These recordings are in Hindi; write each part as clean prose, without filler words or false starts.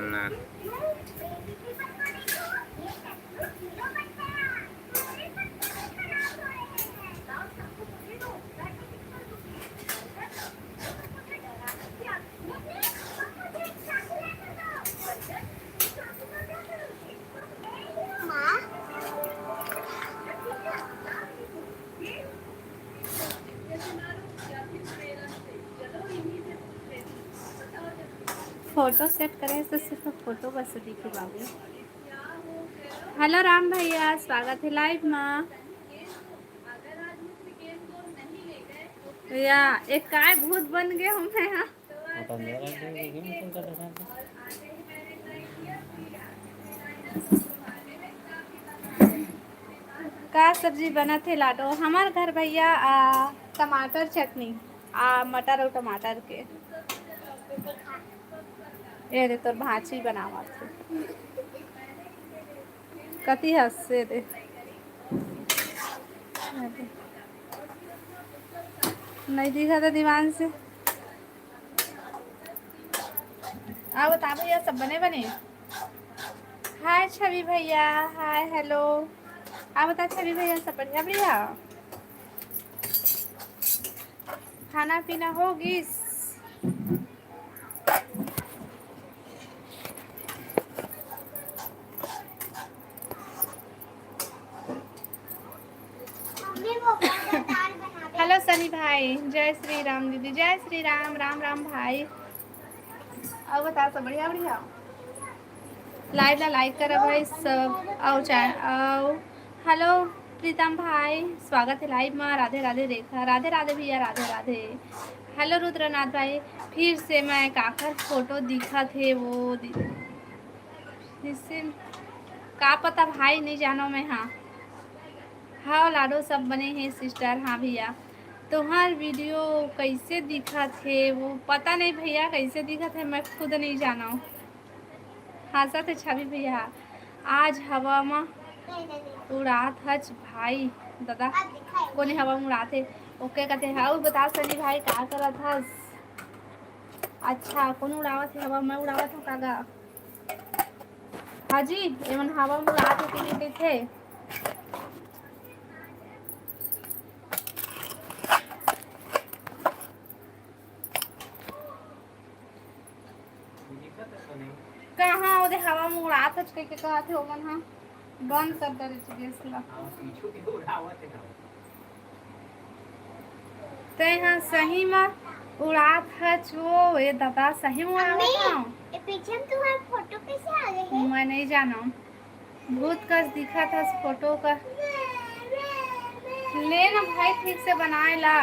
ना फोटो सेट करें तो सिर्फ फोटो बस दिखे बाबू। हेलो राम भैया, स्वागत है लाइव में। या एक काय भूत बन गए हम यहाँ। का सब्जी बना थे लाडो हमार घर भैया? टमाटर चटनी मटर और टमाटर के। ये दे तोर भाची बनावा थे कथी हंसे दे। नहीं दिखा था दीवान से। बता भैया सब बने बने। हाय छवि भैया, हाय हेलो। बता छवि भैया सब बढ़िया बढ़िया। खाना पीना होगी? हेलो सनी भाई, जय श्री राम दीदी, जय श्री राम। राम राम भाई। अब बता सब बढ़िया बढ़िया। लाइव ला लाइक करा भाई सब। आओ चाहे आओ। हेलो प्रीतम भाई, स्वागत है लाइव में। राधे राधे रेखा, राधे राधे भैया, राधे राधे। हेलो रुद्रनाथ भाई, फिर से मैं काकर फोटो दिखा थे वो का पता भाई, नहीं जानो मैं। हाँ लाडो सब बने हैं सिस्टर। हाँ भैया, तुम्हार वीडियो कैसे दिखा थे वो पता नहीं भैया, कैसे दिखा थे मैं खुद नहीं जाना हूँ। हाँ सच छवि भैया, आज हवा में उड़ात हच भाई दादा कोने हवा में उड़ाते। ओके कहते हैं। और बता सनी भाई क्या करा था? अच्छा कौन उड़ावत है हवा में? उड़ावत हूँ कागा। हाँ जी, एमन हवा में उड़ात हो कि थे। कहाँ ओदे हवा में उड़ात हच के कहा थे ओमन। हाँ बंद कर दे गैस ला। ते हाँ सही में उड़ात हच वो। ये दादा सही में उड़ावत हूँ। पीछे में तुम्हारा फोटो कैसे आ गए हैं? मैं नहीं जाना। भूत का दिखा था फोटो का। ले ना भाई, ठीक से बनाए ला।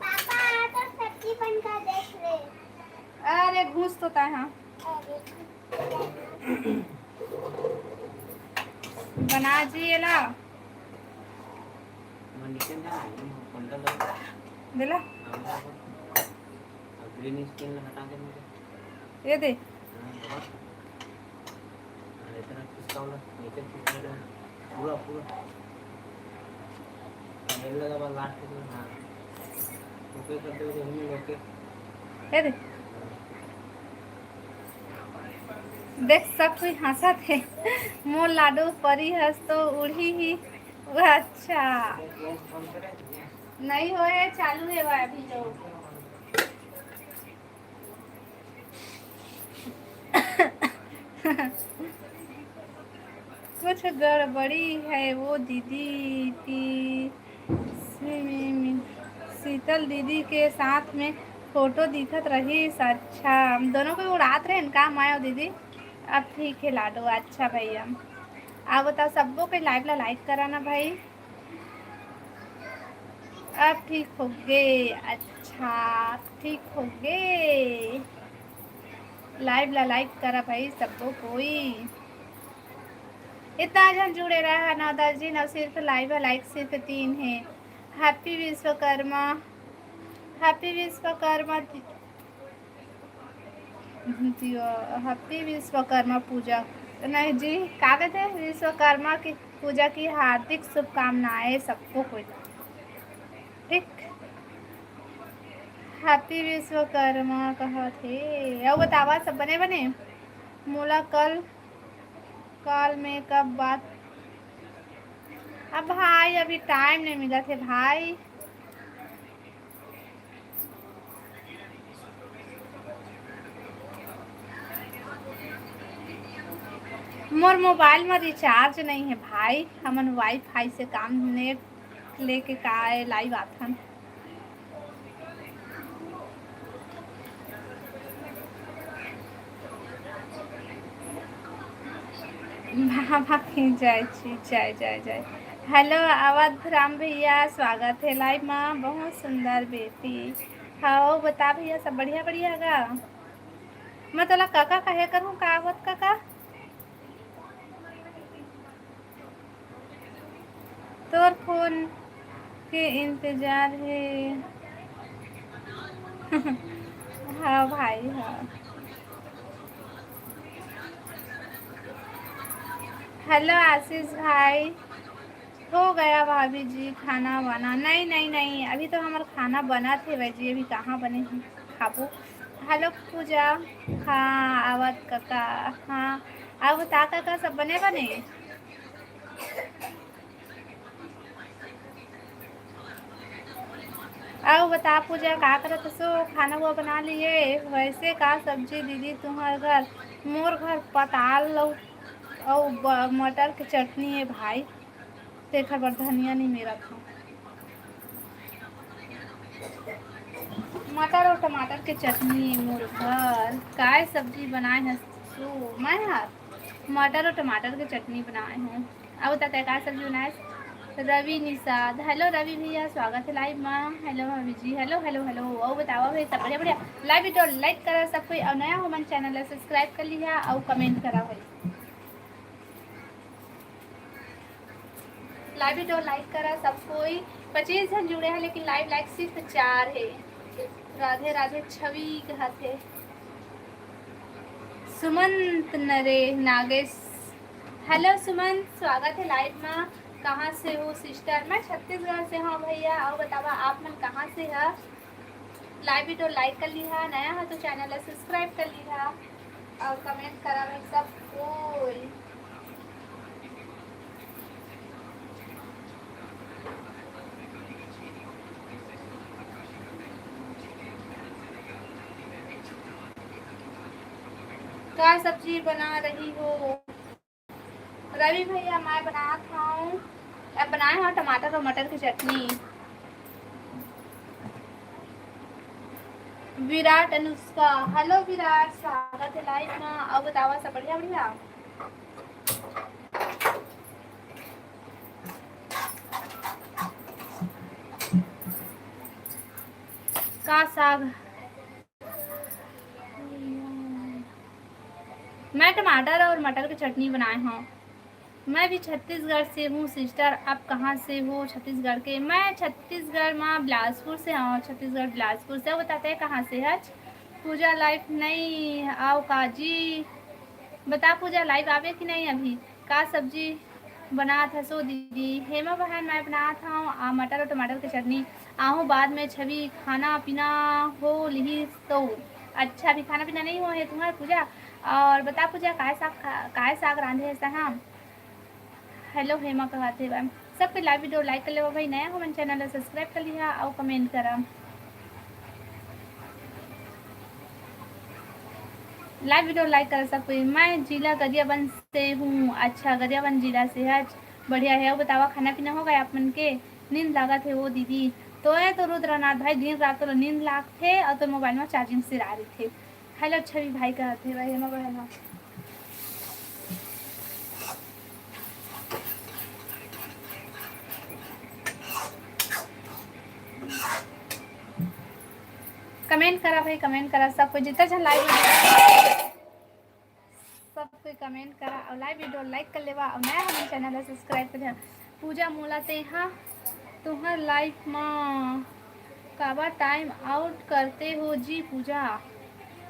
पापा तो सब्जी बनकर देख ले। अरे घूस तो ता है। बना जी ला दिला ग्रीन स्क्रीन हटा दे मुझे। ये दे पूरा पूरा लगा लास्ट में। हाँ ओके करते हुए ओके। ये दे देख सब कोई हंसा थे। मोर लाडू परी हंस तो उड़ी ही। अच्छा नहीं हो है, चालू है वो अभी तो। कुछ गड़बड़ी है वो दीदी की। शीतल दीदी के साथ में फोटो दिखत रही। अच्छा हम दोनों को उड़ात रहे इनका माया दीदी। अब ठीक है लाडो। अच्छा भैया आप बताओ सबको के लाइव ला लाइक कराना भाई। अब ठीक हो गए। अच्छा ठीक हो गए। लाइव ला लाइक करा भाई सबको कोई। इतना जन जुड़े रहा ना दर्जी ना सिर्फ लाइव लाइक सिर्फ 3 है। Happy Vishwakarma, happy Vishwakarma, happy Vishwakarma Puja. नहीं जी का कहते हैं विश्वकर्मा की पूजा की हार्दिक शुभकामनाएं सबको हो। ठीक, हैप्पी विश्वकर्मा कहा थे। अब बतावा सब बने बने मोला कल कॉल में कब बात। अब भाई अभी टाइम नहीं मिला थे भाई। मोर मोबाइल में रिचार्ज नहीं है भाई, हमन वाईफाई से काम नेट लेके का लाइव आथन। जय जय जय जय। हेलो अवध राम भैया, स्वागत है लाइव में। बहुत सुंदर बेटी। हाँ बता भैया सब बढ़िया बढ़िया गा। मैं तोला काका कहे करूँ का आवत काका? तोर फोन के इंतजार है। हाँ भाई हाँ। हेलो आशीष भाई। हो गया भाभी जी खाना बना? नहीं नहीं नहीं, अभी तो हमारा खाना बना थे भाई जी, अभी कहाँ बने हैं खाबू। हेलो पूजा। हाँ आवत काका। हाँ अब बता काका सब बने बने। अब बता पूजा का करत सो? खाना हुआ बना लिए? वैसे का सब्जी दीदी तुम्हारे घर? मोर घर पताल और मटर के चटनी है भाई। देखा बर धनिया नहीं मेरा था। मटर और टमाटर के चटनी मोर घर। काय सब्जी बनाए हैं सो? मैं यार मटर और टमाटर के चटनी बनाए हूँ। अब बता क्या सब्जी बनाए? रवि निषाद। हेलो रवि भैया, स्वागत है लाइव में। हेलो भाभी जी। Hello hello hello. और बताओ भाई सब बढ़िया बढ़िया। लाइव वीडियो लाइक करा सब कोई, और नया हो मन चैनल सब्सक्राइब कर लिया और कमेंट करा भाई। लाइव वीडियो लाइक करा सब कोई। 25 जन जुड़े हैं लेकिन लाइव लाइक सिर्फ 4 है। राधे राधे छवि कहते। सुमंत नरे नागेश। हेलो सुमन, स्वागत है लाइव में। कहाँ से हो सिस्टर? मैं छत्तीसगढ़ से हूँ भैया। और बतावा आप मन कहाँ से है? लाइव वीडियो लाइक कर लिया, नया है तो चैनल सब्सक्राइब कर लिया और कमेंट करा भाई सब कोई। क्या सब्जी बना रही हो? रवि भैया मैं बना खाऊं, अब बनाए हैं टमाटर और मटर की चटनी। विराट अनुष्का। हेलो विराट, स्वागत है लाइव में। अब बतावा सब बढ़िया बढ़िया। का साग? मैं टमाटर और मटर की चटनी बनाए हूँ। मैं भी छत्तीसगढ़ से हूँ सिस्टर। आप कहाँ से हो छत्तीसगढ़ के? मैं छत्तीसगढ़ में बिलासपुर से हूँ। छत्तीसगढ़ बिलासपुर से। बताते हैं कहाँ से है? पूजा लाइव नहीं आओ काजी। बता पूजा लाइव आवे कि नहीं अभी? का सब्जी बना था सो दीदी? हेमा बहन मैं बना था मटर और टमाटर की चटनी। आहू बाद में छवि खाना पीना हो ली तो। अच्छा अभी खाना पीना नहीं हो है तुम्हारे पूजा? और बता पूजा काय साग रांधे है सहा? हेलो हेमा कहते हैं मैम। सब पे लाइव वीडियो लाइक कर ले भाई, नया हो मन चैनल सब्सक्राइब कर लिया और कमेंट करा। लाइव वीडियो लाइक कर सब कोई। मैं जिला गरियाबंद से हूँ। अच्छा गरियाबंद जिला से है, बढ़िया है। और बतावा खाना पीना हो गया आप मन के? नींद लागत है वो दीदी? तो है तो रुद्रनाथ भाई दिन रात तो नींद लाग थे और तो मोबाइल में चार्जिंग से आ रही थे। हेलो छवि भाई कहते भाई हेमा बहन। कमेंट करा भाई, कमेंट करा सब कोई जितना जन लाइव सब कोई कमेंट करा और लाइव वीडियो लाइक कर लेवा और नया हमारे चैनल सब्सक्राइब कर लिया। पूजा मोला ते हाँ तुम्हार लाइफ में काबा टाइम आउट करते हो जी पूजा?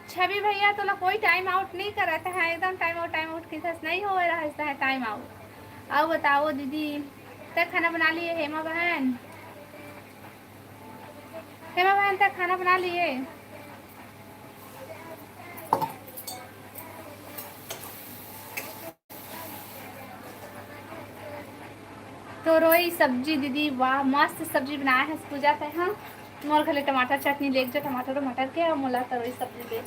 छवि भैया तो कोई टाइम आउट नहीं कराता है, एकदम टाइम आउट किस नहीं हो रहा है टाइम आउट। अब बताओ दीदी, तक खाना बना लिए हेमा बहन? हेमा बहन तक खाना बना लिए? तो रोई सब्जी दीदी, वाह मस्त सब्जी बनाया है पूजा पे। हाँ मोर खाली टमाटर चटनी लेके जो टमाटर और मटर के और मोला तरोई सब्जी दे।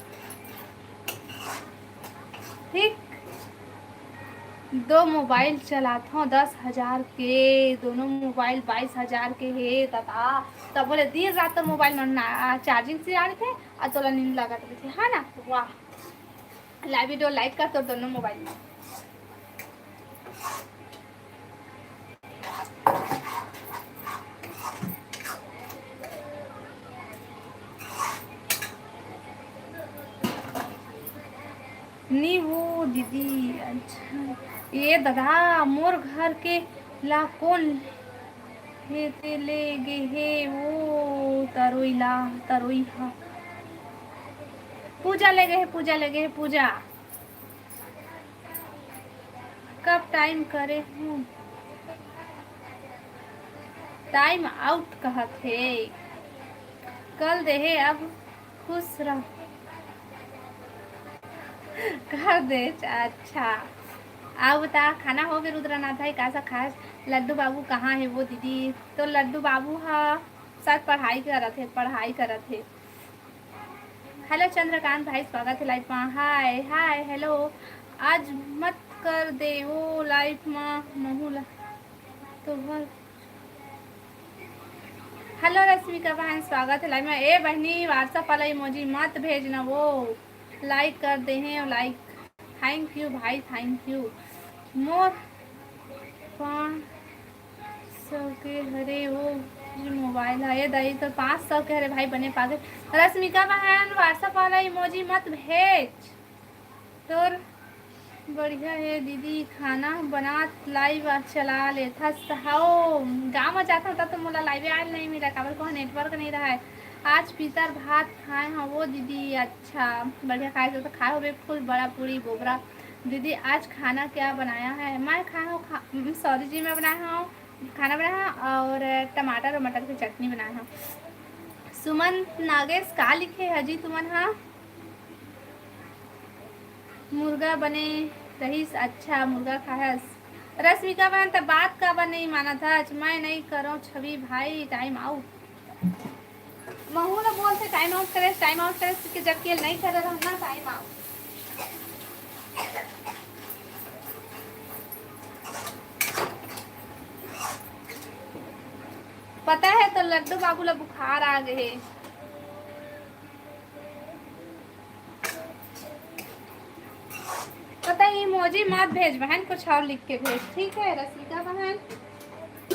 ठीक, 2 मोबाइल चलाता हूँ 10,000 के, दोनों मोबाइल 22,000 के है दादा। तब बोले दिन रात तो मोबाइल में चार्जिंग से आ रहे थे और तोला नींद लगा थे। हाँ ना, वाह लाइव वीडियो लाइक कर तो दोनों मोबाइल में। नींबू दीदी, अच्छा ये दादा मोर घर के ला कौन हेते ले गे हे वो तरोई ला, तरोई हा पूजा ले गए है, पूजा ले गए है पूजा। कब टाइम करे हूँ, टाइम आउट कहा थे कल दे है, अब खुश रह कर दे। अच्छा आप बता, खाना हो गया रुद्रनाथ भाई? कैसा खास लड्डू बाबू कहाँ है वो दीदी? तो लड्डू बाबू हाँ शायद पढ़ाई करत थे, पढ़ाई करत थे। हेलो चंद्रकांत भाई, स्वागत है लाइव में। हाय हाय हेलो, आज मत कर दे वो लाइव में महूला तो भर। हेलो रश्मिका बहन, स्वागत है लाइव में। ए बहनी व्हाट्सएप वाला इमोजी मत भेजना, वो लाइक कर दे हैं लाइक। थैंक यू भाई, थैंक यू। मोर 500 के हरे वो मोबाइल है दही तो 500 के हरे भाई बने पागल। रश्मिका बहन व्हाट्सएप वाला इमोजी मत भेज। तो बढ़िया है दीदी, खाना बना लाइव चला लेता हो। गाँव में जाता होता तो मोला लाइव आयल नहीं मिला, काबर को नेटवर्क नहीं रहा है। आज पीतर भात खाए हैं वो दीदी, अच्छा बढ़िया खाए तो खाए हो फुल बड़ा पूरी बोबरा। दीदी आज खाना क्या बनाया है? मैं खाया हूँ सॉरी जी, मैं बनाया हूँ खाना बनाया और टमाटर और मटर की चटनी बनाया हूँ। सुमन नागेश का लिखे हजी तुमन? हाँ मुर्गा बने रहीस, अच्छा मुर्गा खायस। रश्मिका बहन तो बात का बन नहीं माना था, मैं नहीं करो छवि भाई टाइम आउट। महू ना बोलते टाइम आउट करे, टाइम आउट करे जबकि नहीं कर रहा ना टाइम आउट। पता है तो लड्डू बाबू ला बुखार आ गए। पता है इमोजी मत भेज बहन, कुछ और लिख के भेज, ठीक है रश्मिका बहन?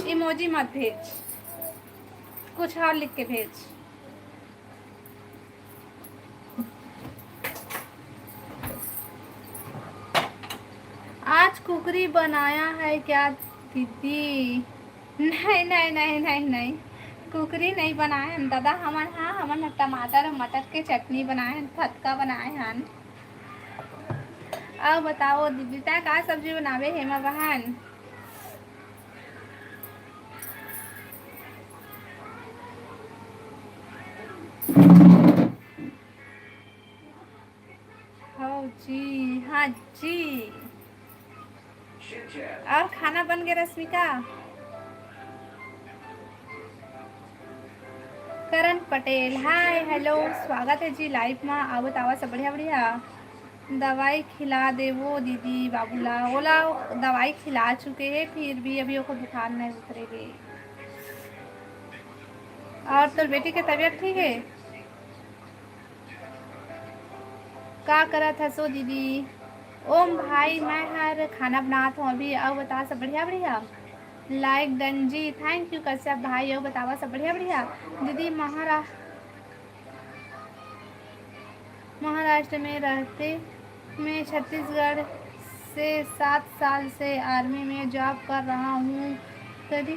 इमोजी मत भेज, कुछ और लिख के भेज। आज कुकरी बनाया है क्या दीदी? नहीं नहीं नहीं नहीं नहीं, कुकरी नहीं बनाए हैं दादा हमन। हाँ हमन टमाटर और मटर के चटनी बनाए हैं, फटका बनाए हैं। अब बताओ दीदी ता का सब्जी बनावे हेमा बहन? हाँ जी, हाँ जी। और खाना बन गया रश्मिका? करण पटेल हाय हेलो, स्वागत है जी लाइव में। आवत आवा सब बढ़िया बढ़िया। दवाई खिला दे वो दीदी बाबूला, ओला दवाई खिला चुके हैं फिर भी अभी को बुखार नहीं उतरेगी। और तो बेटी की तबीयत ठीक है? का करा था सो दीदी? ओम भाई मैं हर खाना बनाता हूँ अभी। अब बता सब बढ़िया बढ़िया। लाइक डन जी, थैंक यू कश्यप भाई। अब बतावा सब बढ़िया बढ़िया। दीदी महाराष्ट्र में रहते, मैं छत्तीसगढ़ से 7 साल से आर्मी में जॉब कर रहा हूँ, तभी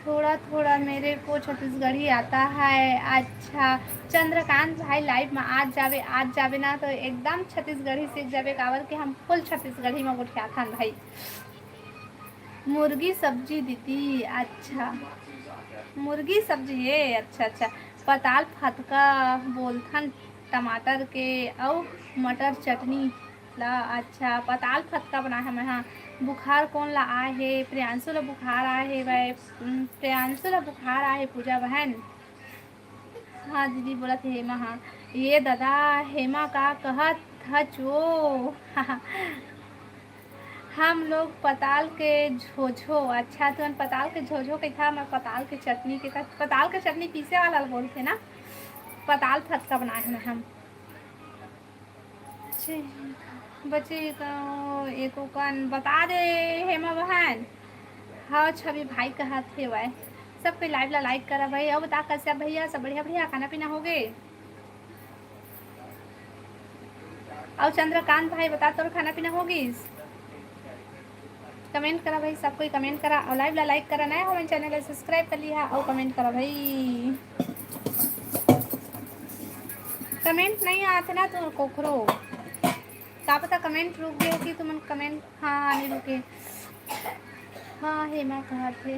थोड़ा थोड़ा मेरे को छत्तीसगढ़ी आता है। अच्छा चंद्रकांत भाई लाइव में आज जावे ना तो एकदम छत्तीसगढ़ी सीख जावे, काबर कि हम फुल छत्तीसगढ़ी में उठा था भाई। मुर्गी सब्जी दीदी, अच्छा मुर्गी सब्जी है, अच्छा अच्छा। पताल फतका बोलथन टमाटर के और मटर चटनी ला, अच्छा पताल फतका बना है। मैं हाँ, बुखार कौन ला आए है? प्रियांशु ला बुखार आए है भाई, प्रियांशु ला बुखार आए है पूजा बहन। हाँ दीदी बोला थे हेमा, हाँ ये दादा हेमा का कहत हचो। हम लोग पताल के झोझो, अच्छा तो पताल के झोझो के था, मैं पताल के चटनी के था, पताल के चटनी पीसे वाला बोलते ना, पताल फटका बनाए हैं हम। बच्चे एक कन बता दे हेमा बहन। हाँ छवि भाई कहा थे भाई, सबके लाइव ला लाइक करा भाई। अब बता कैसे भैया, सब बढ़िया बढ़िया, खाना पीना हो गए? और चंद्रकांत भाई बता तो खाना पीना होगी? कमेंट करा भाई, सब कोई कमेंट करा और लाइव ला लाइक करा, नया हमारे चैनल है सब्सक्राइब कर लिया और कमेंट करा भाई। कमेंट नहीं आते ना तो कोखरो का पता कमेंट रुक गए कि तुम कमेंट, हाँ नहीं रुके। हाँ हेमा कहा थे,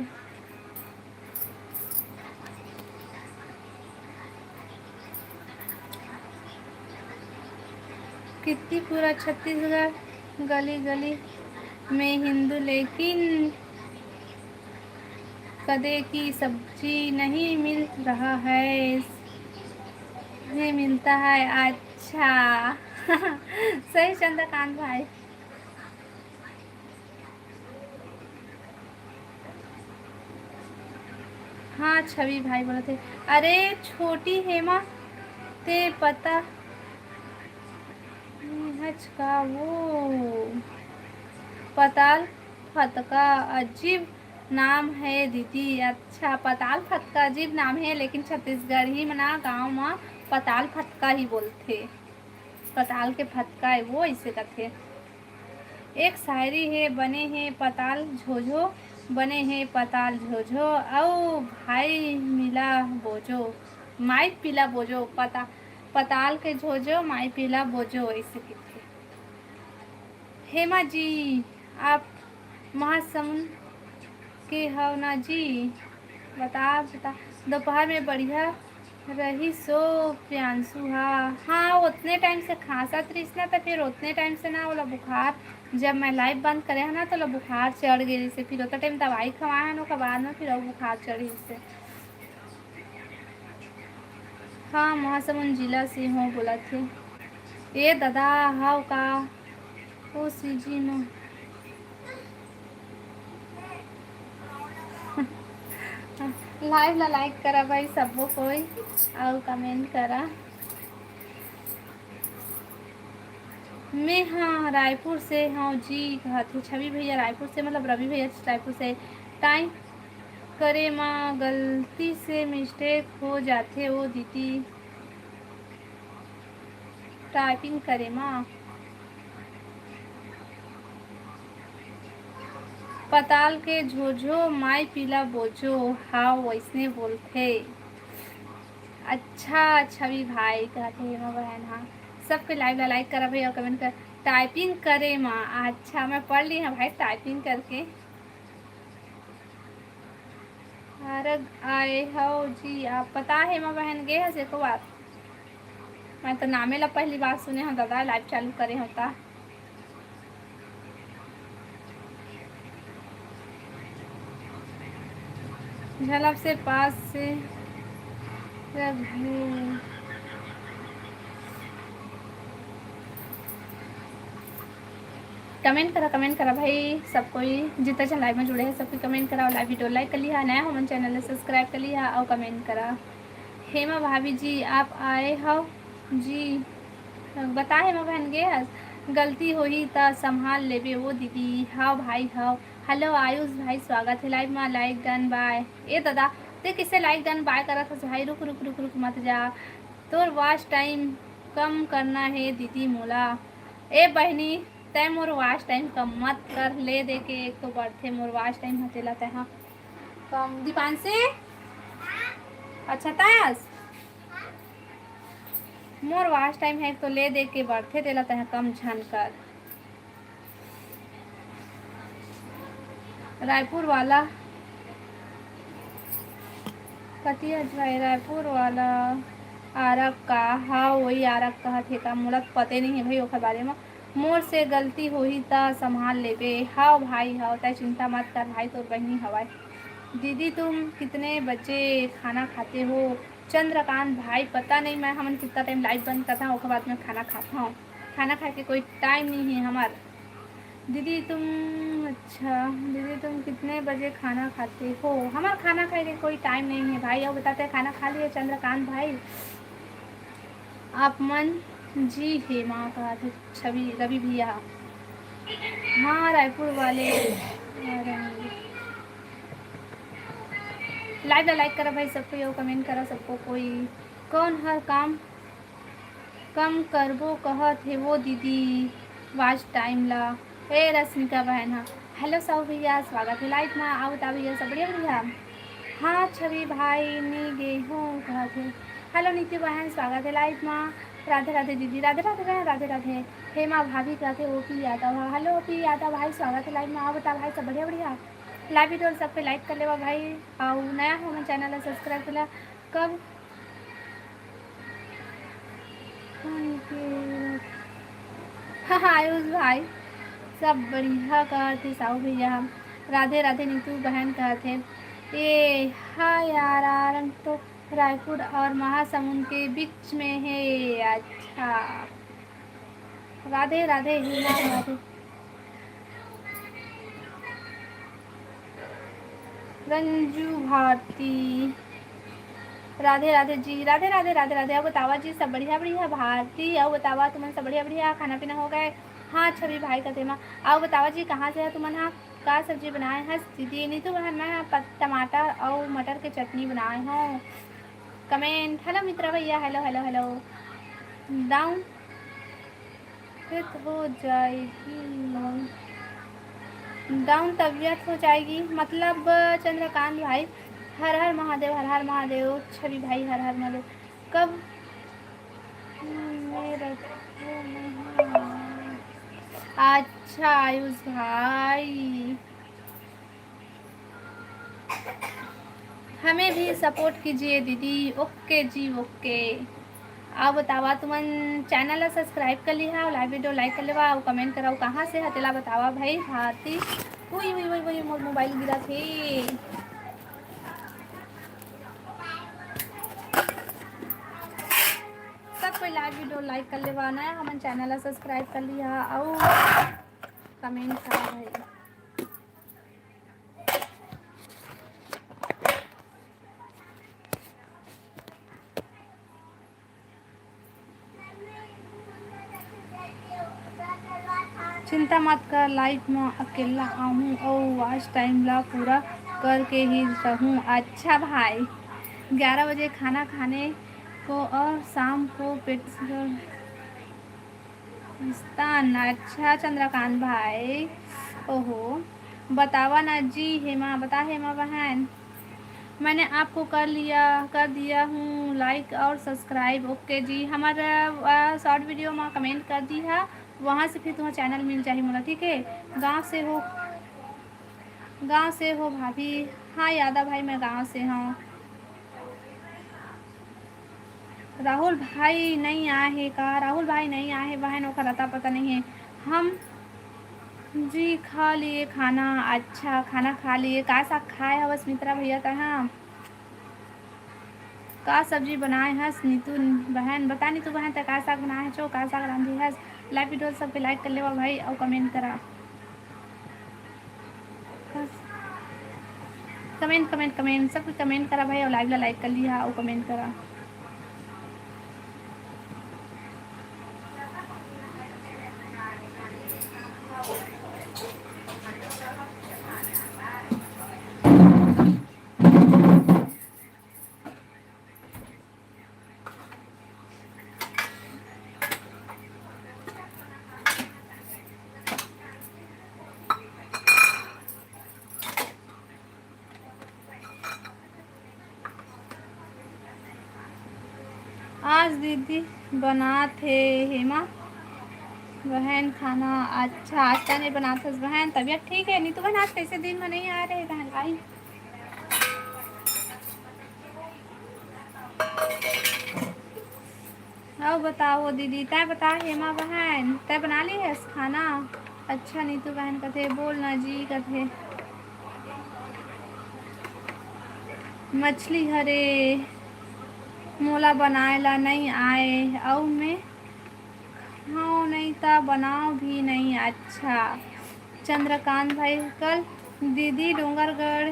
कितनी पूरा छत्तीसगढ़ गली गली में हिंदू, लेकिन कदे की सब्जी नहीं मिल रहा है, नहीं मिलता है, अच्छा। सही चंद्रकांत भाई। हाँ छवि भाई बोले थे, अरे छोटी हेमा ते पता का वो पताल फतका अजीब नाम है दीदी, अच्छा पताल फतका अजीब नाम है, लेकिन छत्तीसगढ़ ही मना गाँव में पताल फतका ही बोलते, पताल के फतका है वो ऐसे करते। एक शायरी है, बने हैं पताल झोझो, बने हैं पताल झोझो औ भाई मिला बोझो, माई पीला बोझो, पताल के झोझो माई पीला बोझो ऐसे कहते। हेमा जी आप महासमुंद के हो ना जी? बता दोपहर में बढ़िया रही सो प्रियांशु, हाँ उतने टाइम से खांसा तृष्णा तो फिर उतने टाइम से ना वाला बुखार, जब मैं लाइव बंद करे है ना तो बुखार चढ़ गई से, फिर उतना टाइम दवाई खवाए है ना बाद में फिर बुखार चढ़ी से। हाँ महासमुंद जिला से हूँ बोला थे। ये दादा हाउ का ओ सीजी में लाइव ला लाइक करा भाई सबको कोई और कमेंट करा। मैं हाँ रायपुर से हाँ जी, कहा थी छवि भैया रायपुर से, मतलब रवि भैया रायपुर से। टाइम करे माँ गलती से मिस्टेक हो जाते वो दीदी, टाइपिंग करे माँ पताल के झोझो माई पीला बोझो, हाँ वैसने बोलते। अच्छा छवि भाई कहते हैं माँ बहन, हाँ सबके लाइव ला लाइक करा भाई और कमेंट कर, टाइपिंग करे माँ, अच्छा मैं पढ़ ली है भाई टाइपिंग करके। अरे आए हो जी आप पता है माँ बहन गे है को बात, मैं तो नामे ला पहली बार सुने हम दादा लाइव चालू करे होता। झलक से पास से कमेंट करा भाई, सब कोई जितना जन लाइव में जुड़े हैं सबको कमेंट करा और लाइव वीडियो लाइक कर लिया, नया हमारे चैनल ने सब्सक्राइब कर लिया और कमेंट करा। हेमा भाभी जी आप आए हो जी, बता हेमा बहन गे गलती हो ही तो संभाल लेबे वो दीदी, हाँ भाई हाँ। हेलो आयुष भाई स्वागत है लाइव में, लाइक डन बाय। ए दादा ते किसे लाइक डन बाय करा था भाई, रुक रुक रुक रुक मत जा, तोर वॉच टाइम कम करना है दीदी मोला। ए बहनी तय मोर वॉच टाइम कम मत कर ले दे के, एक तो बढ़ते मोर वॉच टाइम हतेला तय हाँ कम दीपांशी, अच्छा तास मोर वॉच टाइम है तो ले दे के बढ़ते तेला तय कम झन कर। रायपुर वाला कटिया भाई रायपुर वाला आरक का। हाँ वही आरक का थे का मोला तो पते नहीं है भाई ओकर बारे में। मोर से गलती होही ता संभाल लेबे। हाँ भाई हाँ तय चिंता मत कर भाई तोर बहनी हवाई। दीदी तुम कितने बजे खाना खाते हो? चंद्रकांत भाई पता नहीं मैं हमन कितना टाइम लाइट बंद करता हूँ उसके बाद में खाना खाता हूँ। खाना खा के कोई टाइम नहीं है हमार। दीदी तुम अच्छा दीदी तुम कितने बजे खाना खाते हो? हमारा खाना खाने के कोई टाइम नहीं है भाई। अब बताते हैं खाना खा लिए चंद्रकांत भाई? आप मन जी है माँ कहा थे छवि रवि भैया। हाँ रायपुर वाले लाइक करा भाई सबको यो कमेंट करा सबको। कोई कौन हर काम कम करबो कहत है वो दीदी वाच टाइम ला। ए रश्मिका बहन हाँ हेलो साहू भैया स्वागत है लाइट में। आओ बता भैया सब बढ़िया बढ़िया। हाँ छवि भाई ने गेहूँ कहत है। हेलो नीति बहन स्वागत है लाइट में। राधे राधे दीदी राधे राधे बहन राधे राधे। हेमा भाभी कहते वो पी यादव। हाँ हेलो पी यादव भाई स्वागत है लाइट में। आओ बता भाई सब बढ़िया बढ़िया। लाइव वीडियो सब पे लाइक कर लेवा भाई। आओ नया हो मैं चैनल सब्सक्राइब कर ला। कब हाँ आयुष भाई सब बढ़िया कहते साहू भैया। राधे राधे नीतू बहन कहते। ये हाँ यार आरंग तो रायपुर और महासमुंद के बीच में है। अच्छा राधे राधे हिना राधे। रंजू भारती राधे राधे जी राधे राधे राधे राधे। अब बतावा जी सब बढ़िया बढ़िया भारती। अब बतावा तुमन सब बढ़िया बढ़िया खाना पीना हो गए? हाँ छवि भाई का तेमा। अब बतावा जी कहाँ से है तुमन? हाँ का सब्जी बनाए हैं दीदी? नहीं तो बहन मैं टमाटर और मटर की चटनी बनाए हूँ। कमेंट हेलो मित्रा भैया हेलो हेलो हेलो। डाउन हो जाएगी डाउन तबीयत हो जाएगी मतलब चंद्रकांत भाई। हर हर महादेव हर हर महादेव। छवि भाई हर हर महादेव। कब मेरा अच्छा आयुष भाई हमें भी सपोर्ट कीजिए दीदी। ओके जी ओके। आओ बतावा तुमन चैनल सब्सक्राइब कर लिया और लाइव वीडियो लाइक कर लेवा और कमेंट कराओ कहाँ से हतेला बतावा भाई भारती। वही वही वही वही मोर मोबाइल गिरा थे। सब कोई लाइव वीडियो लाइक कर लेवा नया हमन चैनल सब्सक्राइब कर लिया और कमेंट करा भाई। चिंता मत कर लाइफ में अकेला आऊँ और वाच टाइम ला पूरा करके ही रहूँ। अच्छा भाई 11 बजे खाना खाने को और शाम को पाकिस्तान। अच्छा चंद्रकांत भाई ओहो बतावा ना जी। हेमा बता हेमा बहन मैंने आपको कर दिया हूँ लाइक और सब्सक्राइब। ओके जी हमारा शॉर्ट वीडियो में कमेंट कर दी है वहाँ से फिर तुम्हारा चैनल मिल जाए मोला ठीक है। गांव से हो भाभी? हाँ यादव भाई मैं गांव से हूँ। राहुल भाई नहीं आए है का? राहुल भाई नहीं आए है बहनों का रता पता नहीं है। हम जी खा लिए खाना। अच्छा खाना खा लिए का साग खाए है बस मित्रा भैया कहाँ का सब्जी बनाए हस? नीतू बहन बता नीतू बहन तक का साग बनाए छो का साग रांधी हस? लाइव वीडियो सब पे लाइक कर लेवा भाई और कमेंट करा। कमेंट सब कमेंट करा भाई और लाइव ला लाइक कर लिया और कमेंट करा। आज दीदी बना थे हेमा बहन खाना अच्छा आज नहीं बनाता बहन, तबीयत ठीक है? नीतू बहन आज कैसे दिन में नहीं आ रहे बहन भाई? अब बताओ दीदी, तय बता हेमा बहन तय बना ली है खाना? अच्छा नीतू बहन कथे बोलना जी कथे मछली हरे मोला बनाए ला नहीं आए और मैं हाँ नहीं था बनाओ भी नहीं। अच्छा चंद्रकांत भाई कल दीदी डोंगरगढ़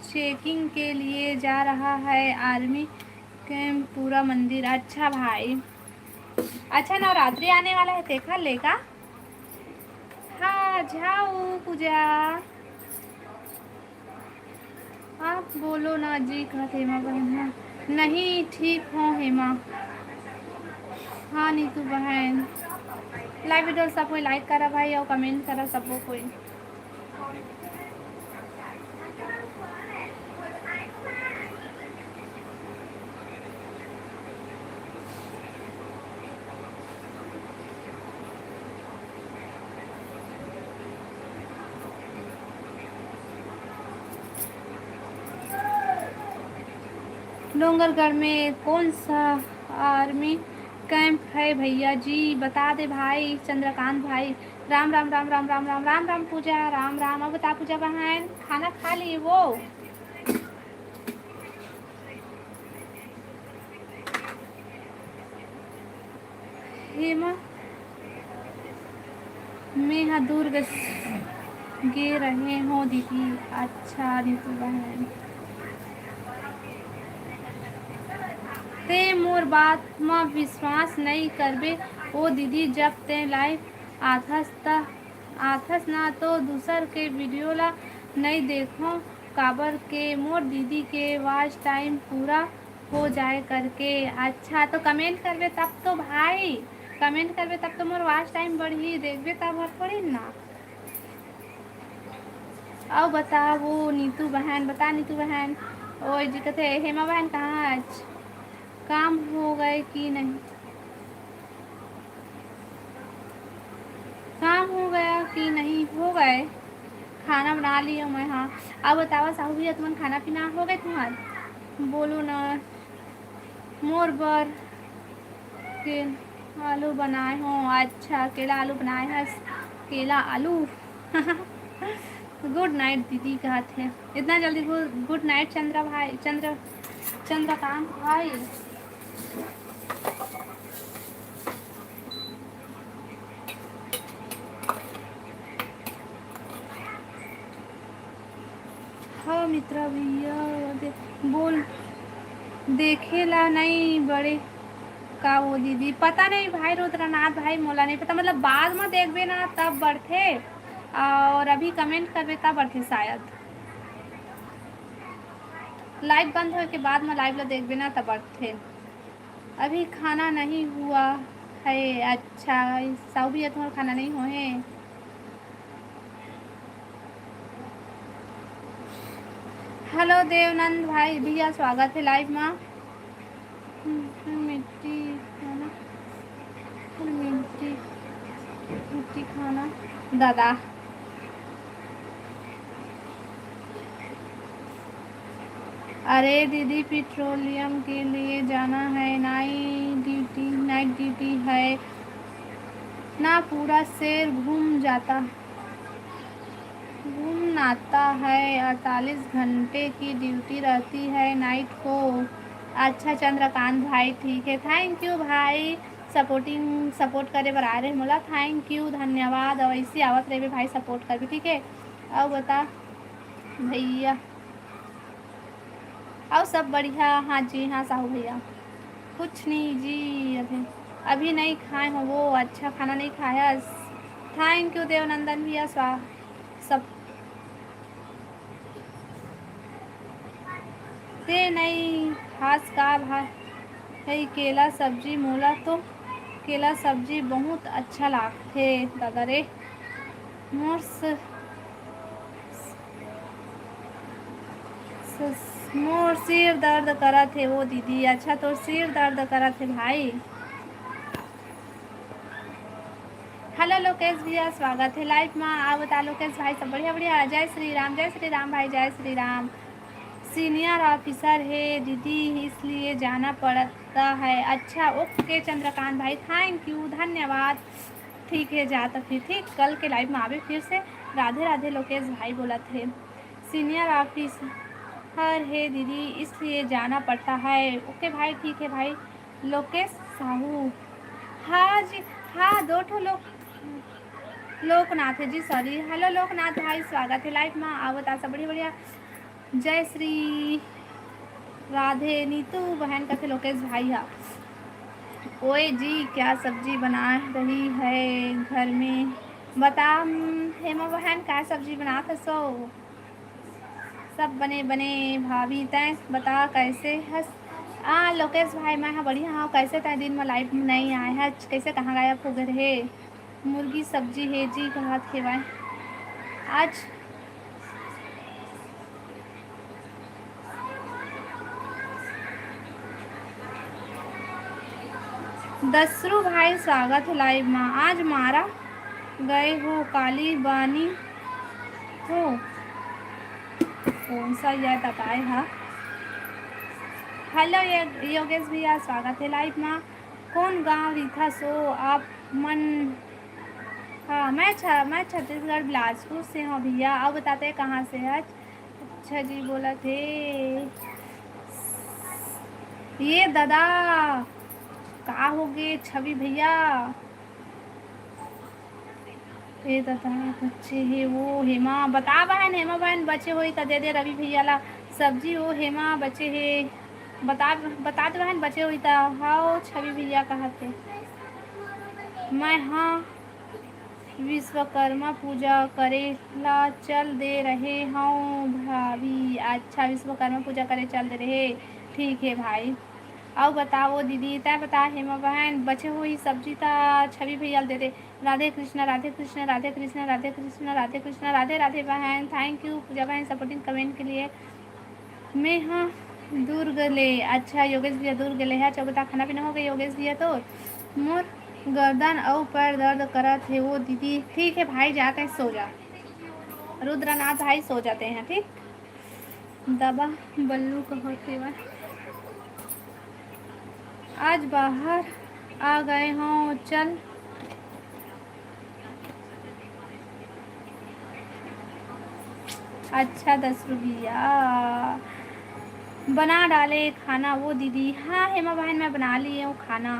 चेकिंग के लिए जा रहा है, आर्मी कैंप पूरा मंदिर। अच्छा भाई, अच्छा नवरात्रि आने वाला है देखा लेगा। हाँ जाओ पूजा, आप बोलो ना जी कहते हेमा बहन। हाँ नहीं ठीक हो हेमा। हाँ नीतू बहन लाइव वीडियो सब कोई लाइक करा भाई और कमेंट करा सबको कोई। डोंगरगढ़ में कौन सा आर्मी कैंप है भैया जी बता दे भाई चंद्रकांत भाई। राम राम राम राम राम राम राम राम पूजा राम राम। अब बता पूजा बहन खाना खा ली वो? हेमा मैं हाँ दूर गे रहे हो दीदी। अच्छा नीतू बहन ते मोर बात में विश्वास नहीं करबे ओ दीदी, जब ते लाइव आथस ना तो दूसर के वीडियो ला नहीं देखो काबर के मोर दीदी के वॉच टाइम पूरा हो जाए करके। अच्छा तो कमेंट करबे तब तो भाई, कमेंट करबे तब तो मोर वॉच टाइम बढ़ी, देखबे तब हर थोड़ी ना। अब बता वो नीतू बहन, बता नीतू बहन। ओए जी कहते हेमा बहन कहाँ आज काम हो गए कि नहीं? काम हो गया कि नहीं? हो गए, खाना बना लिया मैं। हाँ अब बतावा साहू भैया तुमन खाना पीना हो गए तुम्हार? बोलो ना मोर बर के आलू बनाए हो। अच्छा केला आलू बनाए हैं, केला आलू गुड नाइट दीदी कहते हैं इतना जल्दी। गुड नाइट चंद्र भाई, चंद्रकांत भाई। हाँ मित्रा भैया बोल देखेला नहीं बड़े का वो दीदी? पता नहीं भाई रुद्रनाथ भाई मोला नहीं पता, मतलब बाद में देखबे ना तब बढ़ते और अभी कमेंट करबे तब बढ़ते शायद। लाइव बंद हो के बाद में लाइव ला देखबे ना तब बढ़ते। अभी खाना नहीं हुआ है। अच्छा साहू भैया तुम्हारा खाना नहीं हुआ है? हेलो देवनंद भाई भैया स्वागत है लाइव में। मिट्टी खाना मिट्टी खाना दादा। अरे दीदी पेट्रोलियम के लिए जाना है, नाइट ड्यूटी है ना, पूरा शहर घूम आता है। 48 घंटे की ड्यूटी रहती है नाइट को। अच्छा चंद्रकांत भाई ठीक है, थैंक यू भाई सपोर्ट करे बर आ रहे मोला, थैंक यू धन्यवाद। और ऐसे आवत रहे भाई सपोर्ट कर भी ठीक है। अब बता भैया और सब बढ़िया? हाँ जी हाँ साहू भैया कुछ नहीं जी, अभी नहीं खाए हो वो। अच्छा खाना नहीं खाया, थैंक यू देवनंदन भैया सब ते नहीं खास का भाई केला सब्जी मोला तो केला सब्जी बहुत अच्छा लागथे दादा रे। मोर सिर दर्द करा थे वो दीदी। अच्छा तो सिर दर्द करा थे भाई। हेलो हेलो लोकेश भैया, स्वागत है लाइव में। आप बता लोकेश भाई सब बढ़िया बढ़िया। जय श्री राम भाई, जय श्री राम। सीनियर ऑफिसर है दीदी, इसलिए जाना पड़ता है। अच्छा ओके चंद्रकांत भाई, थैंक यू, धन्यवाद। ठीक है जा तो फिर ठीक, कल के लाइव में आवे फिर से। राधे राधे लोकेश भाई बोला थे। सीनियर ऑफिसर है दीदी, इसलिए जाना पड़ता है। ओके भाई ठीक है भाई। लोकेश साहू, हाँ जी हाँ, दो ठो लोकनाथ है जी, सॉरी। हेलो लोकनाथ भाई, स्वागत है लाइव में। आवत सब बढ़िया बढ़िया। जय श्री राधे। नीतू बहन का थे लोकेश भाई। हाँ ओए जी, क्या सब्जी बना रही है घर में बता। हेमा बहन क्या सब्जी बना थे सो। सब बने बने भाभी, तय बता कैसे हंस। लोकेश भाई मैं हाँ बढ़िया। हाँ कैसे तय दिन में लाइव में नहीं आए हैं, कैसे कहाँ गायब हो गए है। मुर्गी सब्जी है जी, कहा थे भाई आज। दसरू भाई स्वागत है लाइव में। आज मारा गए हो काली बानी हो, कौन सा यह बताए। हाँ हेलो योगेश भैया, स्वागत है लाइव में। कौन गांव रीथा सो आप मन। हाँ मैं छत्तीसगढ़ बिलासपुर से हूँ भैया। अब बताते हैं कहाँ से आज। अच्छा जी बोला थे ये दादा का हो गए छवि भैया। ये दादा बच्चे है वो हेमा बता बहन। हेमा बहन बच्चे हो तो दे दे रवि भैया ला सब्जी। हो हेमा बच्चे है बता दे बहन बच्चे हुई तो। हाँ छवि भैया कहा थे मैं। हाँ विश्वकर्मा पूजा करे ला चल दे रहे हूँ भाभी। अच्छा विश्वकर्मा पूजा करे चल दे रहे, ठीक है भाई। अब बताओ दीदी, तय बता हेमा बहन बचे हुई सब्जी ता छवि भैया दे दे। राधे कृष्णा राधे कृष्णा राधे कृष्णा राधे कृष्णा राधे कृष्णा राधे राधे बहन। थैंक यू पूजा बहन सपोर्टिंग कमेंट के लिए। मैं हाँ दुर्ग ले। अच्छा योगेश भैया दुर्ग ले है। चौबता खाना पीना हो गया योगेश भैया। तो मोर गर्दन और पैर दर्द करा थे वो दीदी। ठीक है भाई जाके सो जा। रुद्रनाथ भाई सो जाते हैं ठीक। दबा बल्लू कहो सेवा आज बाहर आ गए हों चल। अच्छा 10 रुपया बना डाले खाना वो दीदी। हाँ हेमा बहन मैं बना ली हूँ खाना।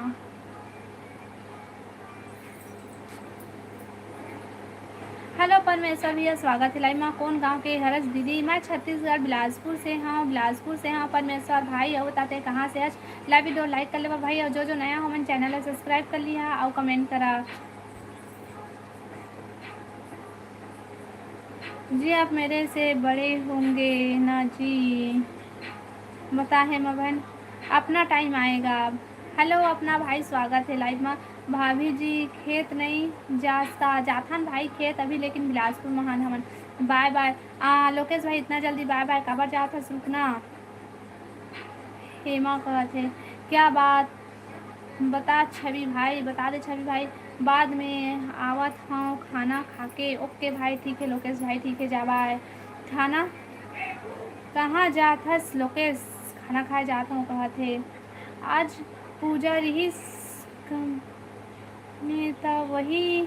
हेलो परमेश्वर भैया, स्वागत है लाइव में। कौन गांव के हरस दीदी। मैं छत्तीसगढ़ बिलासपुर से हाँ बिलासपुर से हाँ परमेश्वर भाई। और बताते हैं कहाँ से आज लाइव वीडियो लाइक कर ले भाई। और जो नया हो मैंने चैनल है सब्सक्राइब कर लिया और कमेंट करा जी। आप मेरे से बड़े होंगे ना जी, बता है मैं बहन अपना टाइम आएगा। हेलो अपना भाई, स्वागत है लाइव में। भाभी जी खेत नहीं जाथन भाई खेत अभी, लेकिन बिलासपुर महान हमन। Bye bye. लोकेश भाई इतना जल्दी बाय बाय कबर जात है रुकना। हेमा कहते क्या बात बता छवि भाई, बता दे छवि भाई बाद में आवत हूँ खाना खाके। ओके भाई ठीक है लोकेश भाई ठीक है जा बाय। खाना कहाँ जात हस लोकेश। खाना खाए जाता हूँ कहा थे आज पूजा रही में था वही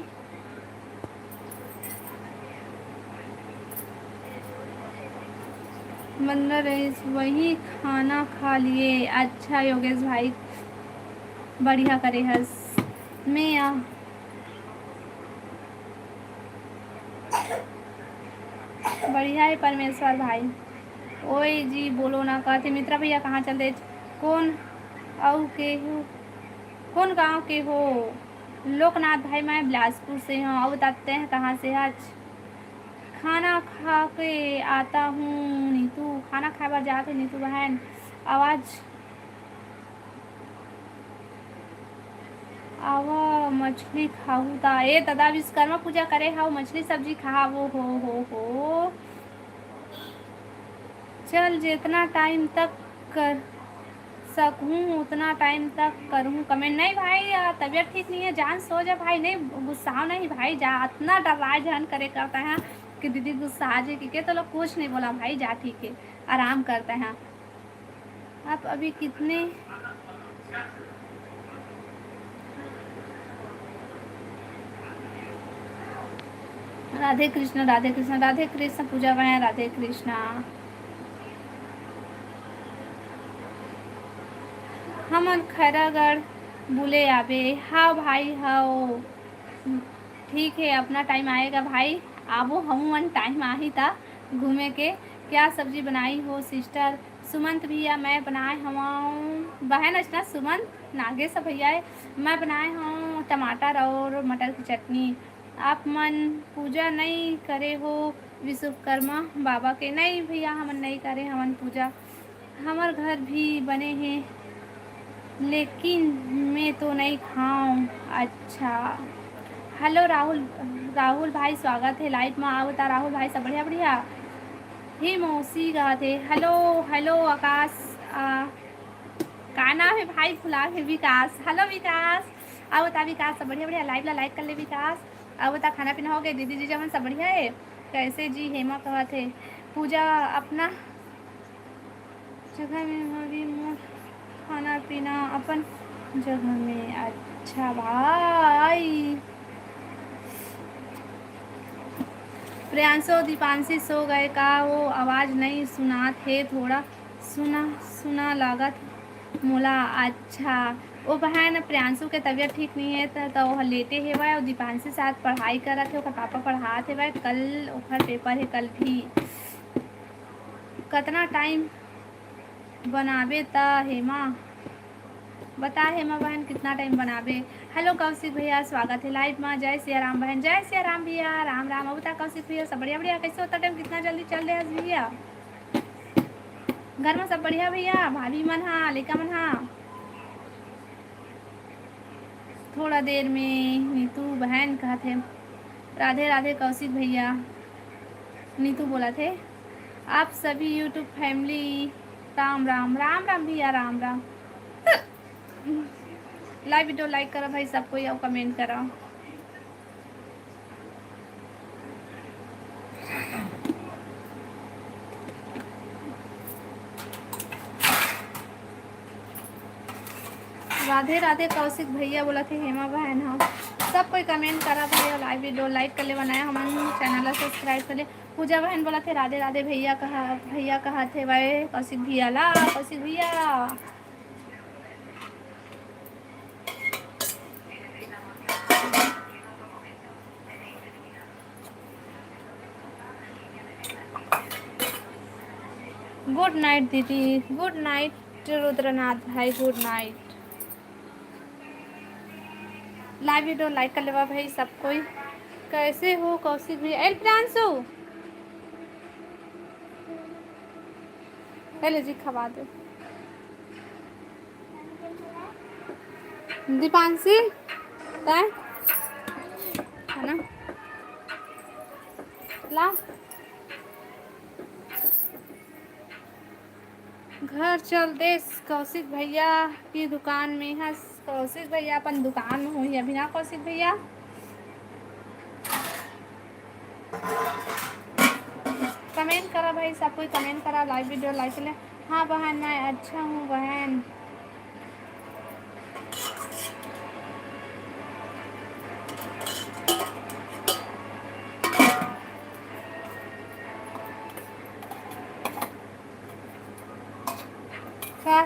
मंदिर वही खाना खा लिए। अच्छा योगेश भाई बढ़िया करे हस। मैं बढ़िया है परमेश्वर भाई। ओए जी बोलो ना कहते मित्रा भैया कहाँ चलते। कौन औ के हो, कौन गांव के हो। लोकनाथ भाई मैं बिलासपुर से हूँ। और बताते हैं कहाँ से आज खाना खा के आता हूँ। नीतू खाना खाए बार जाते नीतू बहन। आवाज़ आवा मछली खाऊ ता ए दादा विश्वकर्मा पूजा करे हाउ मछली सब्जी खा वो हो। चल जितना टाइम तक कर सकूँ उतना टाइम तक करूँ कमेंट। नहीं भाई तबीयत ठीक नहीं है, जान सो जा भाई, नहीं गुस्सा नहीं भाई, जा। इतना डरा जान करे करता है कि दीदी गुस्सा आ जाए कि तो लोग कुछ नहीं बोला भाई, जा ठीक है, आराम करते हैं। आप अभी कितने राधे कृष्ण राधे कृष्ण राधे कृष्ण पूजा बहन राधे कृष्णा। हम खैरागढ़ बुले आबे। हाँ भाई हाँ ठीक है, अपना टाइम आएगा भाई, आबो हम वन टाइम आ ही था घूमे के। क्या सब्जी बनाई हो सिस्टर? सुमंत भैया मैं बनाए हूँ बहन अच्छा सुमंत नागेश भैया मैं बनाए हूँ टमाटर और मटर की चटनी। आप मन पूजा नहीं करे हो विश्वकर्मा बाबा के? नहीं भैया हम नहीं करे हमन पूजा, हमार घर भी बने हैं लेकिन मैं तो नहीं खाऊं। अच्छा हेलो राहुल, राहुल भाई स्वागत है लाइव में। आओ बता राहुल भाई सब बढ़िया बढ़िया ही मौसी गा थे। हेलो हेलो आकाश का नाम है भाई भुला है? विकास। हेलो विकास, आओ बता विकास सब बढ़िया बढ़िया, लाइव ला लाइक कर ले विकास। आओ बता खाना पीना हो गया? दीदी जी जमन सब बढ़िया है? कैसे जी? हेमा कहा थे पूजा अपना जगह में होगी मोर खाना पीना अपन जगह में। अच्छा भाई प्रियांशु दीपांशी सो गए का? वो आवाज़ नहीं सुना थे, थोड़ा सुना सुना लागत मोला। अच्छा वो बहन प्रियांशु के तबीयत ठीक नहीं है तो वह लेटे है वह, और दीपांशी साथ पढ़ाई कर रहे थे, उसका पापा पढ़ाते है वह, कल उसका पेपर है कल भी। कितना टाइम बनाबे ता हेमा बता हेमा बहन कितना टाइम बनाबे? हेलो कौशिक भैया स्वागत है लाइव में। जय सिया राम बहन, जय सिया राम भैया, राम राम। अब बता कौशिक भैया सब बढ़िया बढ़िया? कैसे होता टाइम कितना जल्दी चल रहे हैं भैया? घर में सब बढ़िया भैया? भाभी मन हा लेका मन हा? थोड़ा देर में नीतू बहन कहा थे राधे राधे कौशिक भैया, नीतू बोला थे आप सभी यूट्यूब फैमिली राम राम। राम राम भैया Ram Ram. Live video like करो भाई सबको या कमेंट करो। राधे राधे कौशिक भैया बोला थे हेमा बहन। हाँ सब कोई कमेंट करा भाई और लाइव वीडियो लाइक कर ले, बनाया हमारे चैनल सब्सक्राइब कर ले। पूजा बहन बोला थे राधे राधे भैया कहा थे भाई कौशिक भैया ला कौशिक भैया। गुड नाइट दीदी, गुड नाइट रुद्रनाथ भाई, good night. Live video like कर लेवा भाई सब कोई। कैसे हो कौशिक भैया? एल प्रांशु पहले जी खवा दो। दीपांशी है ना ला घर चल देश कौशिक भैया की दुकान में है। कौशिक भैया अपन दुकान में हुई अभी ना कौशिक भैया? कमेंट करा भाई सब कोई कमेंट करा, लाइव वीडियो लाइक ले। हाँ बहन मैं अच्छा हूँ बहन।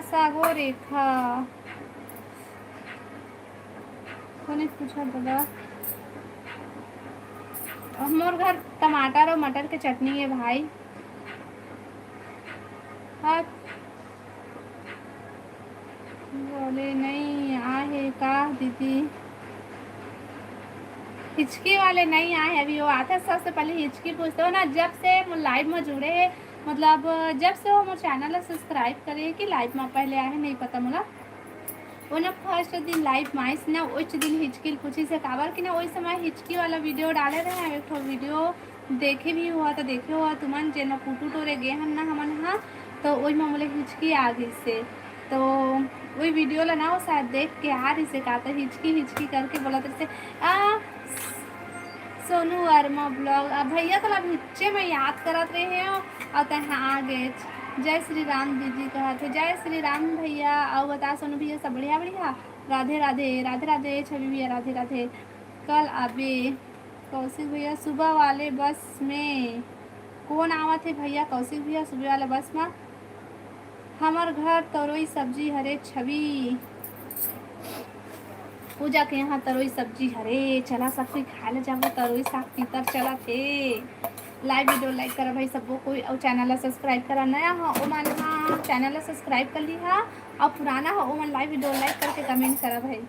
सागो रेखा कोने पूछा दादा? मोर घर टमाटर और मटर की चटनी है भाई। हाँ बोले नहीं आए का दीदी? हिचकी वाले नहीं आए अभी, वो आते सबसे पहले हिचकी पूछते हो ना। जब से लाइव में जुड़े है मतलब जब से वो मोर चैनल सब्सक्राइब करे कि लाइव में पहले आए नहीं पता मोला। वो ना फर्स्ट दिन लाइव में आइस ना उस दिन हिचकी पूछी से काबर कि ना वही समय हिचकी वाला वीडियो डाले रहे। एक तो वीडियो देखे भी हुआ तो देखे हुआ तुमन जेन पुटू टोरे गे हम ना हमन हाँ, तो वही में बोले हिचकी आ गई से तो वही वीडियो ला ना वो शायद देख के आ रही से कहा था हिचकी हिचकी करके बोला था से आ सोनू वर्मा ब्लॉग। अब भैया कल हिच्चे में याद करत रहे हो और तहाँ आ गए। जय श्री राम दीदी कहा थे। जय श्री राम भैया। और बता सोनू भैया सब बढ़िया बढ़िया। राधे राधे राधे राधे छवि भैया राधे राधे। कल आबे कौशिक भैया सुबह वाले बस में कौन आवा थे भैया? कौशिक भैया सुबह वाले बस में हमार घर तरोई सब्जी हरे छवि पूजा के यहाँ तरोई सब्जी हरे चला सब कोई खाए ले जाबो तरोई साग पीतर चला थे। लाइव वीडियो लाइक करा भाई सबको कोई और चैनल ला सब्सक्राइब करा नया हो ओ मन हाँ चैनल ला सब्सक्राइब कर ली हा और पुराना हो ओ मन लाइव वीडियो लाइक करके कमेंट करा भाई।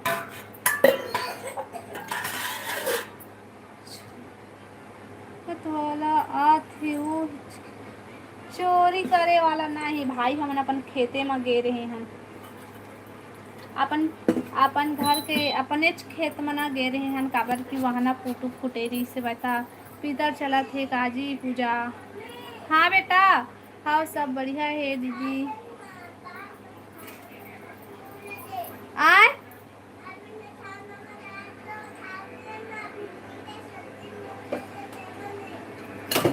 थोड़ा आथे वो चोरी करे वाला नहीं भाई हमन अपन खेते में गे रहे हैं अपन घर के अपने खेत में ना गे रहे हैं काबर की वहाँ ना फूटू फुटेरी से बता पीतर चला थे काजी पूजा। हाँ बेटा हाँ सब बढ़िया है दीदी। आए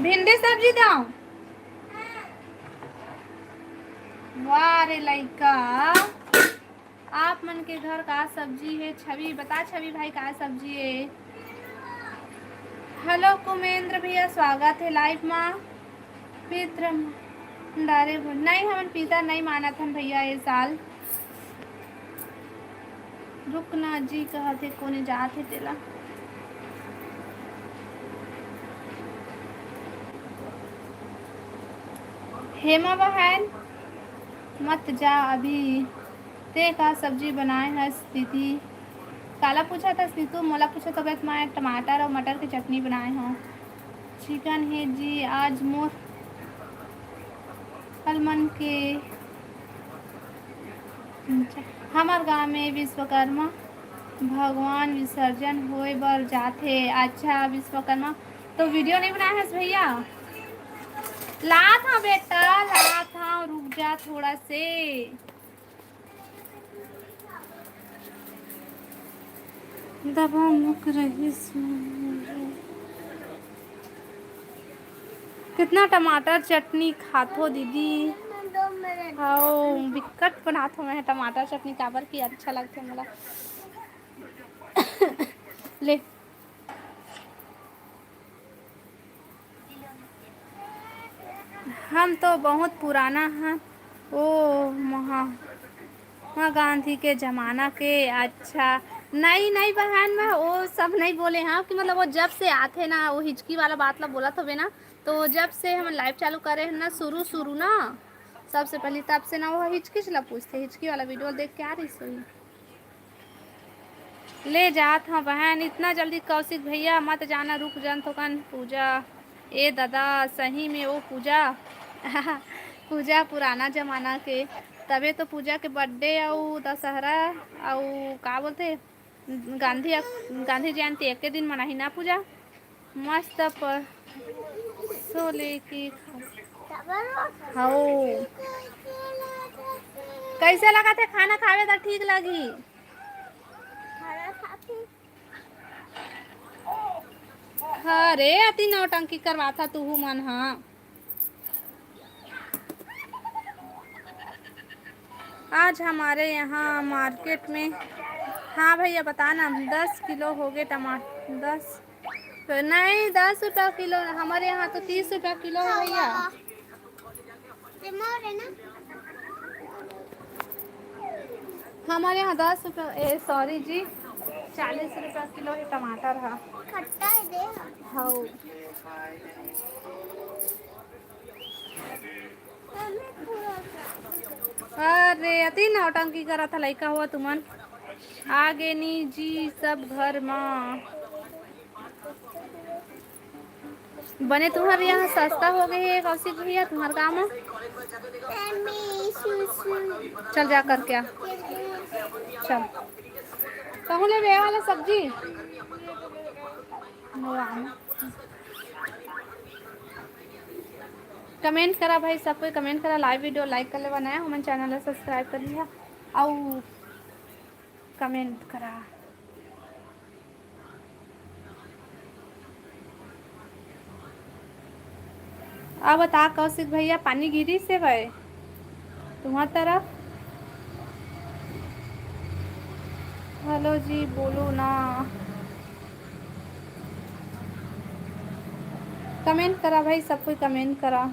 भिंडी सब्जी दाओ। वाह रे लइका आप मन के घर का सब्जी है छवि बता छवि भाई का सब्जी है। हेलो कुमेंद्र भैया स्वागत है लाइव में। पित्र डारे नहीं हमन पिता नहीं माना था भैया ये साल। रुकना जी कहा थे कोने जाते तेला हेमा बहन मत जा अभी ते का सब्जी बनाए है स्थिति काला पूछा था स्थितु मोला पूछा था बस मैं टमाटर और मटर की चटनी बनाए हूँ। चिकन है जी आज मोर अलमन के हमार गाँव में विश्वकर्मा भगवान विसर्जन होए बर जाथे। अच्छा विश्वकर्मा तो वीडियो नहीं बनाया है भैया? ला था बेटा ला था रुक जा थोड़ा से। दबा मुक रही कितना टमाटर चटनी खाथो दीदी? हाँ बिकट बनाथो मैं टमाटर चटनी काबर की अच्छा लगता है मला। ले हम तो बहुत पुराना हैं ओ महात्मा गांधी के ज़माना के। अच्छा नहीं नहीं बहन मैं वो सब नहीं बोले हाँ कि मतलब वो जब से आते ना वो हिचकी वाला बात ला बोला तो ना तो जब से हम लाइव चालू करे हैं ना शुरू ना सबसे पहले तब से ना वो हिचकी चला पूछते हिचकी वाला वीडियो देख के आ रही सोई ले जात हाँ बहन इतना जल्दी कौशिक भैया मत जाना रुक जान तो कन पूजा ए दादा सही में वो पूजा पूजा पुराना जमाना के तबे तो पूजा के बर्थडे और दशहरा और का बोलते गांधी जयंती एक दिन मनाही ना पूजा मस्त पर सो लेके हाँ कैसे लगा थे खाना खावे तो ठीक लगी। अरे अति नौटंकी करवा था तू मन। हाँ आज हमारे यहाँ मार्केट में हाँ भैया बताना 10 किलो हो गए टमाटर 10 तो नहीं 10 रुपया किलो हमारे यहाँ तो 30 रुपया किलो है भैया। हमारे यहाँ 10 रुपया सॉरी जी 40 रुपया किलो है टमाटर है। हाँ अरे अति नौटंकी करा था लड़का हुआ तुमन आगे नी जी सब घर में बने तुम्हारे यहाँ सस्ता हो गए है कौशिक भैया तुम्हारे गाँव में चल जा कर क्या चल कहूँ ले वे वाला सब्जी कमेंट करा भाई, सब कोई कमेंट करा, लाइव वीडियो लाइक कर ले, बनाया हमारे चैनल सब्सक्राइब कर लिया और कमेंट करा। अब बता कौशिक भैया, पानी गिरी से भाई तुम्हारी तरफ? हेलो जी, बोलो ना, कमेंट करा भाई, सब कोई कमेंट करा।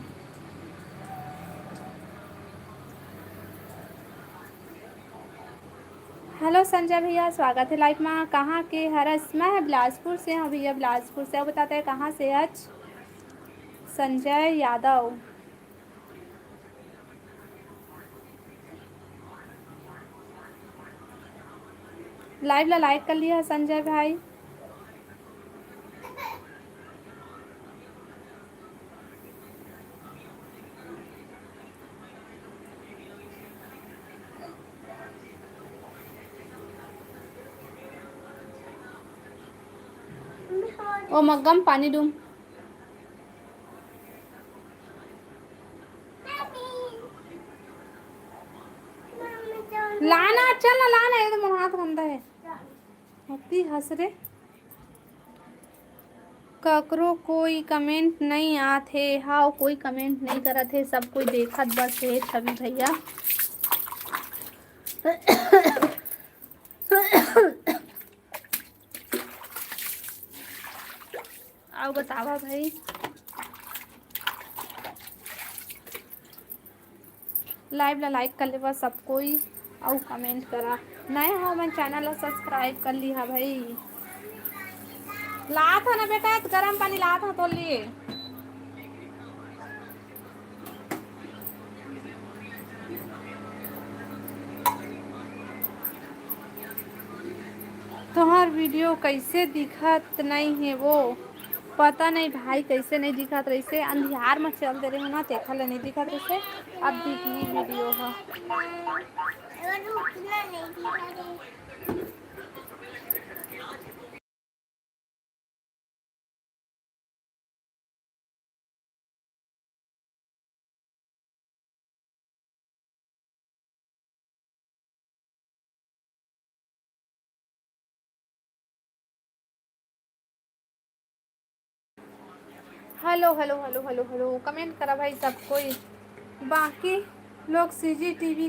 हेलो संजय भैया, स्वागत है लाइव में। कहाँ के हरस? मैं बिलासपुर से हूँ भैया, बिलासपुर से। अब बताते हैं कहाँ से आज? संजय यादव। लाइव ला लाइक कर लिया संजय भाई। ओ मग्गम पानी दूम। लाना, चल ना लाना, ये तो मोर हाथ गंदा है। हत्ती हंस रे। ककरो कोई कमेंट नहीं आते। हाँ, कोई कमेंट नहीं करा थे, सब कोई देखत बस है छवि भैया। आओ बतावा भाई। लाइव ला लाइक कर ले बस सब कोई, और कमेंट करा। नए हो मैं चैनल सब्सक्राइब कर लिया भाई। ला था ना बेटा, गर्म पानी ला था तो लिए। तुम्हार वीडियो कैसे दिखत नहीं है? वो पता नहीं भाई कैसे नहीं दिखत रही से, अंधियार में चल दे रहे हो ना, देखा नहीं दिखत रही से। अब दिखी वीडियो है। Hello hello hello hello hello, comment करा भाई सब कोई। बाकी लोग सीसीटीवी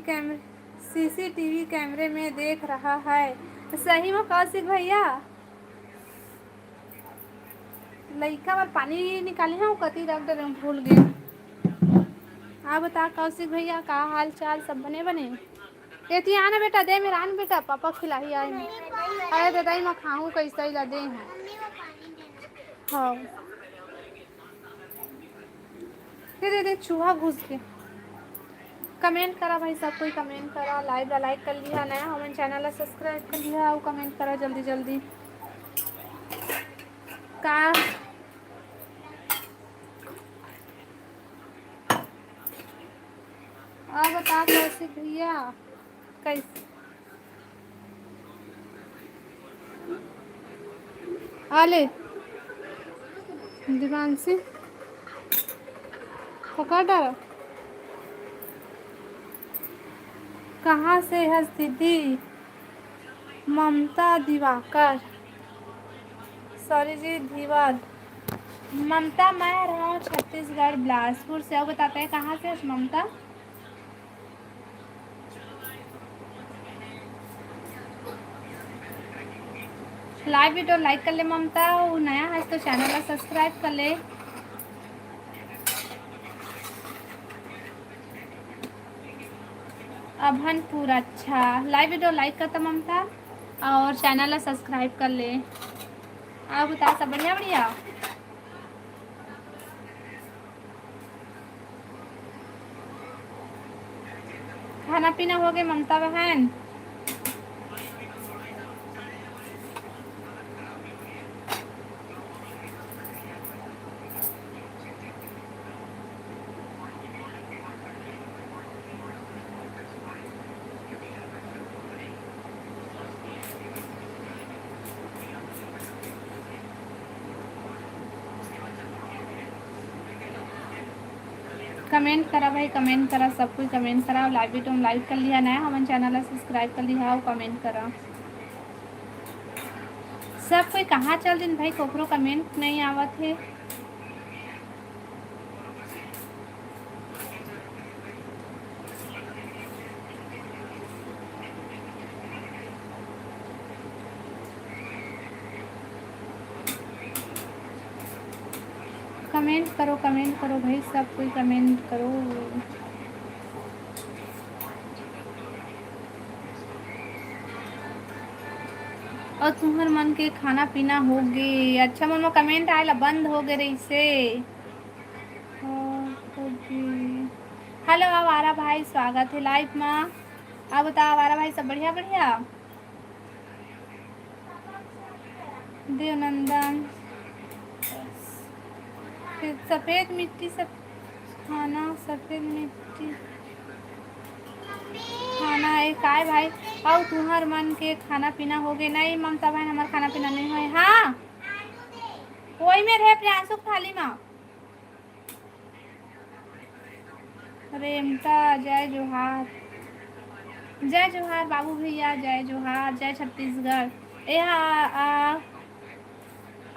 कैमरे में देख रहा है। सही में कौशिक भैया, लइका बार पानी निकाली हूँ, कति रख दे भूल गए। हाँ बता कौशिक भैया, का हाल चाल? सब बने बने? एती आना बेटा, दे मेरा आन बेटा, पापा खिलाई आए। अरे दे दई मैं खाऊं कैसे ला दे हैं। हाँ दे चूहा घुस के। कमेंट करा भाई, सब कोई कमेंट करा, लाइव ला लाइक कर लिया, नया हमारे चैनल सब्सक्राइब कर लिया, और कमेंट करा जल्दी जल्दी। का अब बता कैसे भैया, कैसे आले दिवानसी पकड़ डाला। कहाँ से है दीदी? ममता दिवाकर, सॉरी जी धीवर। ममता, मैं रहा हूँ छत्तीसगढ़ बिलासपुर से। अब बताते हैं कहाँ से ममता? लाइव वीडियो लाइक कर ले ममता, वो नया है तो चैनल सब्सक्राइब कर ले। अभनपुर, अच्छा। लाइव वीडियो लाइक करता ममता, और चैनल सब्सक्राइब कर ले। आप बता सब बढ़िया बढ़िया? खाना पीना हो गया ममता बहन? कमेंट करा भाई, कमेंट करा, सब कोई कमेंट करा। लाइव वीडियो लाइक कर लिया, नया हमारे चैनल सब्सक्राइब कर लिया और कमेंट करा। सब कोई कहाँ चल दिन भाई, कोकरो कमेंट नहीं आवत है। कमेंट करो भाई, सब कोई कमेंट करो। और तुम्हार मन के खाना पीना हो गए? अच्छा मन में कमेंट आए ला बंद हो गए रही से। हेलो आवारा भाई, स्वागत है लाइव में। अब बता आवारा भाई, सब बढ़िया बढ़िया? देवनंदन सफ़ेद मिट्टी सब खाना, सफ़ेद मिट्टी खाना है काय भाई? और तुम्हार मन के खाना पीना हो गए? नहीं ममता भाई, हमारा खाना पीना नहीं हुआ। हाँ वही में रहे प्रियांशु थाली में। रेमता जय जोहार, जय जोहार बाबू भैया, जय जोहार, जय छत्तीसगढ़। ये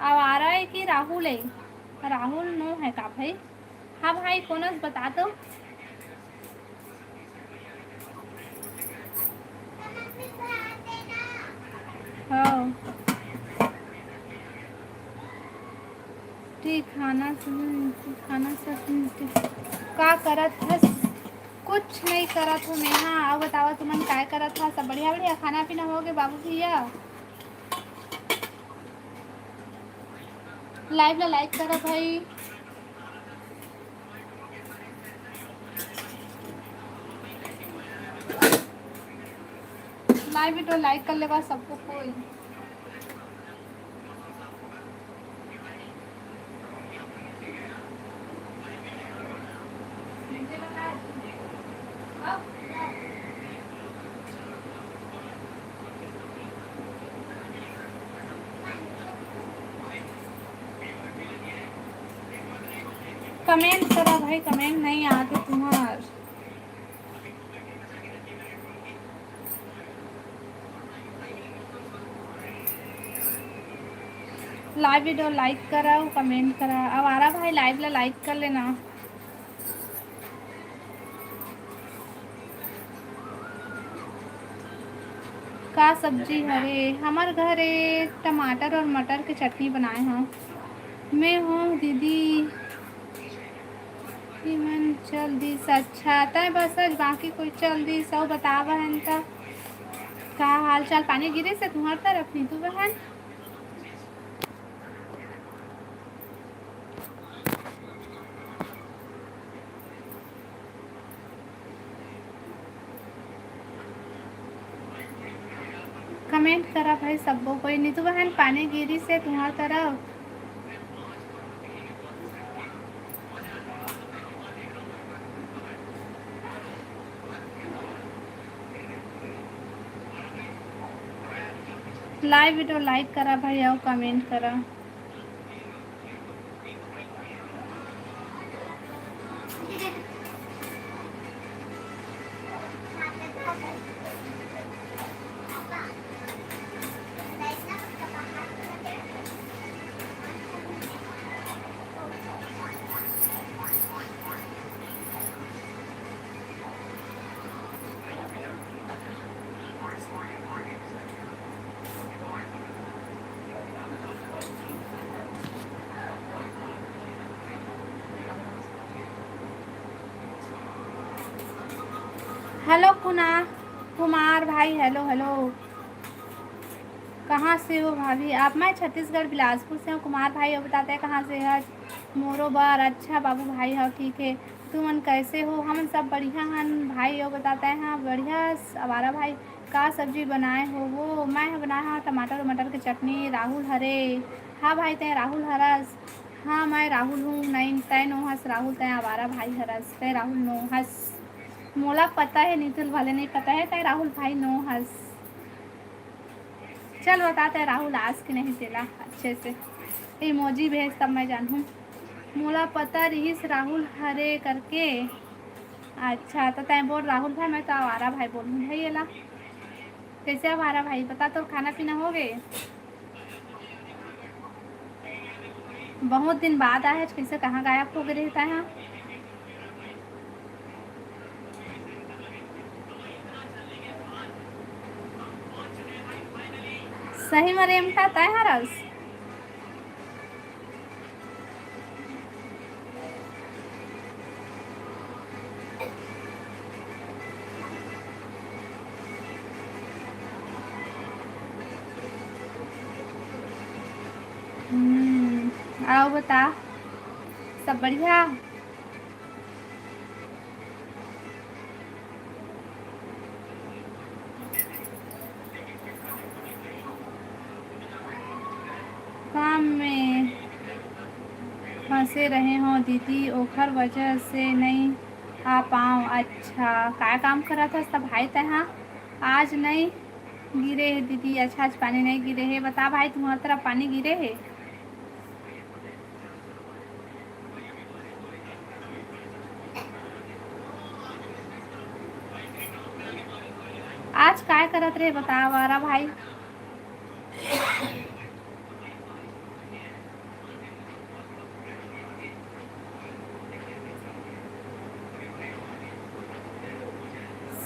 आवारा है कि राहुल है? राहुल नो है का भाई? हाँ भाई कौन बता दो। हाँ ठीक, खाना सब का करत हस? कुछ नहीं करत हो नेहा। अब बतावा तुमन काय करत था? सब बढ़िया बढ़िया, खाना पीना हो गए बाबू भैया? लाइव ला लाइक करो भाई। लाइव वीडियो लाइक कर लेगा सबको कोई। कमेंट करो भाई, कमेंट नहीं आते तुम्हार। लाइव वीडियो लाइक करा, कमेंट करा। अब आ रहा भाई, लाइव ला लाइक कर लेना। का सब्जी हरे? हमारे घर टमाटर और मटर की चटनी बनाए हैं। मैं हूँ दीदी मन चल दी अच्छा तय बस आज बाकी कोई चल दी सौ बतावा है का हाल चाल? पानी गिरे से तुम्हार तरफ नहीं तू बहन? कमेंट करा भाई सबको कोई नहीं तो बहन, पानी गिरी से तुम्हार तरफ? लाइव वीडियो लाइक करा भाई और कमेंट करा। हेलो कुमार भाई, हेलो हेलो। कहाँ से हो भाभी आप? मैं छत्तीसगढ़ बिलासपुर से हूँ। कुमार भाई और बताते हैं कहाँ से है? मोरो बार अच्छा बाबू भाई हो, ठीक है। तुमन कैसे हो? हम सब बढ़िया हन भाई और बताते हैं। हाँ बढ़िया। आवारा भाई का सब्जी बनाए हो? वो मैं बनाया हाँ टमाटर और मटर की चटनी। राहुल हरे? हाँ भाई तय राहुल हरस? हाँ मैं राहुल हूँ। नहीं तय नो हस राहुल, तय आवारा भाई हरस, तय राहुल नो हस। मोला पता है, नीतुल वाले नहीं पता है, तय राहुल भाई नो हस। चल बताते हैं राहुल आज की नहीं तेला अच्छे से इमोजी भेज तब मैं जानूँ। मोला पता रहीस राहुल हरे करके। अच्छा तो तैं बोल राहुल भाई, मैं तो आवारा भाई बोल रही भाई। एला कैसे आवारा भाई, बता तो खाना पीना हो गए? बहुत दिन बाद आए, कैसे कहाँ गायब हो गए रहता है? सही में रेम का तय हरस। आओ बता, सब बढ़िया? काम में फंसे रहे हो दीदी, ओखर वजह से नहीं आ पाऊँ। अच्छा क्या काम करा था सब भाई तहाँ? आज नहीं गिरे है दीदी। अच्छा आज पानी नहीं गिरे है। बता भाई तुम्हारी तरफ पानी गिरे है? आज काय करत रहे बता वारा भाई?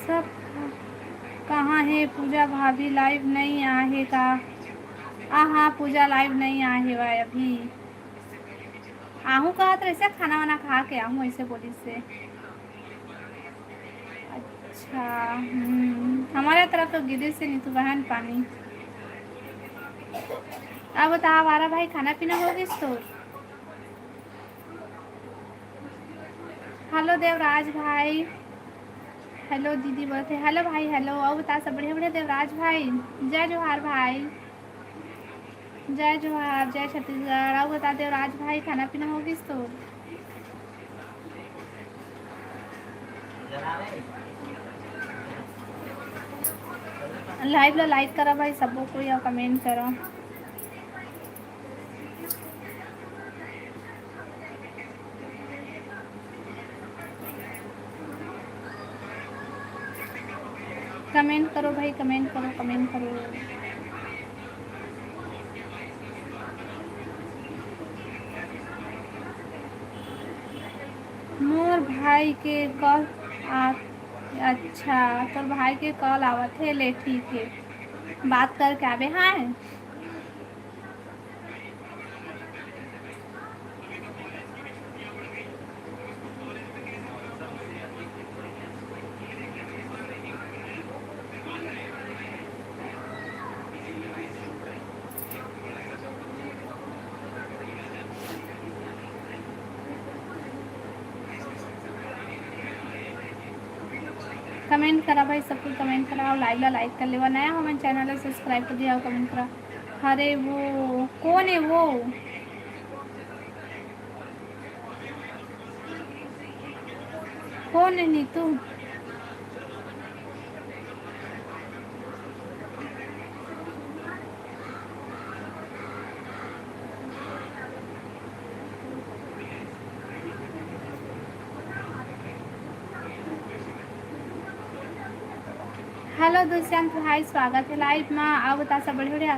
सब कहाँ है? पूजा भाभी लाइव नहीं आहे का? हाँ पूजा लाइव नहीं आहे भाई अभी। आहू कहा तो ऐसे खाना वाना खा के आहू, ऐसे बोली से। अच्छा हमारे तरफ तो गिरे से नहीं तो बहन पानी। अब बता हमारा भाई, खाना पीना हो गई तो? हेलो देवराज भाई। हेलो दीदी बोलते। हेलो भाई हेलो। और बता सब बढ़िया बढ़िया देवराज भाई। जय जोहार भाई। जय जोहार, जय छत्तीसगढ़। और बता देवराज भाई, खाना पीना हो गई तो? लाइव ला लाइक करा भाई सबको को, या कमेंट करो। कमेंट करो भाई, कमेंट करो, कमेंट करो। मोर भाई के कॉल आ। अच्छा तो भाई के कॉल आवत है, ले ठीक है, बात करके आवे। हाँ कमेंट करा भाई, सब कुछ कमेंट करा और लाइव ला लाइक कर लेवा। नया हो मैं चैनल ला सब्सक्राइब कर दिया और कमेंट करा। अरे वो कौन है वो? कौन है नीतू? हेलो दुष्यंत भाई, स्वागत है लाइव में। आओ बता सब बढ़िया?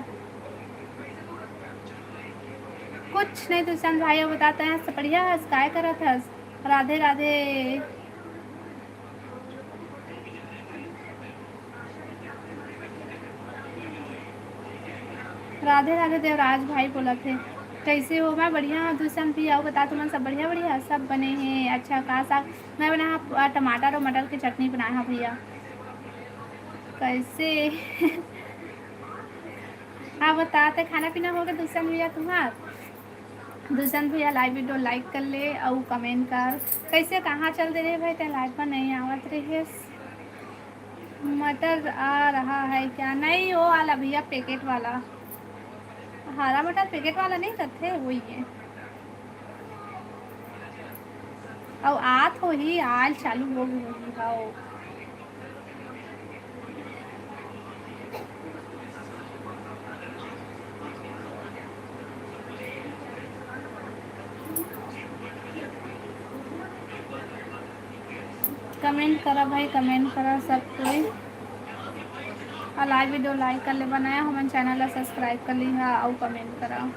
कुछ नहीं दुष्यंत भाई, अब बताते हैं सब बढ़िया। काय करत हस? राधे राधे। राधे राधे देवराज भाई बोला थे। कैसे हो? मैं बढ़िया हूँ दुष्यंत भी। आओ बता तुम्हारा सब बढ़िया? बढ़िया सब बने हैं। अच्छा कहा साग? मैं बनाया टमाटर और मटर की चटनी बनाया है भैया। कैसे? हाँ बताते खाना पीना हो गया दुष्यंत भैया तुम्हारा? दुष्यंत भैया लाइव वीडियो लाइक कर ले और कमेंट कर। कैसे कहाँ चल दे रहे भाई? तेरे लाइव पर नहीं आवत रहे। मटर आ रहा है क्या? नहीं वो वाला भैया पैकेट वाला, हरा मटर पैकेट वाला नहीं करते वही है। और आत हो ही आल चालू हो गई होगी। हाँ कमेंट करा भाई, कमेंट करा सब कोई। और लाइव वीडियो लाइक कर ले, बनाया हमारे चैनल ला सब्सक्राइब कर ली हा और कमेंट करा।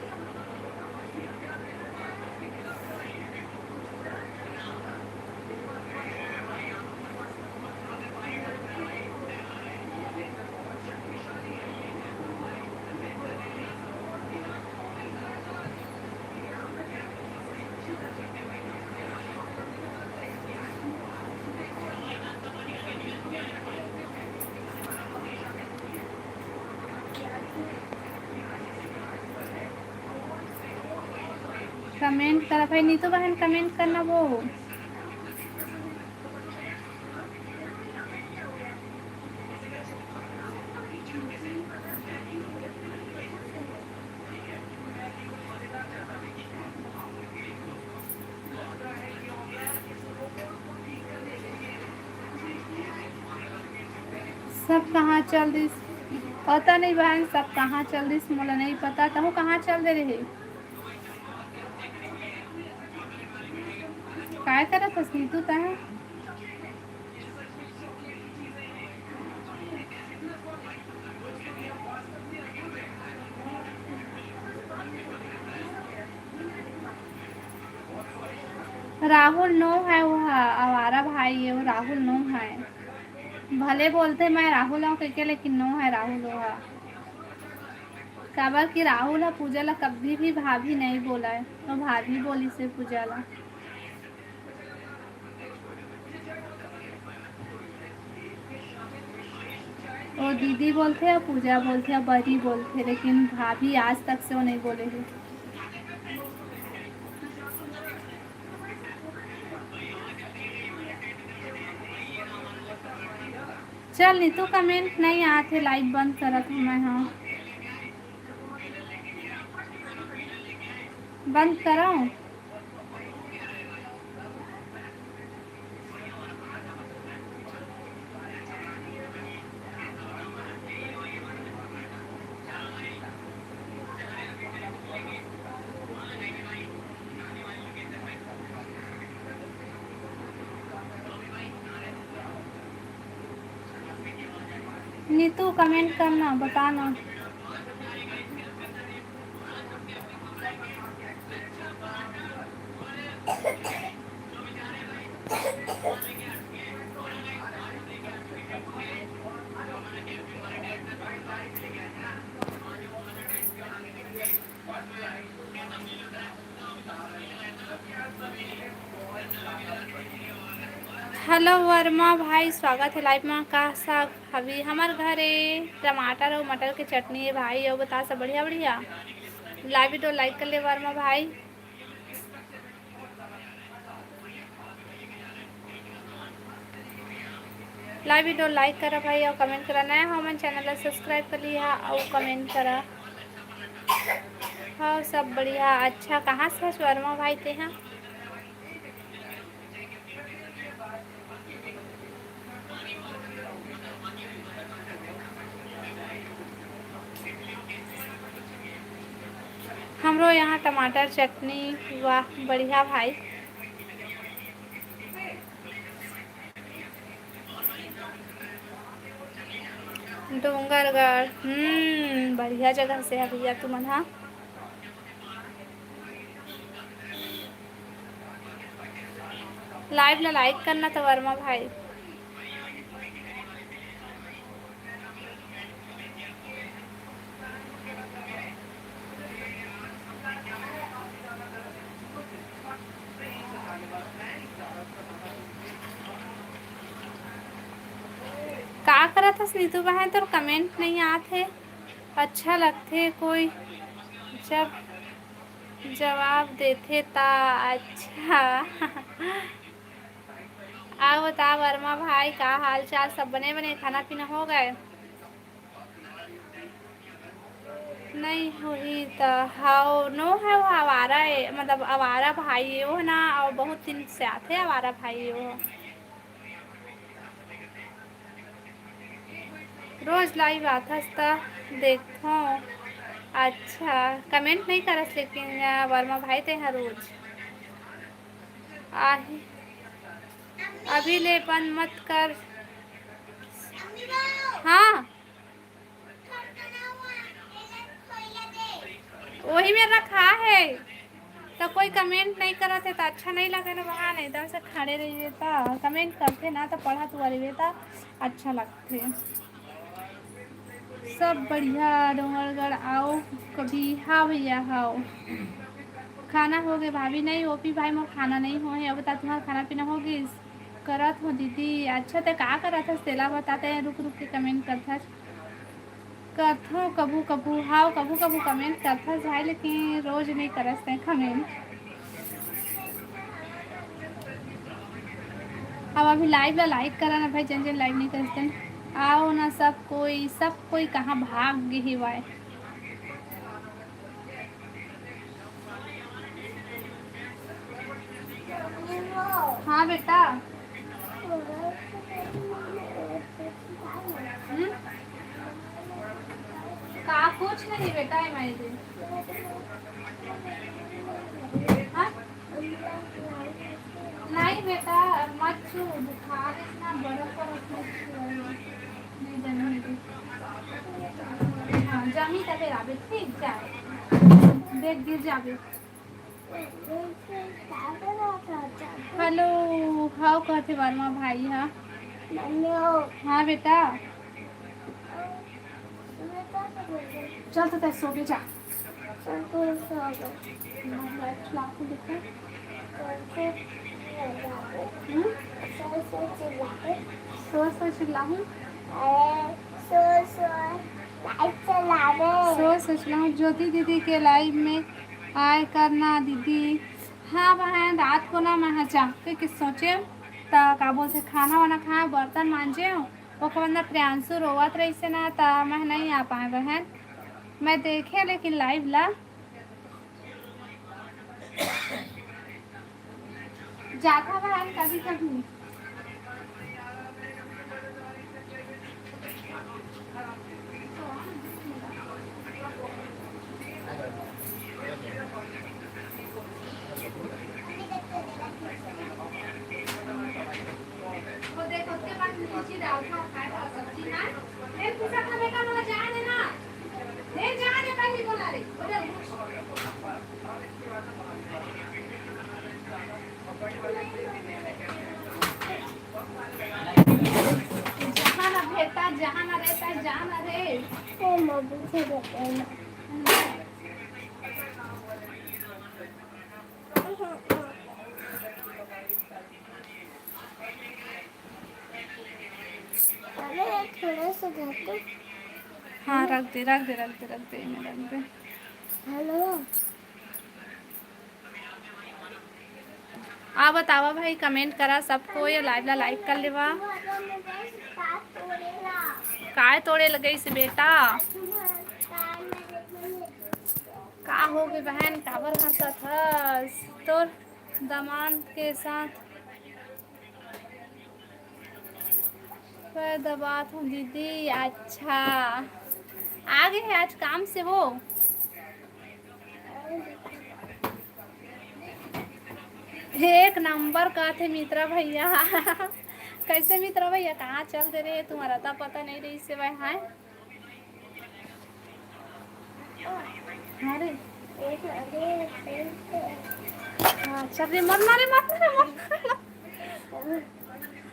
कमेंट करा भाई, नीतू बहन कमेंट करना वो। सब कहाँ चल रही पता नहीं बहन, सब कहाँ चल रही मोला नहीं पता। कहूँ कहाँ चल दे रही काय करत हस नीतू तहाँ? राहुल नो है, वो आवारा भाई है वो, राहुल नो है। भले बोलते मैं राहुल हूँ कह के, लेकिन नो है राहुल वो। काबर कि राहुल है पूजा ला कभी भी भाभी नहीं बोला है, तो भाभी बोली से पूजा ला। वो दीदी बोलते हैं, पूजा बोलते हैं, बड़ी बोलते, लेकिन भाभी आज तक से वो नहीं बोले हैं। चल नीतू कमेंट नहीं आते, लाइव बंद करत हूँ मैं। हाँ बंद कराऊँ? नीतू कमेंट करना, बताना। हेलो वर्मा भाई, स्वागत है लाइव में। का साग अभी हमार घरे टमाटर और मटर के चटनी है भाई, और बता सब बढ़िया बढ़िया। लाइव वीडियो लाइक कर ले वर्मा भाई। लाइव वीडियो लाइक करा भाई और कमेंट करा। नया हो हमारे चैनल सब्सक्राइब कर लिया और कमेंट करा। हाँ सब बढ़िया। अच्छा कहाँ से वर्मा भाई थे हैं? हमरो यहाँ टमाटर चटनी, वाह बढ़िया भाई। डोंगरगढ़, बढ़िया जगह से है भैया तुम। हाँ लाइव ला लाइक करना तो वर्मा भाई। का करा था नीतू बहन, तो कमेंट नहीं आते अच्छा लगते कोई जब जवाब देते ता। अच्छा आओ बता वर्मा भाई, का हाल चाल? सब बने बने खाना पीना हो गए? नहीं हुई तो हाउ नो है, वो आवारा है, मतलब आवारा भाई है वो ना, और बहुत दिन से आते आवारा भाई है वो। रोज लाइव आता देखो। अच्छा कमेंट नहीं करस, लेकिन वर्मा भाई ते हर रोज आहे। अभी लेपन मत कर। हाँ वही में रखा है तो कोई कमेंट नहीं करते तो अच्छा नहीं लगे ना वहाँ नहीं एकदम से खड़े रहिए तो कमेंट करते ना तो पढ़ा तू रहिए तो अच्छा लगते। सब बढ़िया डोंगरगढ़ आओ कभी। हाँ भैया हाँ खाना हो गए भाभी नहीं हो भी भाई मोर खाना नहीं हो है अब बता तुम्हारा खाना पीना हो गई करत हो दीदी। अच्छा तो का करत है तेला बताते हैं रुक रुक के कमेंट करता करथो कबू कबू हाँ कबू कबू कमेंट करता जाए लेकिन रोज नहीं करते हैं कमेंट। अब अभी लाइव ला लाइक करा ना भाई जन जन लाइव नहीं करते हैं। आओ ना सब कोई कहाँ भाग गए हुआ है। हाँ बेटा का कुछ नहीं बेटा है मेरे हाँ? नहीं बेटा मत छू बुखार इतना बर्फ नहीं जमी हाँ जमी तो फिर आबे ठीक जाए देख गिर जाबे। हेलो हाउ कहते वर्मा भाई हाँ हाँ बेटा चल तो सो के जा सो चिल्लाऊं सो ज्योति दीदी के लाइव में आए करना दीदी। हाँ बहन रात को ना मैं जाके कि सोचे तो का बोलते खाना वाना खाए बर्तन मांजे ओकर बाद ना प्रियांशु रोवत रही से ना तो मैं नहीं आ पाए बहन मैं देखे लेकिन लाइव ला जाता बहन कभी कभी। वो देखो उसके बाद नीचे डालता खाए और सब्जी ना एक पूछा था बेटा मला जाने ना ले जाने पहले बोला रे जहाँ ना भेटा जहाँ ना रहता जहाँ ना रे थोड़ा सा घाटो हाँ रख दे मैं रख दे। हेलो आ बतावा भाई कमेंट करा सबको ये लाइव ला लाइक कर लेवा। काय तोड़े लगे से बेटा का हो गई बहन काबर हंसत हस तोर दामाद के साथ पर दबात हूँ दीदी। अच्छा आगे है आज काम से हो एक नंबर का थे मित्रा भैया कैसे मित्रा भैया कहाँ चल दे रहे तुम्हारा तो पता नहीं रही से भाई हाँ अरे अच्छा रे मरना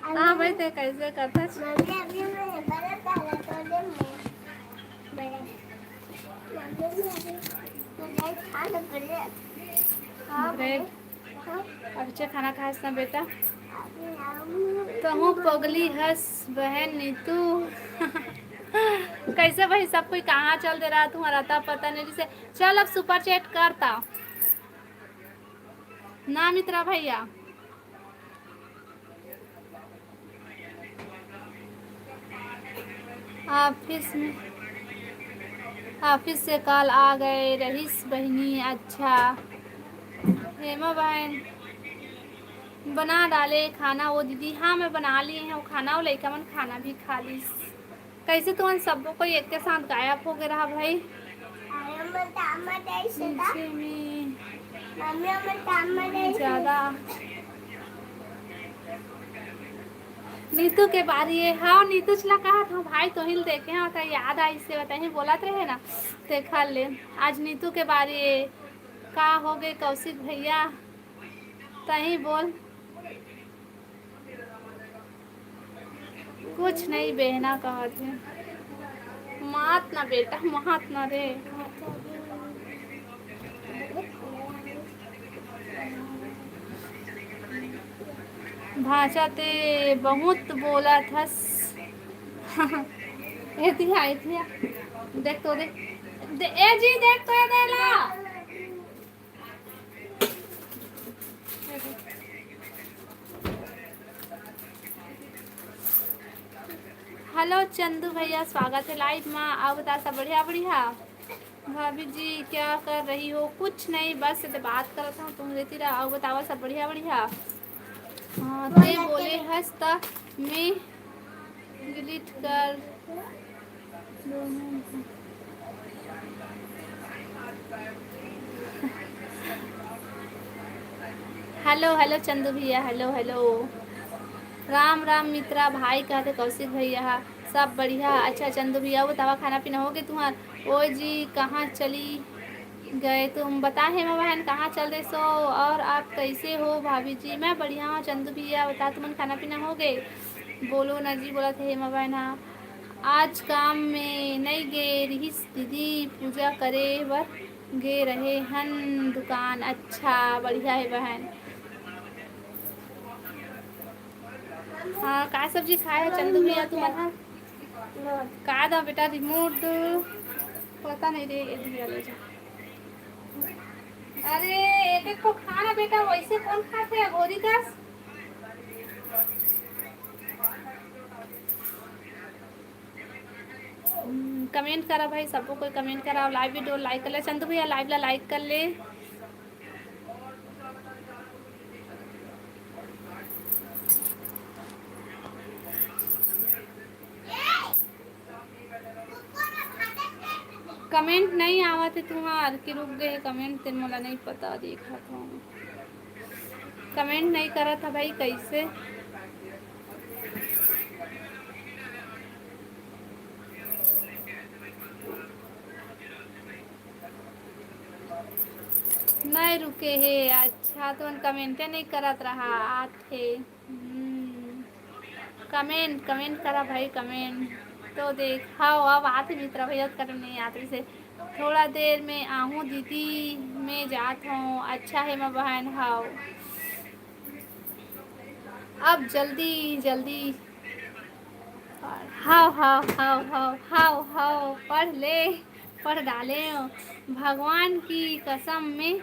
हाँ भाई ते कैसे करता ब्रेड अच्छा खाना खास ना बेटा कहूँ पगली हंस बहन नीतू कैसे भाई सब कोई कहाँ चल दे रहा तुम्हारा था पता नहीं जैसे चल अब सुपर चैट करता ना मित्रा भैया ऑफिस से कल आ गए रहीस बहनी। अच्छा हेमा बहन बना डाले खाना वो दीदी हाँ मैं बना लिए हैं वो खाना वो लड़का मन खाना भी खा ली। कैसे तुम सबको कोई एक के साथ गायब हो गया रहा भाई ज़्यादा नीतू के बारी है। हाँ नीतू चला कहा था भाई तो हिल देखे हैं तो याद आई से बताइए बोलत रहे ना देखा ले। आज नीतू के बारी है का हो गए कौशिक भैया तही बोल। कुछ नहीं बहना कहा थे मात ना बेटा मात ना रे। भाषा ते बहुत बोला था ये थी आई थी देख तो देख ए जी देख तो ये दे ला। हेलो चंदू भैया स्वागत है लाइव में। आप बता सब बढ़िया बढ़िया। भाभी जी क्या कर रही हो? कुछ नहीं बस बात कर रहा हूँ तुम रहती रहा। आप बताओ सब बढ़िया बढ़िया। हाँ ते बोले हंसता मैं डिलीट कर। हेलो हेलो चंदू भैया हेलो हेलो। राम राम मित्रा भाई कहते कौशिक भैया सब बढ़िया। अच्छा चंदू भैया बतावा खाना पीना हो गया तुम्हार? ओ जी कहाँ चली गए तुम? बता हेमा बहन कहाँ चल रहे सो? और आप कैसे हो भाभी जी? मैं बढ़िया हूँ चंदू भैया बता तुमन खाना पीना हो गए? बोलो ना जी बोला थे हेमा बहन। हाँ आज काम में नहीं गे रहीस दीदी पूजा करे बर गे रहे हन दुकान। अच्छा बढ़िया है बहन। हाँ का सब्जी खाए है चंदू भैया तुम्हारा? का दा बेटा रिमोट पता नहीं रे ये ले जा। अरे एक एक को खाना बेटा वैसे कौन खाते हैं गोरी का? कमेंट करा भाई सबको कोई कमेंट करा। लाइव वीडियो लाइक कर ले चंदू भैया लाइव ला लाइक कर ले। कमेंट नहीं आवा थे तुम्हार कि रुक गए कमेंट तेरे मोला नहीं पता देखा था। कमेंट नहीं करा था भाई कैसे? नहीं रुके है। अच्छा तो कमेंटे नहीं करत रहा आते। कमेंट कमेंट करा भाई कमेंट तो देखाओ अब आते मित्र भैया कर नहीं आते से थोड़ा देर में आहूँ दीदी मैं जात हूँ। अच्छा है मैं बहन हाओ अब जल्दी जल्दी हाओ हाओ हाओ हाओ हाओ हाओ पढ़ ले पढ़ डाले भगवान की कसम में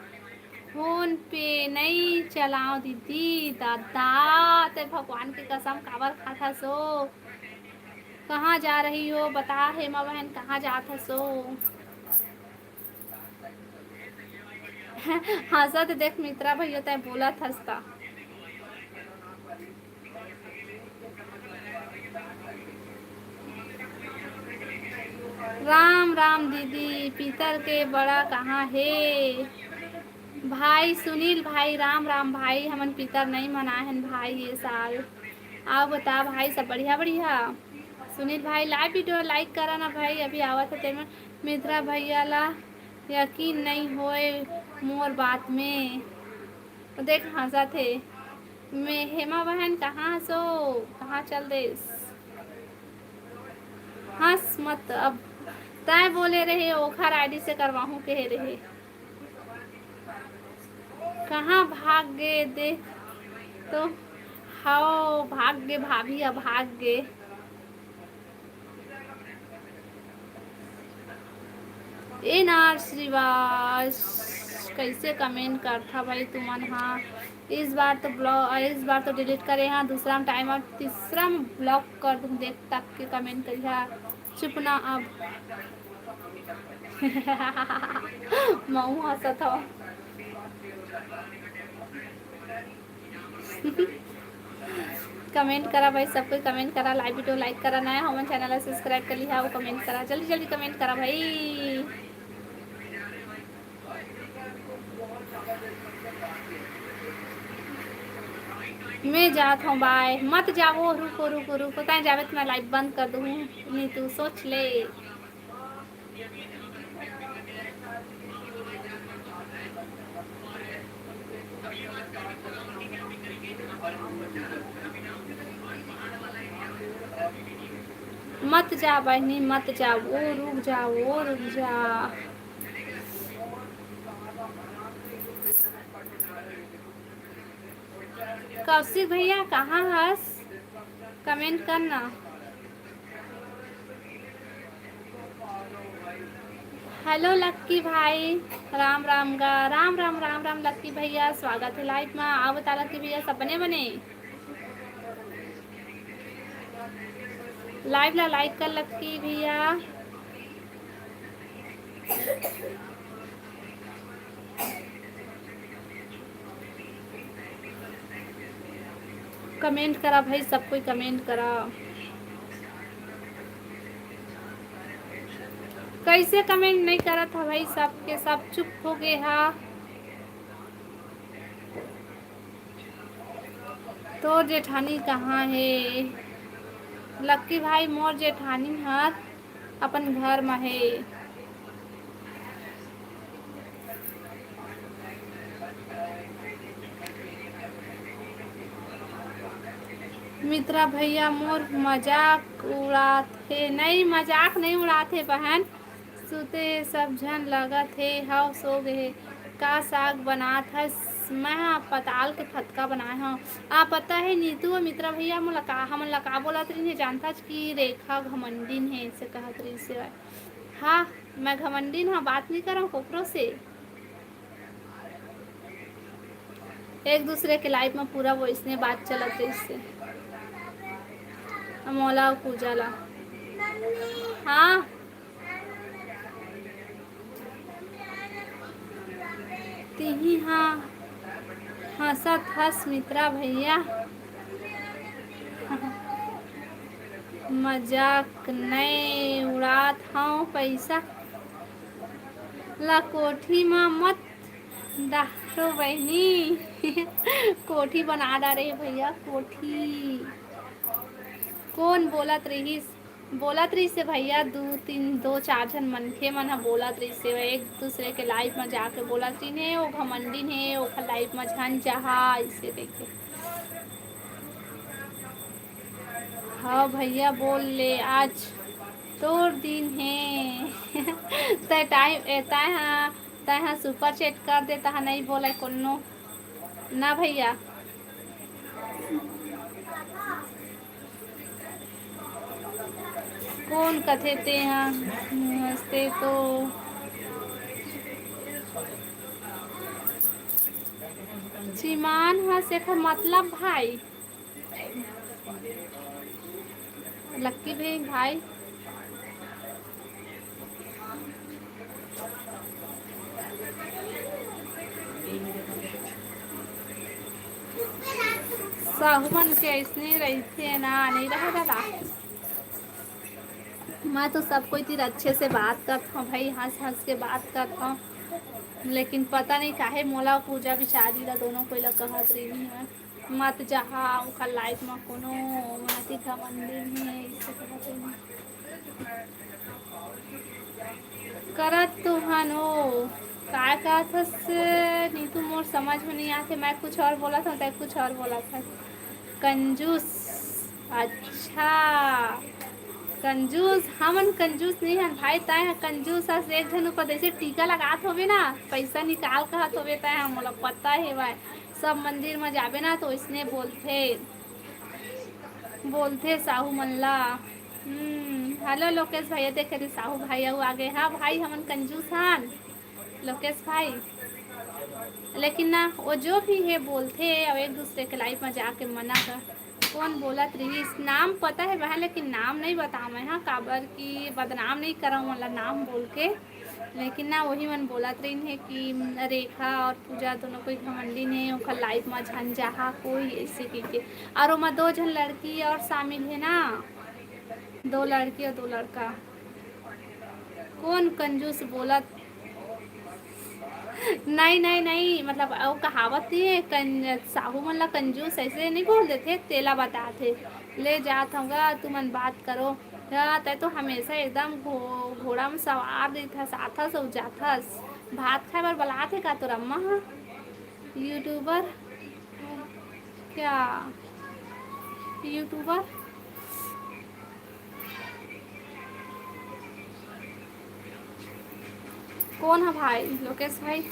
फोन पे नहीं चलाओ दीदी दादा ते भगवान की कसम काबर खाता सो? कहाँ जा रही हो बता हेमा बहन कहाँ जात सो? हंसत देख मित्रा भैया तय बोला थसता। राम राम दीदी पीतर के बड़ा कहाँ है? भाई सुनील भाई राम राम भाई हमन पितर नहीं मनाए हैं भाई ये साल। आओ बता भाई सब बढ़िया बढ़िया। सुनील भाई लाइव वीडियो लाइक करा ना भाई अभी आवा था तेरे में। मित्रा भैया ला यकीन नहीं होए मोर बात में तो देख हंसा थे। मैं हेमा बहन कहाँ सो कहाँ चल दे हंस मत अब तय बोले रहे ओखर आईडी से करवाहूँ कह रहे कहाँ भाग गए देख तो हाओ भाग गए भाभी अब भाग गए। ए नार श्रीवास कैसे कमेंट करता भाई तुमन? हाँ इस बार तो डिलीट करे हाँ दूसरा टाइम और तीसरा ब्लॉक कर दूँ देख तक के कमेंट करिया चुप ना अब। मऊ हंसत हो। कमेंट करा भाई सब कोई कमेंट करा लाइव वीडियो लाइक करा नया हमारे चैनल सब्सक्राइब कर लिया वो कमेंट करा जल्दी जल्दी कमेंट करा भाई। मैं जात हूँ, बाय। मत जाओ, रुको रुको रुको, कहीं जावे तो मैं लाइव बंद कर दूँ। नहीं तू सोच ले। मत जा बहनी, मत जा, वो रुक जा, वो रुक जा। कौशिक भैया कहाँ हस? कमेंट करना। हेलो लक्की भाई, राम राम गा, राम राम राम राम लक्की भैया, स्वागत है लाइव में। आओ बता लक्की भैया, सपने बने लाइव ला लाइक कर लक्की भैया। कमेंट करा भाई, सब कोई कमेंट करा। कैसे कमेंट नहीं करा था भाई, सबके सब चुप हो गए। हा तो जेठानी कहाँ है? लक्की भाई मोर जेठानी हर अपन घर में है। मित्रा भैया मोर मजाक उड़ाते? नहीं, मजाक नहीं उड़ाते बहन। सुते सब झन लगत है, हाउ सो गए। का साग बना था? मैं पताल के फटका बनाए हूँ। आप पता है नीतू और मित्रा भैया हम लका बोला तरी जानता कि रेखा घमंडिन है, इसे कहा तरी से। हाँ, मैं घमंडिन हाँ, बात नहीं कर रहा हूँ कोकरों से। एक दूसरे के लाइफ में पूरा वो इसने बात चलते इससे मौला पूजा ला। हाँ तिही, हाँ हंसत हंस मित्रा भैया। मजाक नहीं उड़ात हूँ, पैसा ला कोठी में मत डालो बहनी। कोठी बना डाले भैया, कोठी। कौन बोलत रही? बोलत रही से भैया, दो चार जन मनखे मन बोलत रही से एक दूसरे के लाइफ में जाके बोलत रही ने वो घमंडी ने ओखर लाइफ में झन जहा इसे देखे। हाँ भैया बोल ले, आज तोर दिन है। तय टाइम तय हाँ सुपर चैट कर दे, तहा नहीं बोला कोनो ना भैया। कौन कथे ते हाँ नमस्ते तो श्रीमान हाँ से मतलब भाई लक्की भाई साहुमन के ऐसने रहते ना, नहीं रहा दादा। मैं तो सब कोई तीर अच्छे से बात करता हूँ भाई, हंस हंस के बात करता हूँ, लेकिन पता नहीं काहे मोला पूजा बिचारी ला दोनों कोई ला कहत रही है मत जहा उनका लाइफ में कोनो माटी का मंदिर है, इसे कहत रही करत तो हनो काय कहत नीतू मोर समझ में नहीं आते। मैं कुछ और बोला था, तय कुछ और बोला था। कंजूस? अच्छा कंजूस, हमन कंजूस नहीं है भाई, तय कंजूस हस एक जन ऊपर जैसे टीका लगात होवे ना, पैसा निकाल कहत होवे, तय हम मोला पता है भाई। सब मंदिर में जाबे ना तो इसने बोलते साहू मल्ला। हेलो लोकेश भैया, देखे थे साहू भाई आगे। हाँ भाई हमन कंजूस हन लोकेश भाई, लेकिन ना वो जो भी है बोलते और एक दूसरे के लाइफ में जाके मना कर। कौन बोलत रही? नाम पता है वह, लेकिन नाम नहीं बताऊँ मैं। हाँ काबर की बदनाम नहीं कराऊँ मतलब नाम बोल के, लेकिन ना वही मन बोलत रही है कि रेखा और पूजा दोनों कोई घमंडी ने ओखर लाइफ में झन जहा कोई ऐसे के। और वहाँ 2 जन लड़की और शामिल है ना, 2 लड़की और 2 लड़का। कौन कंजूस बोलत? नहीं नहीं नहीं, मतलब वो कहावत थी साहू मन ला कंजूस ऐसे नहीं बोल देते, तेला बताते ले जात होगा तुमन बात करो। तय तो हमेशा एकदम घोड़ा में सवार रही था, आथस और जाथस भात खाए बर बलाते का तोर अम्मा हा यूट्यूबर क्या यूट्यूबर कौन है भाई? लोकेश भाई?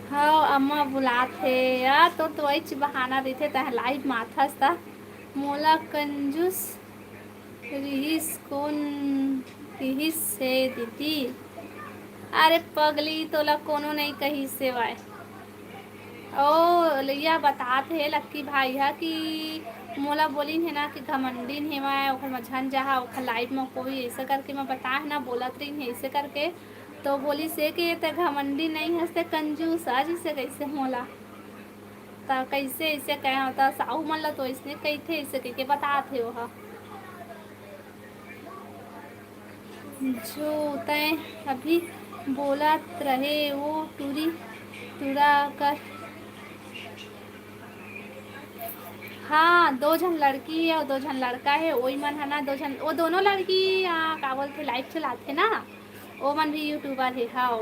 हाँ अम्मा बुलाते यार, तो वही बहाना देते तह लाइव माथस था मोला कंजूस रिहिस कौन रिहिस से दीदी। अरे पगली तोला कोनो नहीं कही से वाय ओ लिया बताते है लक्की भाई है कि मोला बोलिन है ना कि घमंडीन है मैं ओखर मझन जहा ओखर लाइव में कोई ऐसे करके मैं बता है ना बोलत रही है ऐसे करके, तो बोली से कि ते घमंडी नहीं हंसते कंजूस आज इसे कैसे मोला ता कैसे ऐसे कहे होता साहू मन ला तो इसने कही थे ऐसे कह के बताते हो जो तय अभी बोलत रहे वो टूरी टूरा कर। हाँ 2 जन लड़की है और 2 जन लड़का है, वही मन है ना 2 जन वो दोनों लड़की का बोलते लाइव चलाते ना, वो मन भी यूट्यूबर है। हाँ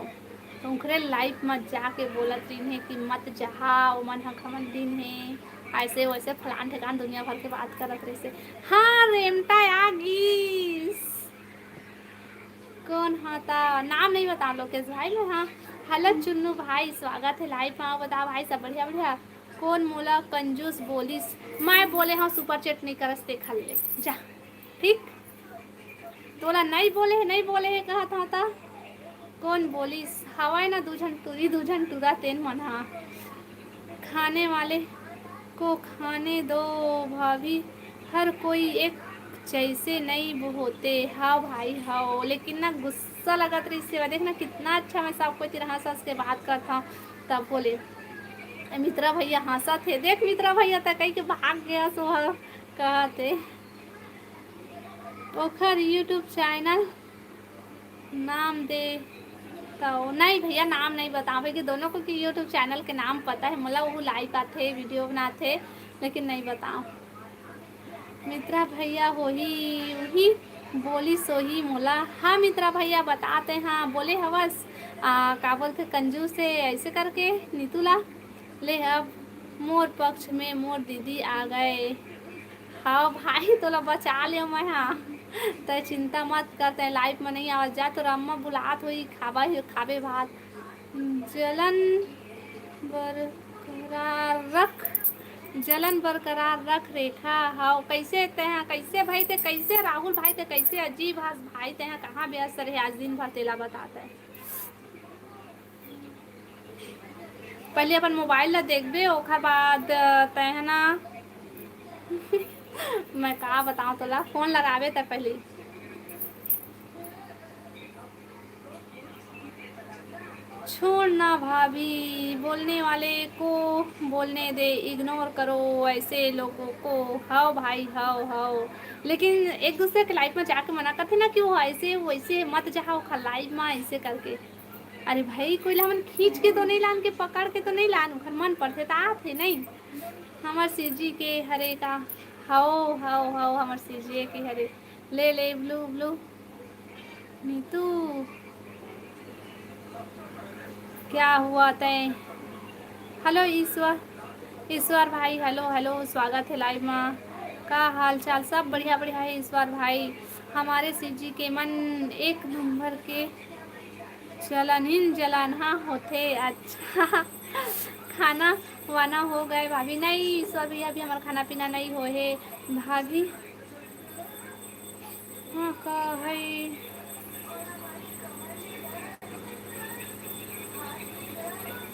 तो उनके लाइव मत जाके बोलत रही है कि मत जहा वो मन हमन दिन है ऐसे वैसे फलान ठेकान दुनिया भर के बात करत रहे से। हाँ रेमटा आ गीस कौन हाँ ता नाम नहीं बता लोकेश भाई में। हाँ हेलो चुन्नू भाई स्वागत है लाइव में, बता भाई सब बढ़िया बढ़िया। कौन मोला कंजूस बोलिस? मैं बोले हाँ सुपर चैट नहीं करस ते खा ले जा ठीक। तोला नहीं बोले है नहीं बोले है कहा था कौन बोलिस हवाई ना दूजन टूरा तेन मन। हाँ खाने वाले को खाने दो भाभी, हर कोई एक जैसे नहीं होते। हाँ भाई हाँ लेकिन ना गुस्सा लगा रही से देखना कितना अच्छा मैं सबको तिरहा हंस के बात करता हूँ। तब बोले मित्रा भैया हंसा थे, देख मित्रा भैया तक कहीं के भाग गया सो कहते ओखर यूट्यूब चैनल नाम दे तो नहीं भैया नाम नहीं बतावे कि दोनों को कि यूट्यूब चैनल के नाम पता है मतलब वो लाइव आते वीडियो बनाते लेकिन नहीं बताओ। मित्रा भैया वही वही बोली सोही मोला। हाँ मित्रा भैया बताते हाँ बोले हवस का बोलते कंजूस से ऐसे करके नीतूला ले अब मोर पक्ष में मोर दीदी आ गए। हाँ भाई तोला बचा लियो मैं। हाँ तो चिंता मत करते लाइफ में नहीं आवाज जा तो अम्मा बुलात हुई खाबे भात बरकरार रख जलन बरकरार रख रेखा। हाँ कैसे ते हैं कैसे भाई ते कैसे राहुल भाई ते कैसे अजीब भाई ते हैं कहाँ व्यस्त रहे आज दिन भर तेला बताते हैं। पहले अपन मोबाइल ला देखबे ओखर बाद ते है ना मैं कहा बताऊँ तोला फोन लगावे तक पहले छोड़ना भाभी बोलने वाले को बोलने दे इग्नोर करो ऐसे लोगों को। हाओ भाई हाओ हाओ लेकिन एक दूसरे के लाइफ में जाके मना करते ना कि वो ऐसे वैसे मत जाओ लाइफ में ऐसे करके। अरे भाई कोई हमन खींच के तो नहीं लान के पकड़ के तो नहीं लान घर मन पड़ते तो आते नहीं हमार सीजी के हरे का। हाओ हाओ हाओ हमार सीजी के हरे ले ले ब्लू ब्लू नीतू क्या हुआ तय। हेलो ईश्वर भाई हेलो हेलो स्वागत है लाइव में। का हाल चाल? सब बढ़िया बढ़िया है ईश्वर भाई। हमारे शिव जी के मन 1 नंबर के जलन हाँ होते। अच्छा खाना वाना हो गए भाभी? नहीं ईश्वर भैया अभी हमारा खाना पीना नहीं हो है भाभी। हाँ का है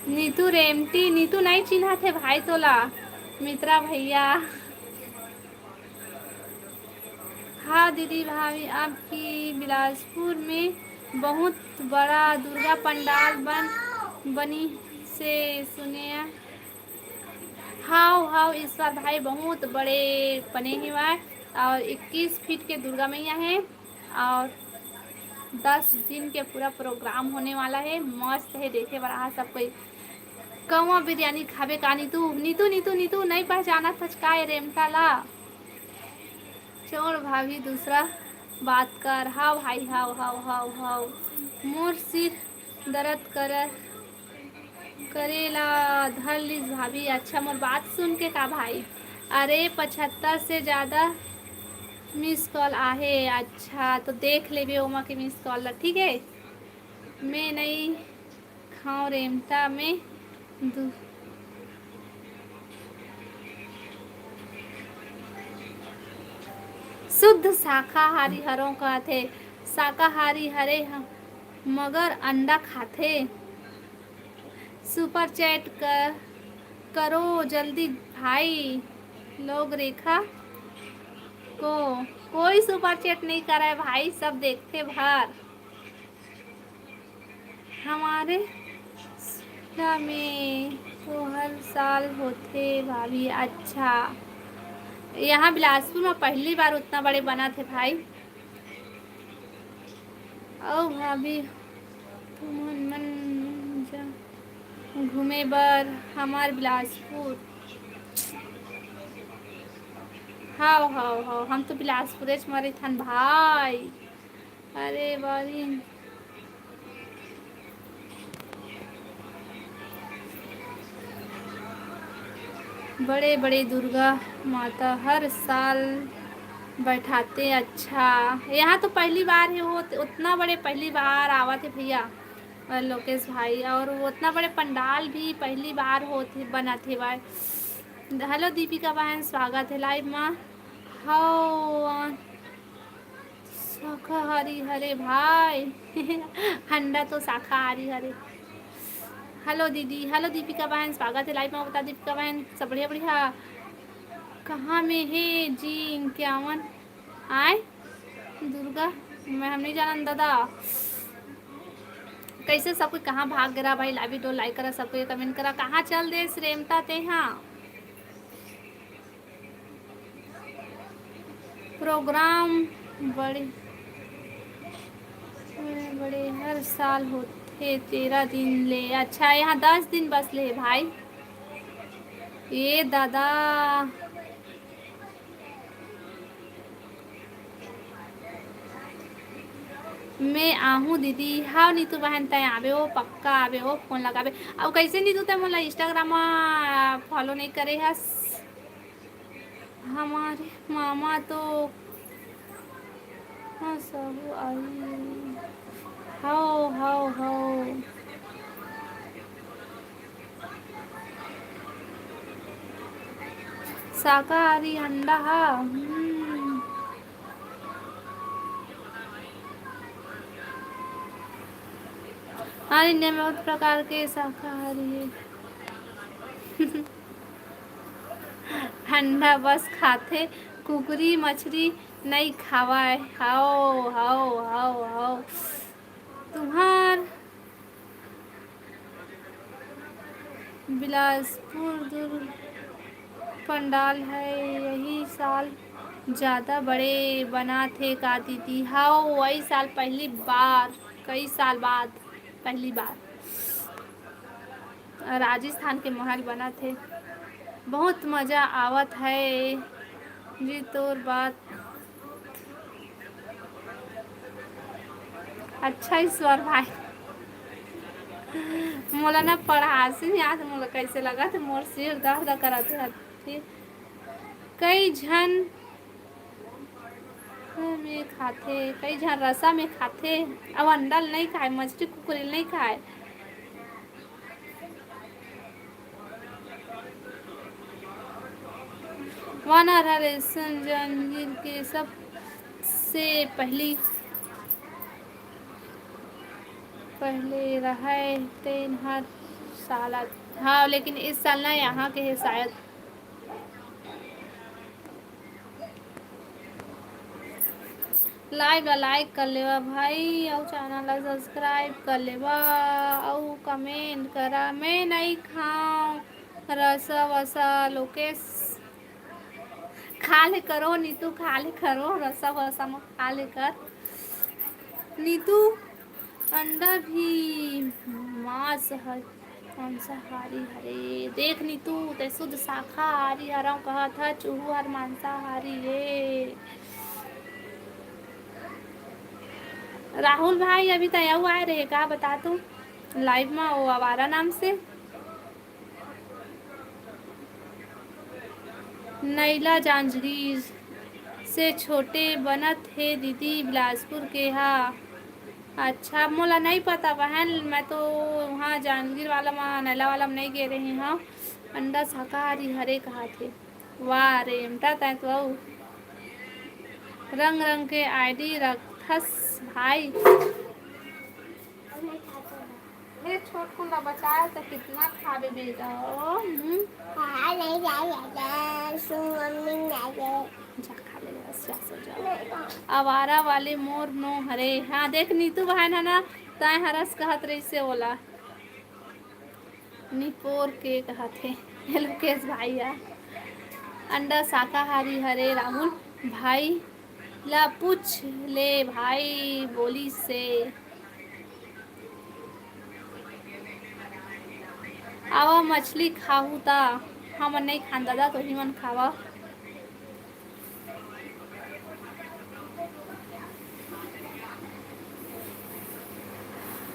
नीतू रेमटी नीतू नहीं चिन्हा थे भाई तोला मित्रा भैया। हाँ दीदी भाभी आपकी बिलासपुर में बहुत बड़ा दुर्गा पंडाल बनी से सुने। हाँ हाँ ईश्वर भाई बहुत बड़े बने हुआ और 21 फीट के दुर्गा मैया है और 10 दिन के पूरा प्रोग्राम होने वाला है। मस्त है, देखे बड़ा सब कोई। कौवा बिरयानी खाबे का नीतू नीतू नीतू नीतू नहीं पहचाना थचकाए रेमटा ला चोर भाभी दूसरा बात कर। हाव भाई हाव हाव हाव हाव मोर सिर दर्द करेला धर लीज भाभी। अच्छा मोर बात सुन के का भाई। अरे 75 से ज़्यादा मिस कॉल आहे। अच्छा तो देख लेबे ओमा के मिस कॉल ला, ठीक है। मैं नहीं खाऊं रेमता में शुद्ध शाकाहारी हरों का थे। शाकाहारी हरे मगर अंडा खाते। सुपर चैट करो जल्दी भाई लोग। रेखा को कोई सुपर चैट नहीं कर रहा है भाई, सब देखते भर हमारे जिला में तो हर साल होते भाभी। अच्छा यहाँ बिलासपुर में पहली बार उतना बड़े बना थे भाई। ओ भाभी तुम मन घूमे बर हमार बिलासपुर। हाँ हाँ हाँ हम तो बिलासपुर मरे थन भाई। अरे बारी बड़े बड़े दुर्गा माता हर साल बैठाते। अच्छा यहाँ तो पहली बार है वो, उतना बड़े पहली बार आवा थे भैया लोकेश भाई। और वो उतना बड़े पंडाल भी पहली बार होते बना थे भाई। हेलो दीपिका बहन स्वागत है लाइव में। हाँ शाकाहारी हरे भाई अंडा तो शाकाहारी हरे। हेलो दीदी, हेलो दीपिका बहन स्वागत है लाइव में। बता दीपिका बहन सब बढ़िया बढ़िया। कहाँ में है जी 51 आए दुर्गा मैं हम नहीं जाना दादा। कैसे सब कोई कहाँ भाग गया भाई। लाइव वीडियो लाइक करा, सबको कमेंट करा। कहाँ चल दे रेमता ते हाँ प्रोग्राम बड़े बड़े बड़े हर साल होते 13 दिन ले। अच्छा यहाँ 10 दिन बस ले भाई। ये दादा मैं आहूँ दीदी। हाँ नीतू बहन तय आवे हो, पक्का आवे हो, फोन लगावे। अब कैसे नीतू तय मोला इंस्टाग्राम में फॉलो नहीं करे हस। हमारे मामा तो हाँ सब आई। हाओ हाओ हाओ शाकाहारी अंडा हा। हाँ इंडिया में बहुत प्रकार के शाकाहारी है। अंडा बस खाते, कुकरी मछली नहीं खावाए। हाओ हाओ हाओ हाओ तुम्हार बिलासपुर दुर्ग पंडाल है यही साल ज़्यादा बड़े बना थे का दीदी। हाँ वही साल पहली बार, कई साल बाद पहली बार राजस्थान के महल बना थे। बहुत मज़ा आवत है जी तोर बात। अच्छा ईश्वर भाई मोला ना पढ़ासी नहीं आज मोला कैसे लगा थे। मोर सिर दर्द करत थे। कई झन में खाते, कई झन रसा में खाते। अब अंडल नहीं खाए, मछली कुकुरी नहीं खाए। वानर हरे जंजीर के सब से पहले रहे तेन हर साल। हाँ लेकिन इस साल ना यहाँ के है शायद। लाइक कर लेवा भाई और चैनल ला सब्सक्राइब कर लेवा और कमेंट करा। मैं नहीं खाऊं रसा वसा लोकेश खा ले करो नीतू, खा ले करो, रसा वसा में खा ले कर नीतू। अंडा भी मांसाहारी मांसाहारी हरे देख नीतू, ते शुद्ध शाकाहारी हरा कहा था, चूहू हर मांसाहारी है। राहुल भाई अभी तय हुआ है रहेगा, बता तू लाइव में वो आवारा नाम से। नैला जांजगीर से छोटे बनत है दीदी, बिलासपुर के। हाँ अच्छा, मोला नहीं पता बहन, मैं तो वहाँ जांजगीर वाला में नैला वाला में नहीं गे रही हूँ। अंडा शाकाहारी हरे कहा थे। वाह रे एमटा तय तो रंग रंग के आईडी रखस भाई। हे छोट कुंडा बचाया तो कितना खाबे बेटा। हाँ नहीं जाएगा, सो मम्मी जाएगा। जा खा ले बस, जा सो जा। आवारा वाले मोर नो हरे। हाँ देख नीतू बहन है ना, ताए हरस कहत रही से ओला निपोर के कहते। हेलो केस भाई है। अंडा शाकाहारी हरे राहुल भाई ला पूछ ले भाई बोली से। आवा मछली खाहू ता हम नहीं खान दादा, तो ही मन खावा।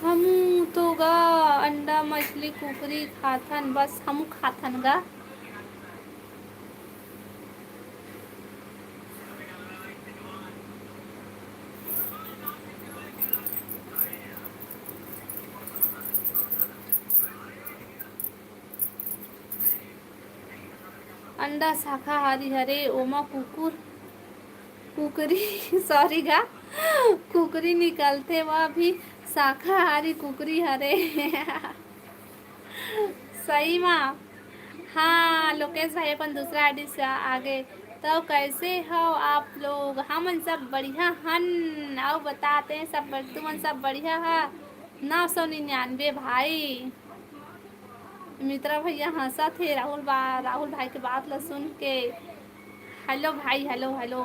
हम तो गा अंडा मछली कुकरी खाथन, बस हम खाथन गा। अंडा शाकाहारी हरे ओमा कुकुर कुकरी सॉरी गा कुकरी निकलते, वह भी शाकाहारी कुकरी हरे। सही माँ। हाँ लोकेश भाई अपन दूसरा आईडी से आगे। तो कैसे हो आप लोग? हम सब बढ़िया हन, आओ बताते हैं सब तुमन सब बढ़िया है। 999 भाई। मित्रा भैया हंसा थे राहुल भाई के बात ला सुन के। हेलो भाई, हेलो हेलो।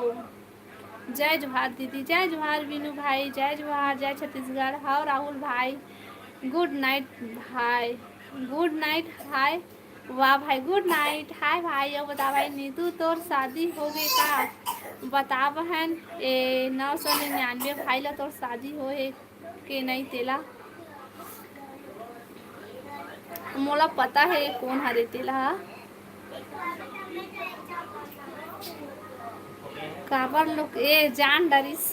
जय जोहार दीदी, जय जोहार विनू भाई, जय जोहार, जय छत्तीसगढ़। हाँ राहुल भाई गुड नाइट भाई, गुड नाइट हाय। वाह भाई गुड नाइट हाय भाई। अब बता भाई नीतू तोर शादी हो गई का? बता बहन। 999 भाई ला तोर शादी हो के नहीं तेला? मोला पता है कौन हरे तेला। काबर लोग ए जान डरिस।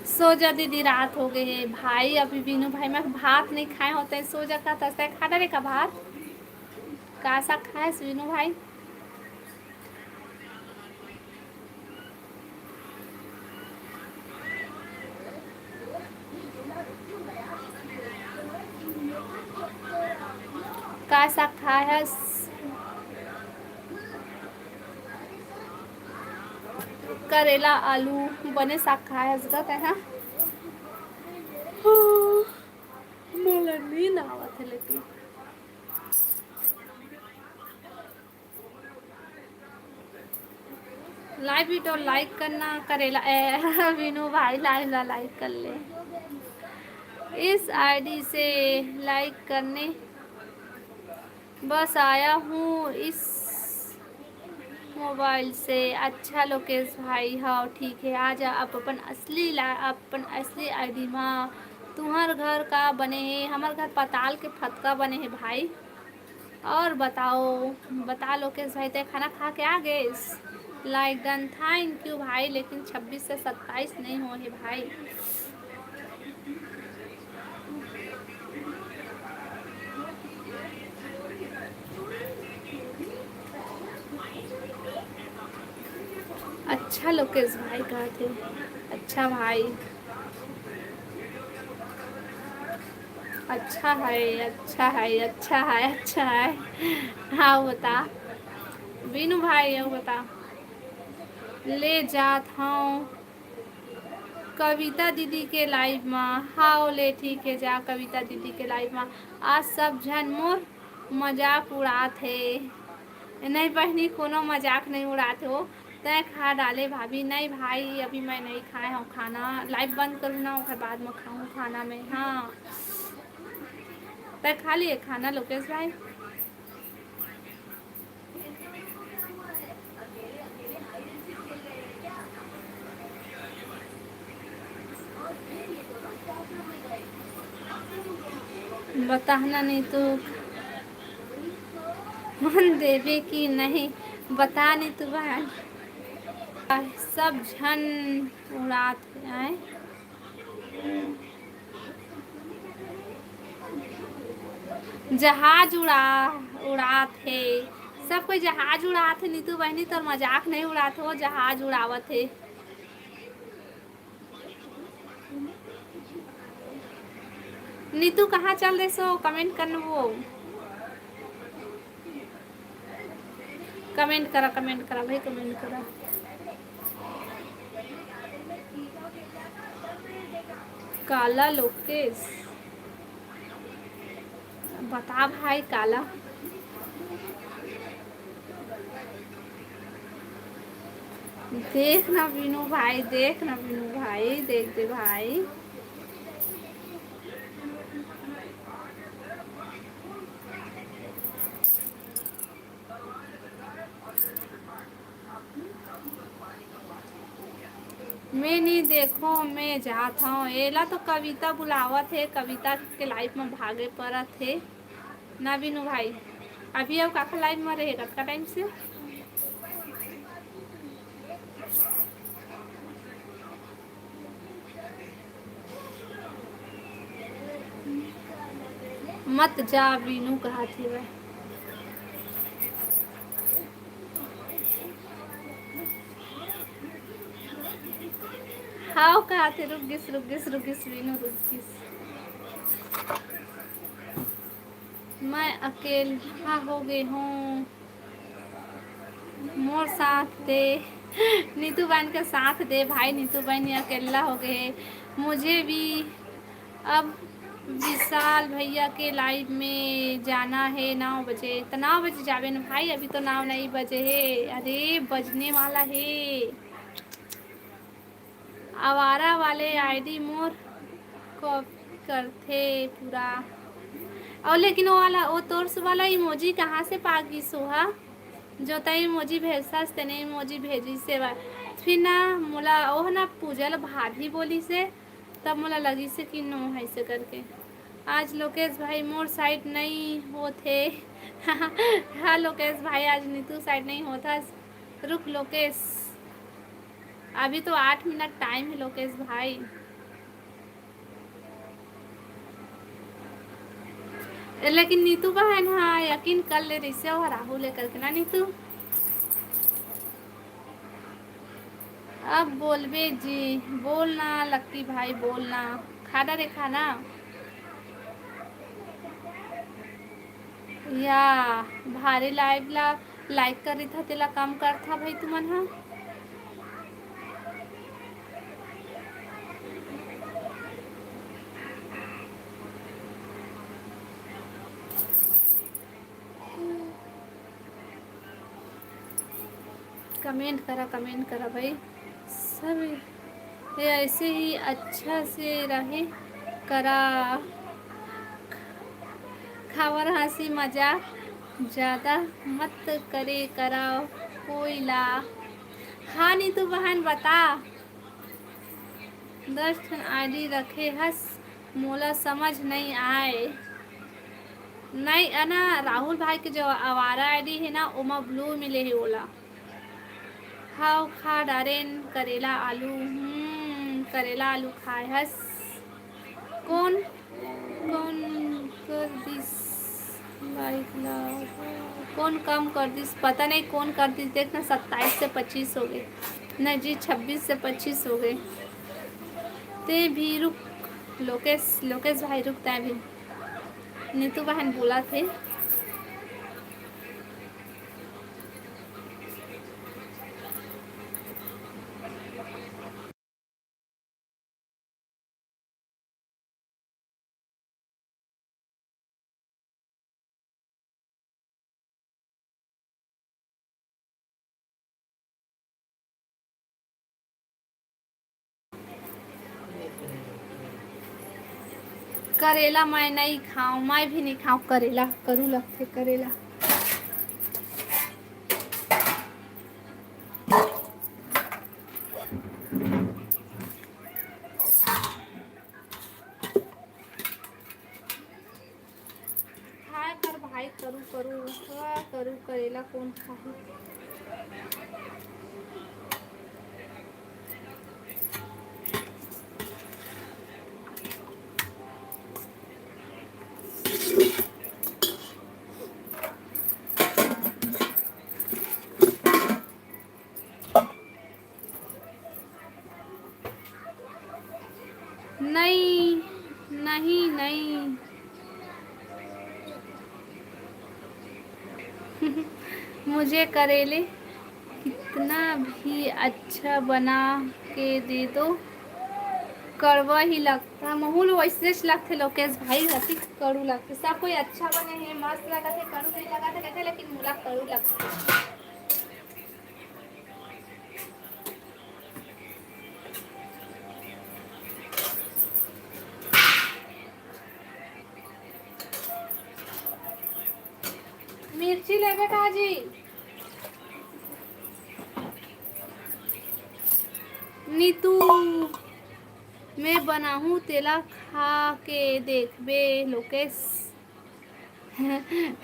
सो जा दीदी, रात हो गई है भाई। अभी बीनू भाई मैं भात नहीं खाए होते, सो जा का तस्ता खा डरे का भात का सा खाए बीनू भाई। का सा खाए है? करेला आलू बने साग खाए हसगत है। हाँ मोला नींद आवत है लेकिन। लाइव वीडियो लाइक करना करेला विनू भाई लाइव ला लाइक कर ले। इस आईडी से लाइक करने बस आया हूँ इस मोबाइल से। अच्छा लोकेश भाई, हाँ ठीक है आ जा। अब अपन असली आईडी में। तुम्हार घर का बने है? हमार घर पताल के फतका बने है भाई। और बताओ, बता लोकेश भाई ते खाना खा के आ गए? लाइक डन, थैंक यू भाई। लेकिन 26 से 27 नहीं हो है भाई। अच्छा लोकेश भाई कहा थे। अच्छा भाई, अच्छा है, अच्छा है, अच्छा है, अच्छा है। हाँ बता बीनू भाई, अब बता। ले जात हूँ कविता दीदी के लाइव में। हाँ ले ठीक है जा कविता दीदी के लाइव में। आज सब जन मोर मजाक उड़ात है। नहीं बहनी कोनो मजाक नहीं उड़ाते हो। तय खा डाले भाभी। नहीं भाई अभी मैं नहीं खाए हूँ खाना। लाइव बंद करूँ ना उसके बाद में खाऊँ खाना में। हाँ तय खा लिए खाना लोकेश भाई। बताना नहीं तो मन देवे कि नहीं बता नहीं तो बहन। सब झन उड़ात है। जहाज उड़ात है। सब कोई जहाज उड़ात है। नीतू बहनी तो मजाक नहीं उड़ाते हो जहाज उड़ावत है। नीतू कहाँ चल रहे सो कमेंट करना वो कमेंट करा भाई कमेंट करा। काला लोकेश बता भाई काला। देख ना बीनू भाई देख ना बीनू भाई देख दे भाई। मैं नहीं देखो मैं जाता हूँ। एला तो कविता बुलावत है। कविता के लाइफ में भागे पड़त है ना बीनू भाई। अभी अब काका लाइफ में रहेगा का टाइम से। मत जा बीनू कहा थी वह। हाँ कहा थे रुक गिस बीनू रुक गिस। मैं अकेला हो गई हूँ मोर साथ दे। नीतू बहन का साथ दे भाई। नीतू बहन अकेला हो गए। मुझे भी अब विशाल भैया के लाइव में जाना है 9 बजे। तो 9 बजे जावे ना भाई। अभी तो 9 नहीं बजे है। अरे बजने वाला है। आवारा वाले आईडी मोर कॉपी करते पूरा। और लेकिन वो वाला वो तोर्स वाला इमोजी कहाँ से पागी सोहा। जो तई इमोजी भेजता तेने इमोजी भेजी से फिर ना मोला ओह ना पूजल भाभी बोली से तब मोला लगी से कि नो है से करके। आज लोकेश भाई मोर साइड नहीं होते। हाँ लोकेश भाई आज नीतू साइड नहीं होता। रुक लोकेश अभी तो 8 मिनट टाइम है लोकेश भाई। लेकिन नीतू बहन हाँ यकीन कर ले रही से और राहुल लेकर के ना नीतू। अब बोलबे जी बोलना लगती भाई बोलना। खाना रे खाना या भारी लाइव ला लाइक कर रही था तेला काम कर था भाई तुमन। हाँ कमेंट करा भाई सब ये ऐसे ही अच्छा से रहे करा। खबर हंसी मजाक ज़्यादा मत करे करा कोई ला। हाँ नीतू बहन बता 10 आईडी रखे हस मोला समझ नहीं आए। नहीं है ना राहुल भाई के जो आवारा आईडी है ना ओमा ब्लू मिले है ओला। हाँ खा डारेन करेला आलू। करेला आलू खाए हस। कौन कौन कर दिस लाइक ला कौन कम कर दिस पता नहीं कौन कर दिस। देखना 27 से 25 हो गए। नहीं जी 26 से 25 हो गए। ते भी रुक लोकेश भाई रुकता है भी। नीतू बहन बोला थे करेला मैं नहीं खाऊं, मैं भी नहीं खाऊं करेला, करू लगते करेला। खाए पर भाई करू करू क्या करू, करेला कौन खाए। नहीं नहीं नहीं मुझे करेले कितना भी अच्छा बना के दे दो कड़वा ही लगता, महूल वैसे लगते लोकेश भाई, हती कड़ू लगते। सब कोई अच्छा बने हैं, मस्त लगा थे, कड़ू नहीं लगा था कहते, लेकिन मुला कड़ू लगता। मिर्ची लेबे का जी? नीतू मैं बनाहूँ तेला खा के देखबे लोकेश।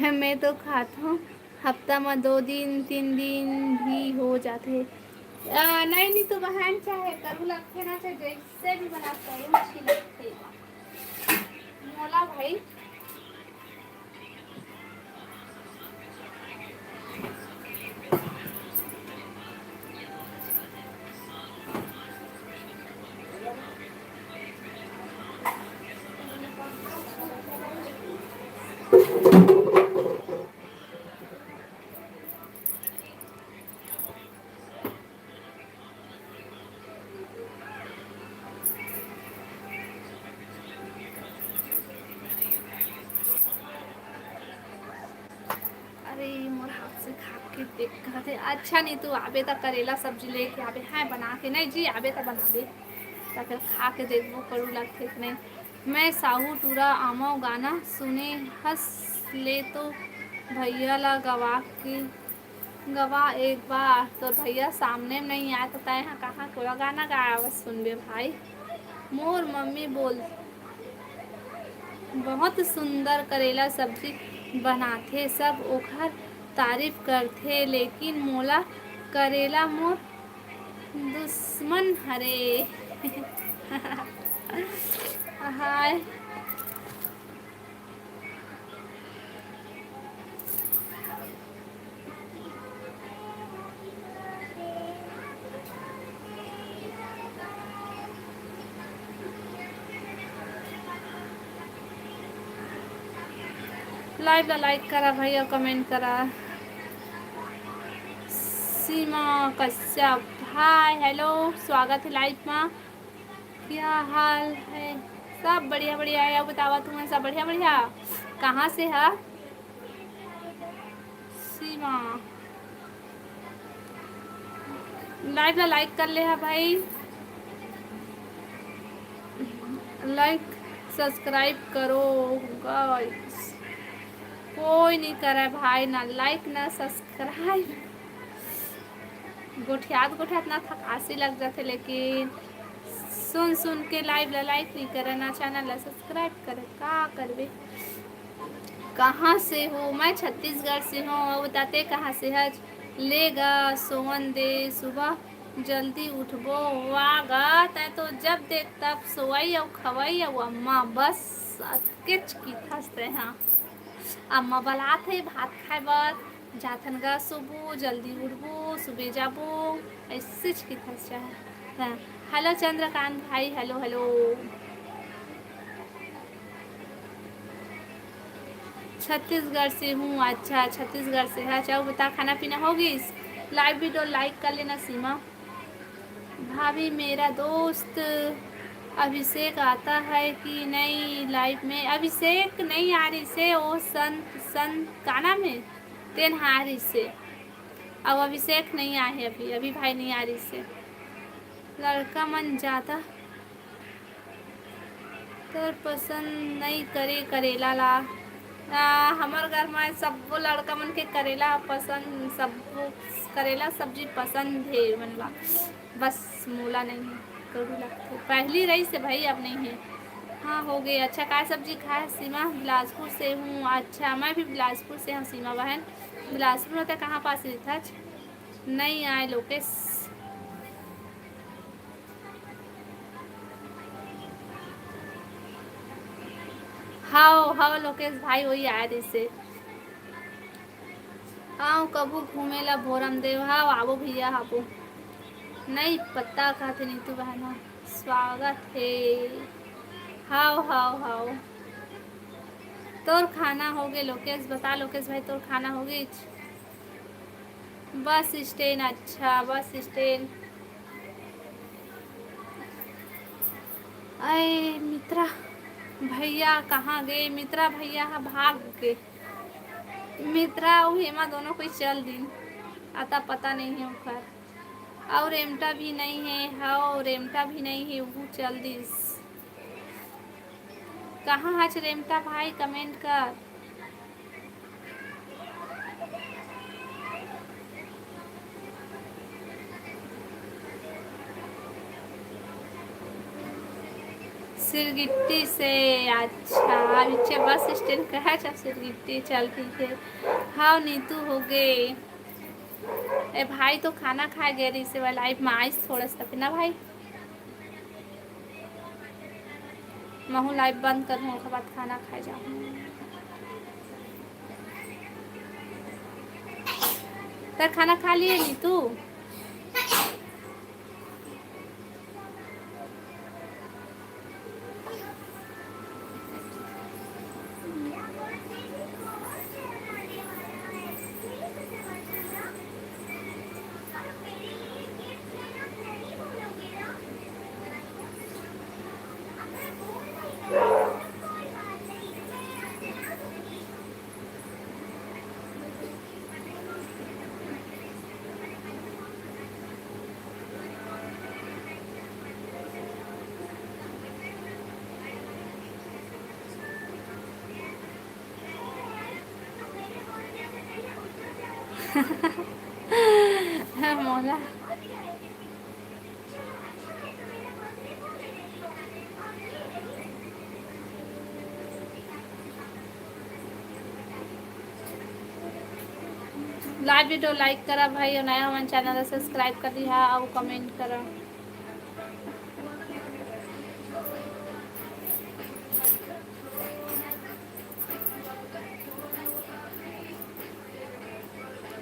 मैं तो खाता हूँ हफ्ता में 2 दिन 3 दिन भी हो जाते। नहीं नीतू बहन चाहे करू लगते ना, चाहे जैसे भी बनाते हैं अच्छी लगती मोला भाई। अरे मोर हाथ से खा के देखा थे। अच्छा नहीं तू आबे तो करेला सब्जी लेके आबे, हाँ बना के, नहीं जी आबे तो बना दे, तो फिर खा के देखबो करू लगते कि नहीं। मैं साहू टूरा आमो गाना सुने हंस ले तो भैया ला गवा एक बार, तो भैया सामने में नहीं आया तो तय हाँ कहाँ कोला गाना गाया बस सुनबे भाई। मोर मम्मी बोल बहुत सुंदर करेला सब्जी बनाथे, सब ओखर तारीफ करथे, लेकिन मोला करेला मोर दुश्मन हरे। हाय लाइव ला लाइक करा भाई और कमेंट करा। सीमा कश्यप हाय हेलो, स्वागत है लाइव में। क्या हाल है? सब बढ़िया बढ़िया है, बतावा तुम्हें सब बढ़िया बढ़िया। कहाँ से है सीमा? लाइव ला लाइक कर ले है भाई, लाइक सब्सक्राइब करो गाइस। कोई नहीं करे भाई, ना लाइक ना सब्सक्राइब, गोठियात ना थकासी लग जाते, लेकिन सुन सुन के लाइव ला लाइक नहीं करे, ना चैनल ला सब्सक्राइब करे, का करबे। कहाँ से हो? मैं छत्तीसगढ़ से हूँ। बताते कहाँ से है? लेगा सोवन दे, सुबह जल्दी उठबो वागा तै तो जब देख तब सोई और खवाई और अम्मा बस किच की थसते हाँ। अम्मा बलात है भात खाए बर, जाथन गा सुबह जल्दी उठबो सुबह जाबो, ऐसे की थस है। हेलो चंद्रकांत भाई, हेलो हेलो। छत्तीसगढ़ से हूँ। अच्छा छत्तीसगढ़ से है। चाहो बता खाना पीना होगी? लाइव वीडियो लाइक कर लेना सीमा। भाभी मेरा दोस्त अभिषेक आता है कि नहीं लाइव में? अभिषेक नहीं आ रही से, वो संत का नाम है तेन आ रही से, अब अभिषेक नहीं आए हैं अभी भाई नहीं आ रही से। लड़का मन ज़्यादा तोर पसंद नहीं करे करेला ला। हमार घर में सबो लड़का मन के करेला पसंद, सबो करेला सब्जी पसंद है मनला, बस मूला नहीं है, कड़ू लगते पहली रही से भाई, अब नहीं है। हाँ हो गए। अच्छा काय सब्जी खाए? सीमा बिलासपुर से हूँ। अच्छा मैं भी बिलासपुर से हूँ सीमा बहन। बिलासपुर होता कहाँ पास था? नहीं आए लोकेश। हाँ हाँ लोकेश भाई वही आया इससे। हाँ कबू घूमेला भोरम देव। हाँ आवो भैया आवो। नहीं पता कहा थे नीतू बहना, स्वागत है। हाओ हाओ हाओ। तोर खाना हो गए लोकेश? बता लोकेश भाई तोर खाना हो गई? Bus stand. अच्छा बस स्टैंड। अरे मित्रा भैया कहाँ गए? मित्रा भैया भाग गए। मित्रा और हेमा दोनों कोई चल दिन, आता पता नहीं है उखर। और रेमटा भी नहीं है। हाँ रेमटा भी नहीं है, वो चल दिस। कहाँ आज रेमटा भाई? कमेंट कर। सिरगिट्टी से। अच्छा नीचे बस स्टैंड कहा जा सिरगिट्टी, चल ठीक है। हाँ नीतू हो गए। ए भाई तो खाना खा गए रही से लाइफ में आइस थोड़ा सा ना भाई। महू लाइव बंद कर उसके बाद खाना खाए जाऊँ। तर खाना खा लिए नीतू? मोला लाइव वीडियो लाइक करा भाई और नया हमारे चैनल सब्सक्राइब कर दिया और कमेंट करा।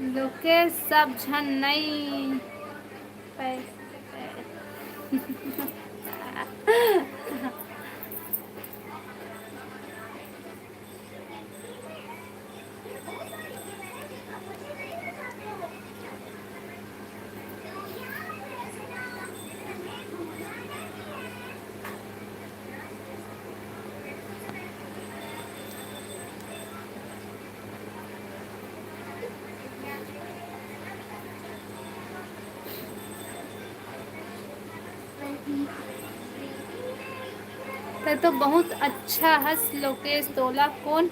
लोकेश सब झन नहीं तो बहुत अच्छा हंस लोकेश तोला कौन?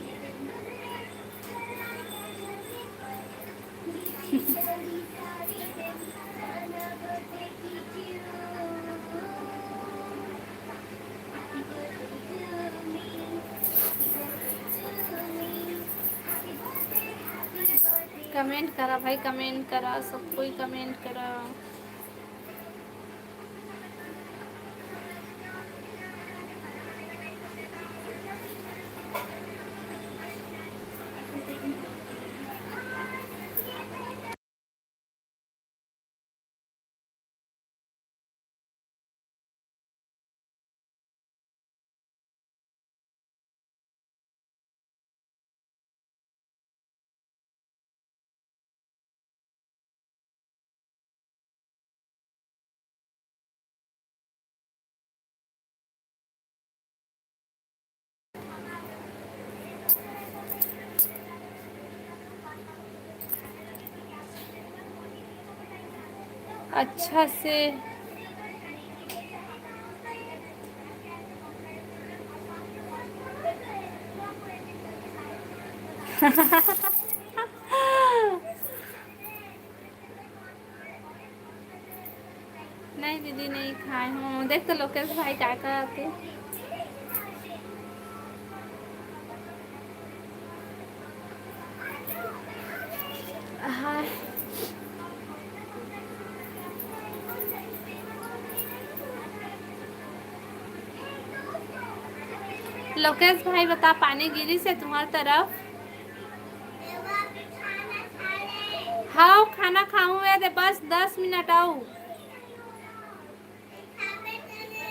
कमेंट करा भाई, कमेंट करा, सब कोई कमेंट करा। अच्छा से नहीं दीदी नहीं खाए हूँ। देख तो लोकेश भाई क्या करते। हाँ लोकेश भाई बता पानी गिरी से तुम्हारी तरफ। हाँ खाना खाऊं यार बस 10 मिनट आओ।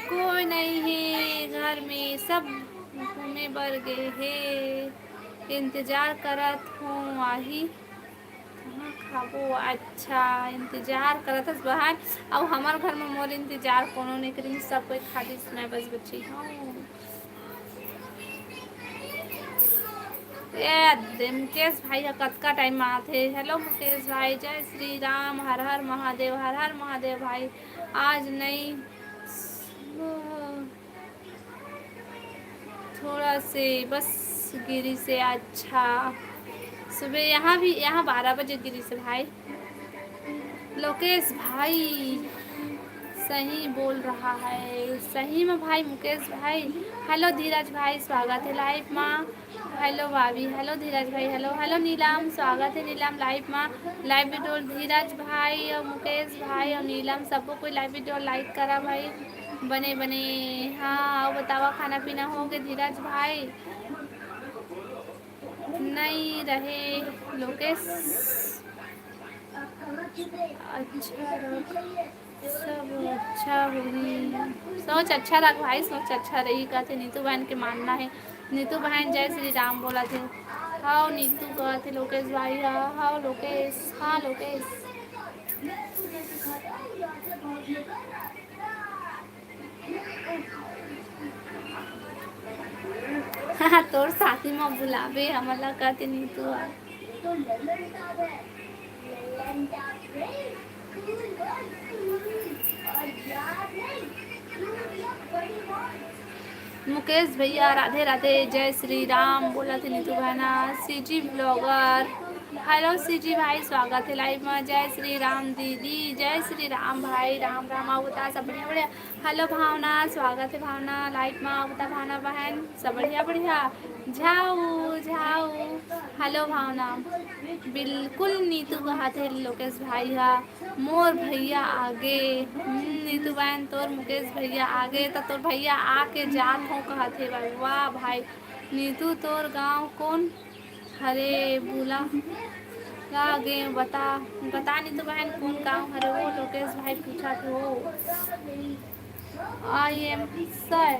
कोई नहीं है घर में सब घूमे बर गए है। इंतजार करत हूँ आही कहाँ खाबो। अच्छा इंतजार करत हस बहन। अब हमार घर में मोर इंतजार कोनो नहीं करी सब कोई खाली मैं बस बच्ची हूँ। ए मुकेश भाई का कतका टाइम आते। हेलो मुकेश भाई जय श्री राम हर हर महादेव हर हर महादेव भाई। आज नहीं थोड़ा से बस गिरी से। अच्छा सुबह यहाँ भी यहाँ 12 बजे गिरी से भाई। लोकेश भाई सही बोल रहा है सही में भाई मुकेश भाई। हेलो धीरज भाई स्वागत है लाइव माँ। हेलो भाभी हेलो धीरज भाई हेलो हेलो नीलम स्वागत है नीलम लाइव माँ। लाइव वीडियो धीरज भाई और मुकेश भाई और नीलम सबको कोई लाइव वीडियो लाइक करा भाई। बने बने हाँ बतावा खाना पीना हो गया धीरज भाई। नहीं रहे लोकेश। अच्छा रख सब अच्छा होगी। सोच अच्छा रख भाई सोच अच्छा रही कहते नीतू बहन के मानना है। नीतू बहन जय श्री राम बोला थे। हाँ नीतू कहते लोकेश भाई हाँ हाँ लोकेश हाँ लोकेश। हाँ तोर साथी में बुलावे हमला कहते नीतू। मुकेश भैया राधे राधे जय श्री राम बोला थे नीतू बहना। सीजी ब्लॉगर हेलो सीजी भाई स्वागत है लाइव में। जय श्री राम दीदी जय श्री राम भाई राम राम आओ बता सब बढ़िया बढ़िया। हेलो भावना स्वागत है भावना लाइव में आओ बता भावना बहन सब बढ़िया बढ़िया। झाऊ झाऊ हेलो भावना बिल्कुल नीतू कहा थे लोकेश भाई हा मोर भैया आगे। नीतू बहन तोर मुकेश भैया आगे तो तोर भैया आके जात हो कहा थे भाई। वाह भाई नीतू तोर गांव कौन हरे बोला का गे बता बता नीतू बहन कौन गांव हरे वो लोकेश भाई पूछा थे वो। आई एम सर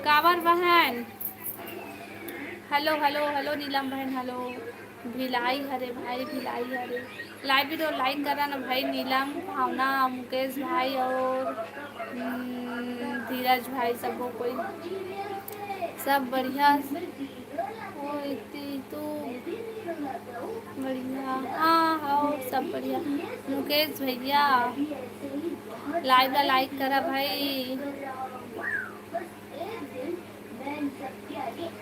कावर बहन हेलो हेलो हेलो नीलम बहन हेलो। भिलाई हरे भाई भिलाई हरे लाइव वीडियो लाइक करा ना भाई। नीलम भावना मुकेश भाई और धीरज भाई सबको कोई सब बढ़िया तो बढ़िया हाँ हाँ सब बढ़िया। मुकेश भैया लाइव का लाइक करा भाई।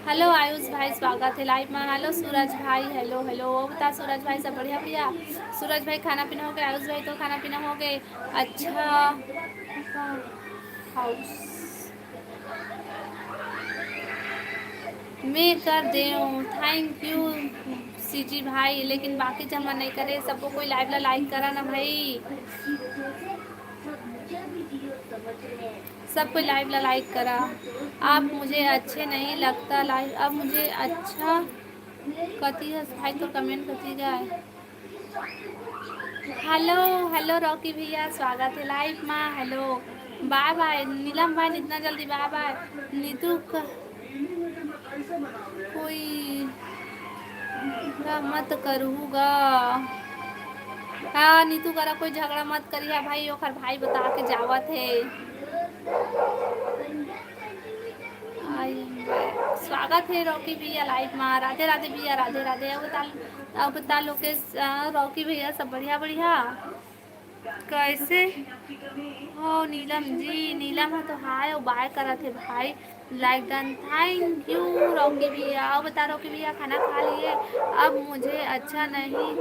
हेलो आयुष भाई स्वागत है लाइव में। हेलो सूरज भाई हेलो हेलो बता सूरज भाई सब बढ़िया भैया। सूरज भाई खाना पीना हो गया। आयुष भाई तो खाना पीना हो गए। अच्छा हाउस मैं कर दे थैंक यू सीजी भाई लेकिन बाकी जमा नहीं करे सबको कोई लाइव ला लाइक करा ना भाई। सब कोई लाइव ला लाइक करा। आप मुझे अच्छे नहीं लगता लाइव अब मुझे अच्छा कती है भाई तो कमेंट कती गए। हेलो हेलो रॉकी भैया स्वागत है लाइव में। हेलो बाय बाय नीलम भाई इतना जल्दी बाय बाय। नीतू कोई मत करूँगा। हाँ नीतू करा कोई झगड़ा मत करिया भाई ओखर भाई बता के जावत है। स्वागत है रॉकी भैया लाइव में। राधे राधे भैया राधे राधे। अब बता लोकेश रॉकी भैया सब बढ़िया बढ़िया कैसे हो नीलम जी? नीलम है तो हाय और बाय करा थे भाई। Like done, thank you Rocky भैया। और बता रॉकी भैया खाना खा लिए? अब मुझे अच्छा नहीं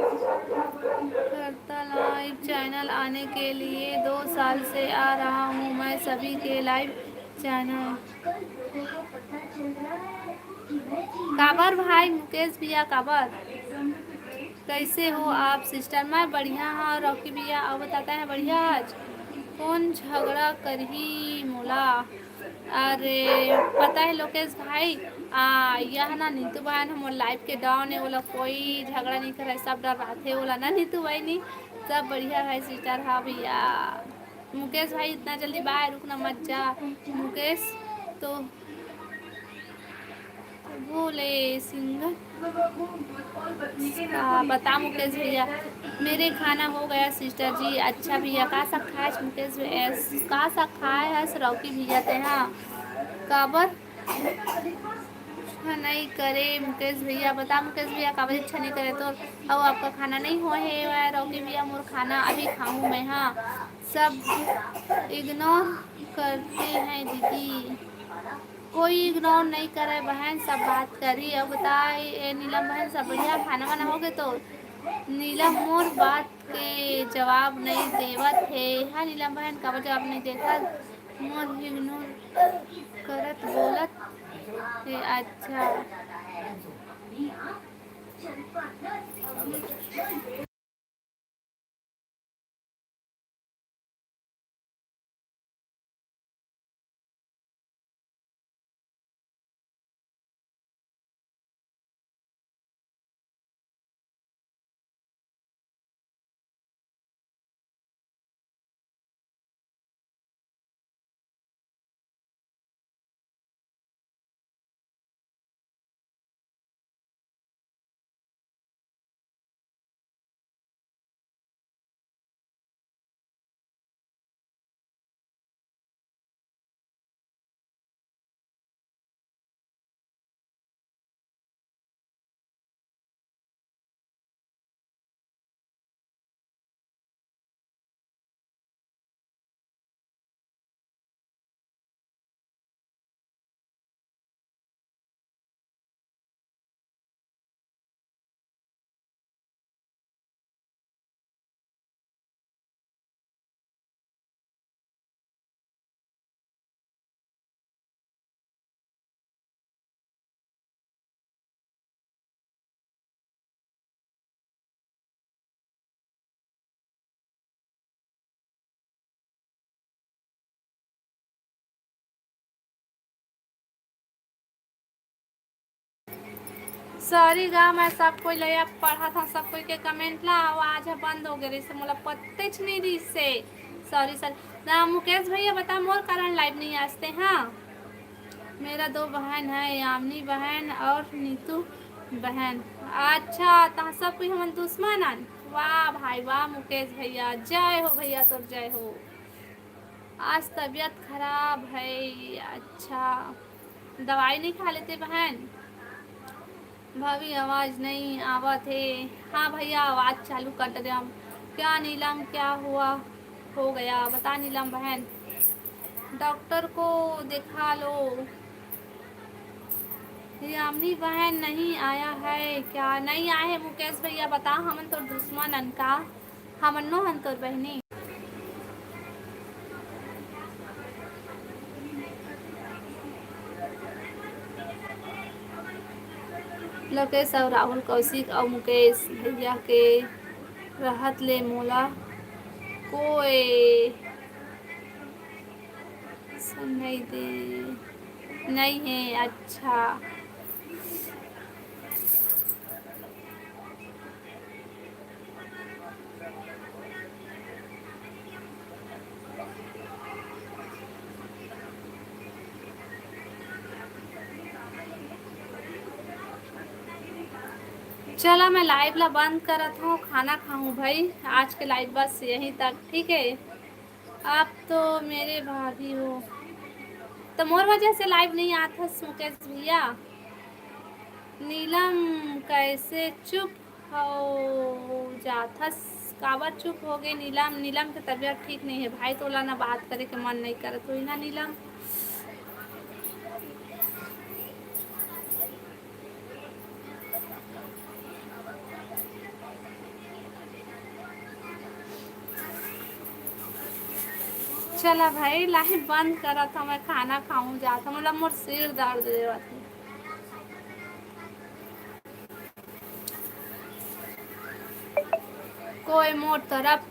करता लाइव चैनल आने के लिए, 2 साल से आ रहा हूँ मैं सभी के लाइव चैनल। काबर भाई मुकेश भैया काबर, कैसे हो आप सिस्टर? मैं बढ़िया हाँ रॉकी भैया। और बताते हैं बढ़िया। आज कौन झगड़ा करही मोला? अरे पता है लोकेश भाई, यह ना नीतू बहन हम लाइफ के डाउन है, बोला कोई झगड़ा नहीं कर रहा है, सब डर रहा थे बोला ना नीतू भाई। नहीं सब बढ़िया है सिस्टर। हाँ भैया मुकेश भाई इतना जल्दी बाहर रुकना मत जा मुकेश। तो भोले सिंह बता मुकेश भैया। मेरे खाना हो गया सिस्टर जी। अच्छा भैया का सा खाए मुकेश का सा खाए है रॉकी भैया थे। हाँ काबर अच्छा नहीं करे मुकेश भैया? बता मुकेश भैया काबर अच्छा नहीं करे तो? अब आपका खाना नहीं हो है रॉकी भैया? मोर खाना अभी खाऊं मैं। हाँ सब इग्नोर करते हैं दीदी। कोई इग्नोर नहीं करे बहन, सब बात करी। अब बताए नीलम बहन सब बढ़िया खाना वाना हो गए? तो नीलम मोर बात के जवाब नहीं देवत है। हाँ नीलम बहन का जवाब नहीं देता, मोर इग्नोर करत बोलत है। अच्छा सॉरी गा मैं सब कोई ले पढ़ा था, सब कोई के कमेंट ला आवाज बंद हो गई से मोला पत्ते नहीं दी से। सॉरी सर ना मुकेश भैया बता मोर कारण लाइव नहीं आते। हाँ मेरा 2 बहन है, यामिनी बहन और नीतू बहन। अच्छा तो सब कोई हम दुश्मन हन? वाह भाई वाह मुकेश भैया, जय हो भैया तो जय हो। आज तबीयत खराब है। अच्छा दवाई नहीं खा लेते बहन? भाभी आवाज नहीं आवत है। हाँ भैया आवाज चालू कर दे हम। क्या नीलम क्या हुआ हो गया बता नीलम बहन? डॉक्टर को दिखा लो। यामिनी बहन नहीं आया है क्या? नहीं आए है मुकेश भैया बता, हमन तो दुश्मन अनका हमन नो हन तोर बहनी। लोकेश और राहुल कौशिक और मुकेश भैया के रहत ले मोला कोई नहीं दे नहीं है। अच्छा चला मैं लाइव ला बंद करत हूँ, खाना खाऊं भाई। आज के लाइव बस यहीं तक, ठीक है? आप तो मेरे भाभी हो तो मोर वजह से लाइव नहीं आता मुकेश भैया। नीलम कैसे चुप हो जाथस काबर चुप हो गए नीलम? नीलम की तबीयत ठीक नहीं है भाई, तोला ना बात करे के मन नहीं करे तो ना नीलम। चला भाई लाइट बंद करा था, मैं खाना खाऊं जाता, मतलब मोर सिर दर्द दे रहा था। कोई मोर तरफ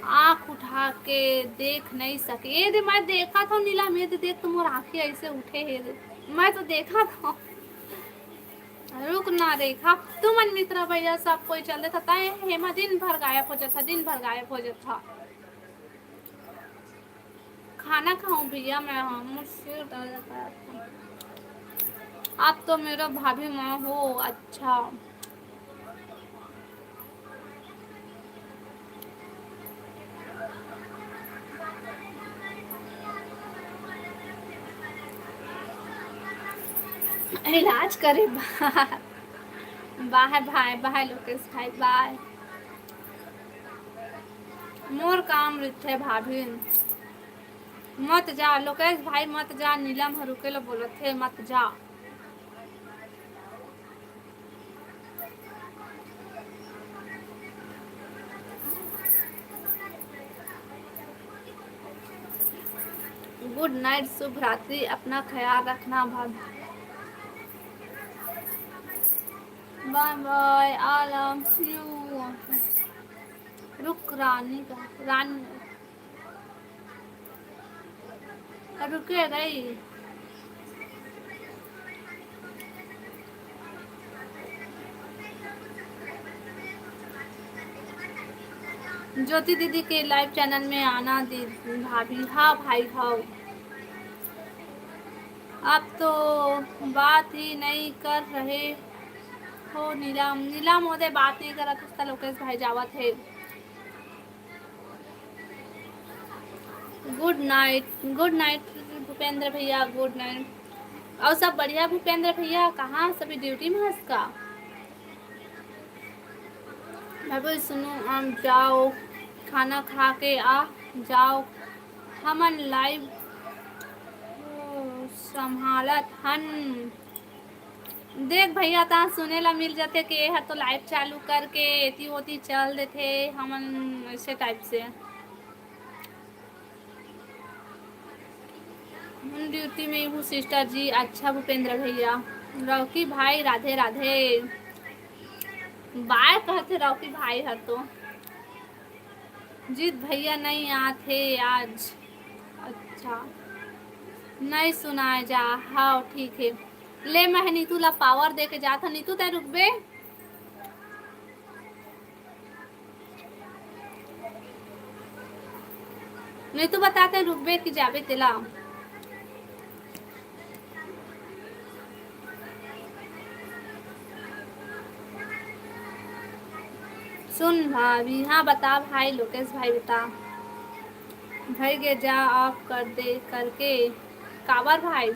आंख उठा के देख नहीं सके। ये दे मैं देखा था नीलम, ये दे देख तुम और आंखें ऐसे उठे है दे। मैं तो देखा था। रुक ना रेखा, तुम मित्रा भैया सब कोई चल रहा था, हेमा दिन भर गायब हो जाता, दिन भर गायब हो जाता। खाना खाऊं भैया मैं? हाँ मुझसे डर जाता है। आप तो मेरा भाभी माँ हो। अच्छा इलाज करे। बाय बाय बाय लोकेश भाई बाय। मोर काम रिथे भाभी, मत जा लोकेश भाई मत जा, नीलम रुके लो बोलो थे मत जा। गुड नाइट, शुभ रात्रि, अपना ख्याल रखना भाभी। Bye bye I love you. रुक रानी का रानी रुके गई। ज्योति दीदी के लाइव चैनल में आना दीदी भाभी। हाँ भाई हाँ, आप तो बात ही नहीं कर रहे हो नीलम। नीलम मोदे बात नहीं करा था लोकेश भाई जावा थे। गुड नाइट भूपेंद्र भैया, गुड नाइट। और सब बढ़िया भूपेंद्र भैया? कहाँ सभी ड्यूटी में हंस का? भाभी सुनो आप जाओ खाना खा के आ जाओ, हमन लाइव संभालत हन। देख भैया ता सुने ला मिल जाते कि यह तो लाइव चालू करके एती ओती चल देते हमन ऐसे टाइप से। ड्यूटी में हूँ सिस्टर जी। अच्छा भूपेंद्र भैया। रॉकी भाई राधे राधे। बाय कहते रॉकी भाई है तो। जीत भैया नहीं आते आज। अच्छा नहीं सुनाए जा। हाँ ठीक है, ले मैं नीतू ला पावर दे के जाता। नीतू तय रुकबे? नीतू बताते रुकबे कि जाबे तेला? सुन भाभी। हाँ बता भाई लोकेश भाई बता। भाई गे जा ऑफ कर दे करके काबर भाई?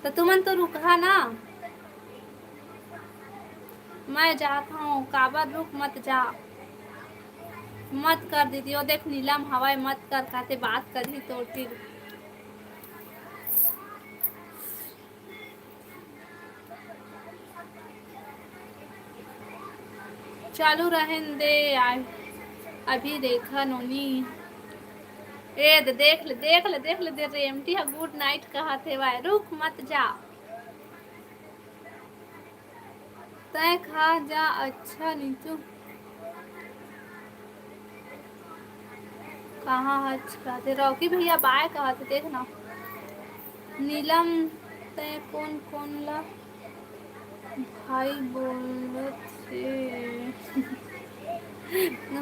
तो तुमन तो रुका ना, मैं जाता हूँ। काबर रुक मत जा, मत कर दीदी। और देख नीलम हवाई मत कर खाते बात करी तो फिर चालू रहन दे। अभी देखा नोनी ए देख ले दे रेमटी है गुड नाइट कहा थे भाई। रुक मत जा, तय खा जा। अच्छा नीतू कहाँ हच कहते? रॉकी भैया बाय कहते देखना। नीलम तय कौन कौन ला भाई बोलत से।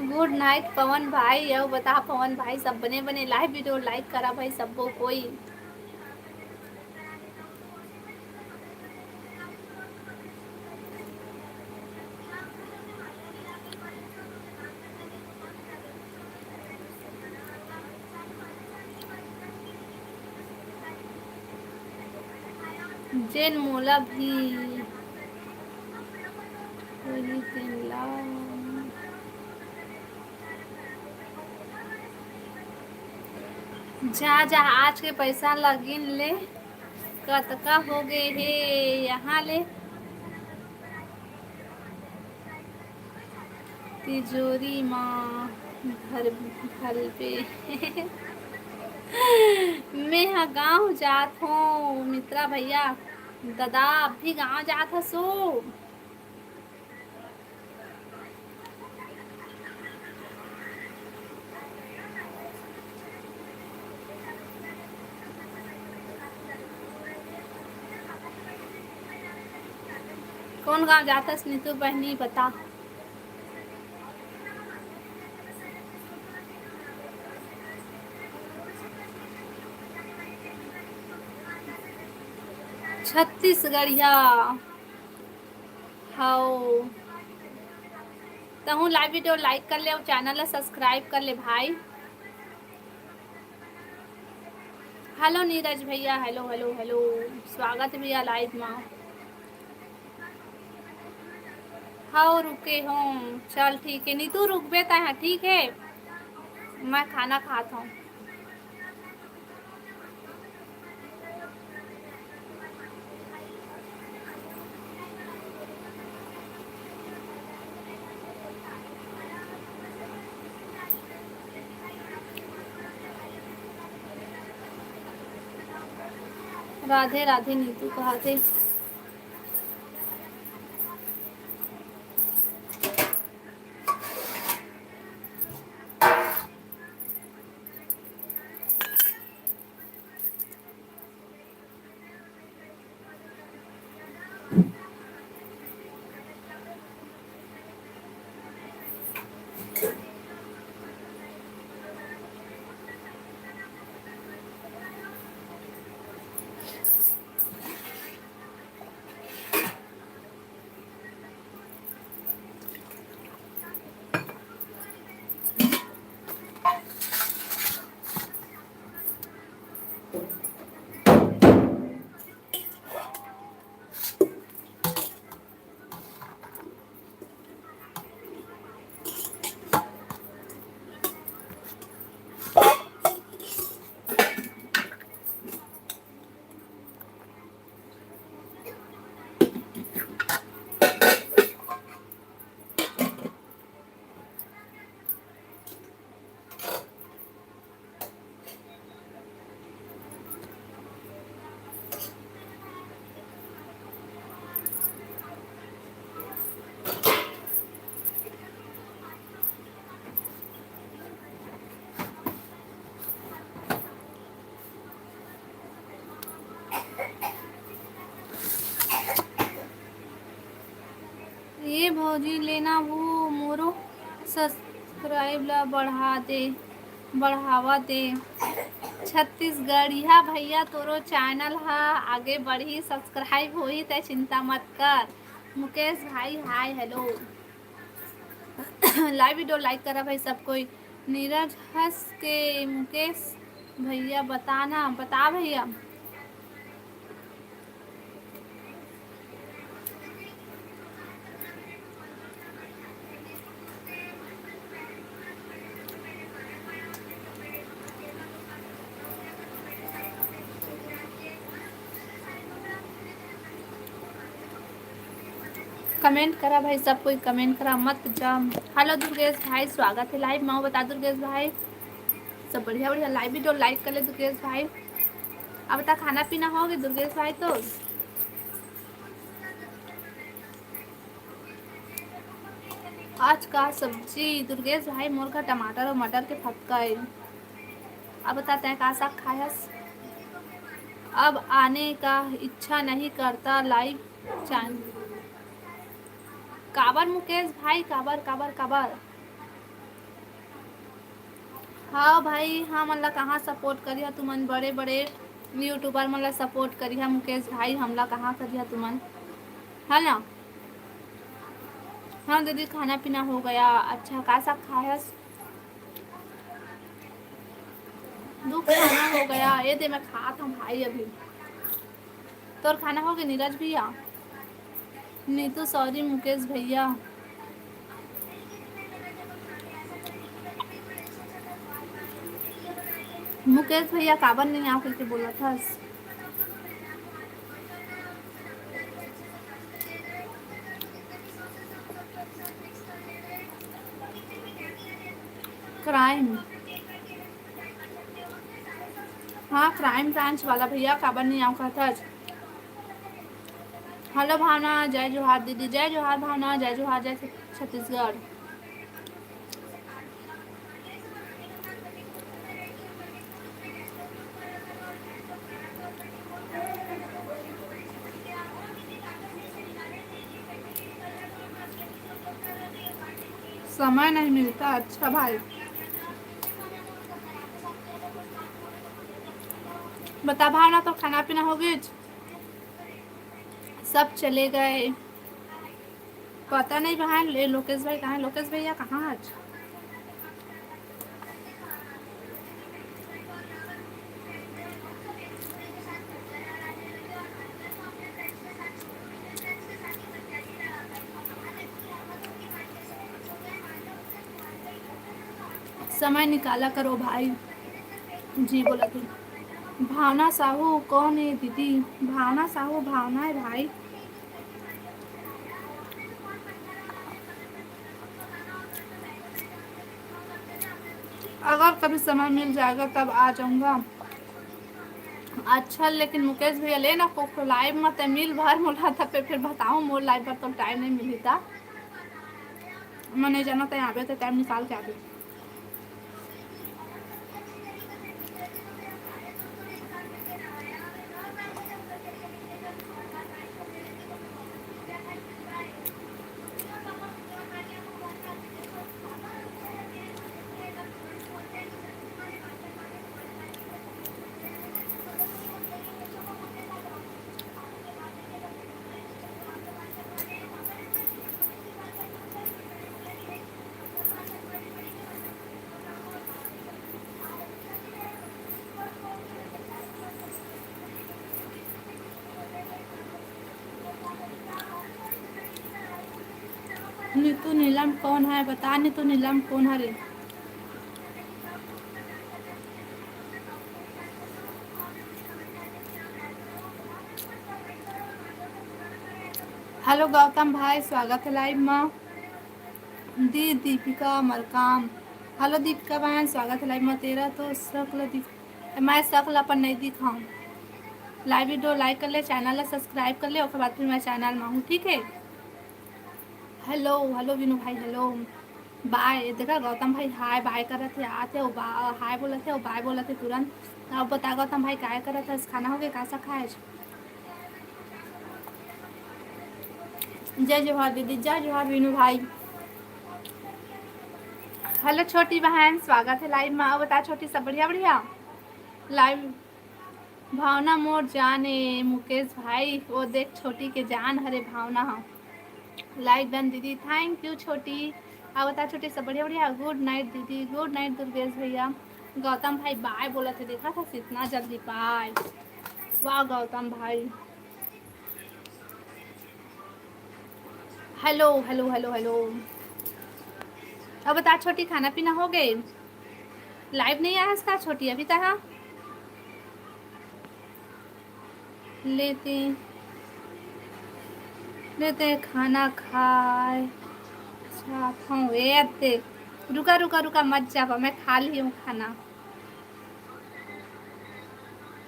गुड नाइट पवन भाई। यह बता पवन भाई सब बने बने लाइव वीडियो लाइक करा भाई सबको कोई। जेन मोला भी वही दिन ला जा जा आज के पैसा लगिन ले कतका हो गए हे यहाँ ले तिजोरी माँ भर भर पे मैं हाँ गाँव जात हूँ मित्रा भैया दादा अभी गाँव जात हसो कौन गाँव जाता नीतू बहनी बता 36गढ़िया हाओ तहु लाइव वीडियो लाइक कर ले और चैनल ला सब्सक्राइब कर ले भाई। हेलो नीरज भैया हेलो हेलो हेलो स्वागत है भैया लाइव में। हाँ रुके हूँ चल ठीक है नीतू रुक बेता है ठीक है मैं खाना खाता हूँ। राधे राधे नीतू कहा थे ये भौजी लेना वो मोरो सब्सक्राइब ला बढ़ावा दे 36गढ़िया भैया तोरो चैनल हा आगे बढ़ी सब्सक्राइब होई ते चिंता मत कर। मुकेश भाई hi hello live video like करा भाई सब कोई। नीरज हंस के मुकेश भैया बताना बता भैया कमेंट करा भाई सब कोई कमेंट करा मत जा। हेलो दुर्गेश भाई स्वागत है लाइव में बता दुर्गेश भाई सब बढ़िया बढ़िया लाइव वीडियो लाइक कर ले दुर्गेश भाई। अब बता खाना पीना हो गया दुर्गेश भाई तो आज का सब्जी दुर्गेश भाई मोर का टमाटर और मटर के फटका है। अब बताते हैं का साग खायस अब आने का इच्छा नहीं करता लाइव चैनल काबर मुकेश भाई काबर काबर काबर। हाँ भाई हाँ मतलब कहाँ सपोर्ट करिए तुमन बड़े बड़े यूट्यूबर मतलब सपोर्ट करिए मुकेश भाई हमला कहाँ करिए तुमन है ना। हाँ दीदी खाना पीना हो गया अच्छा का सब खायस दो खाना हो गया ये दे मैं खाता हूँ भाई अभी तोर खाना हो गया नीरज भैया नीतू सॉरी मुकेश भैया। मुकेश भैया काबर नहीं आओ करके बोला था। क्राइम, हाँ क्राइम ब्रांच वाला भैया काबर नहीं आओ था। हेलो भावना, जय जोहार दीदी, जय जोहार भावना, जय जोहार, जय छत्तीसगढ़। समय नहीं मिलता, अच्छा भाई। बता भावना, तो खाना पीना हो गया? सब चले गए, पता नहीं बहन। लोकेश भाई कहाँ है? लोकेश भैया कहाँ आज? समय निकाला करो भाई। जी बोला थी। भावना साहू कौन है दीदी? भावना साहू भावना है भाई। अगर कभी समय मिल जाएगा तब आ जाऊंगा। अच्छा, लेकिन मुकेश भैया ले ना को लाइव मत मिल भर मोला था फिर बताऊँ मोर लाइव पर तो टाइम नहीं मिली था। मैं नहीं जाना था यहाँ पे तो टाइम निकाल के आ गई। नीतू नीलम कौन है? बता नीतू नीलम कौन है रे? हेलो गौतम भाई, स्वागत है लाइव में। दी दीपिका मलकाम, हेलो दीपिका बहन, स्वागत है लाइव में। तेरा तो शक्ल दिख, मैं शक्ल अपन नहीं दिखाऊँ। लाइव वीडियो लाइक कर ले, चैनल सब्सक्राइब कर ले, उसके बाद फिर मैं चैनल में हूँ, ठीक है। हेलो हेलो विनू भाई, हेलो बाय। देखा गौतम भाई हाय बाय कर रहे थे, आते हो हाय बोले थे, बाय बोले थे तुरंत। अब बता गौतम भाई क्या कर रहा था? खाना हो गया? कैसा खाए? जय जोहार दीदी, जय जोहार विनू भाई। हेलो छोटी बहन, स्वागत है लाइव में। अब बता छोटी, सब बढ़िया बढ़िया? लाइव भावना मोर जान है मुकेश भाई, वो देख छोटी के जान हरे भावना। हाँ लाइक डन दीदी, थैंक यू छोटी। अब बता छोटी, सब बढ़िया बढ़िया? गुड नाइट दीदी, गुड नाइट दुर्गेश भैया। गौतम भाई बाय बोला थे, देखा था इतना जल्दी बाय। वाह गौतम भाई। Hello hello hello hello. अब बता छोटी, खाना पीना हो गए? लाइव नहीं आया इसका छोटी अभी तक? लेते लेते खाना खाए। अच्छा खाऊं ये, रुका रुका रुका मत जा, मैं खा ली हूँ खाना।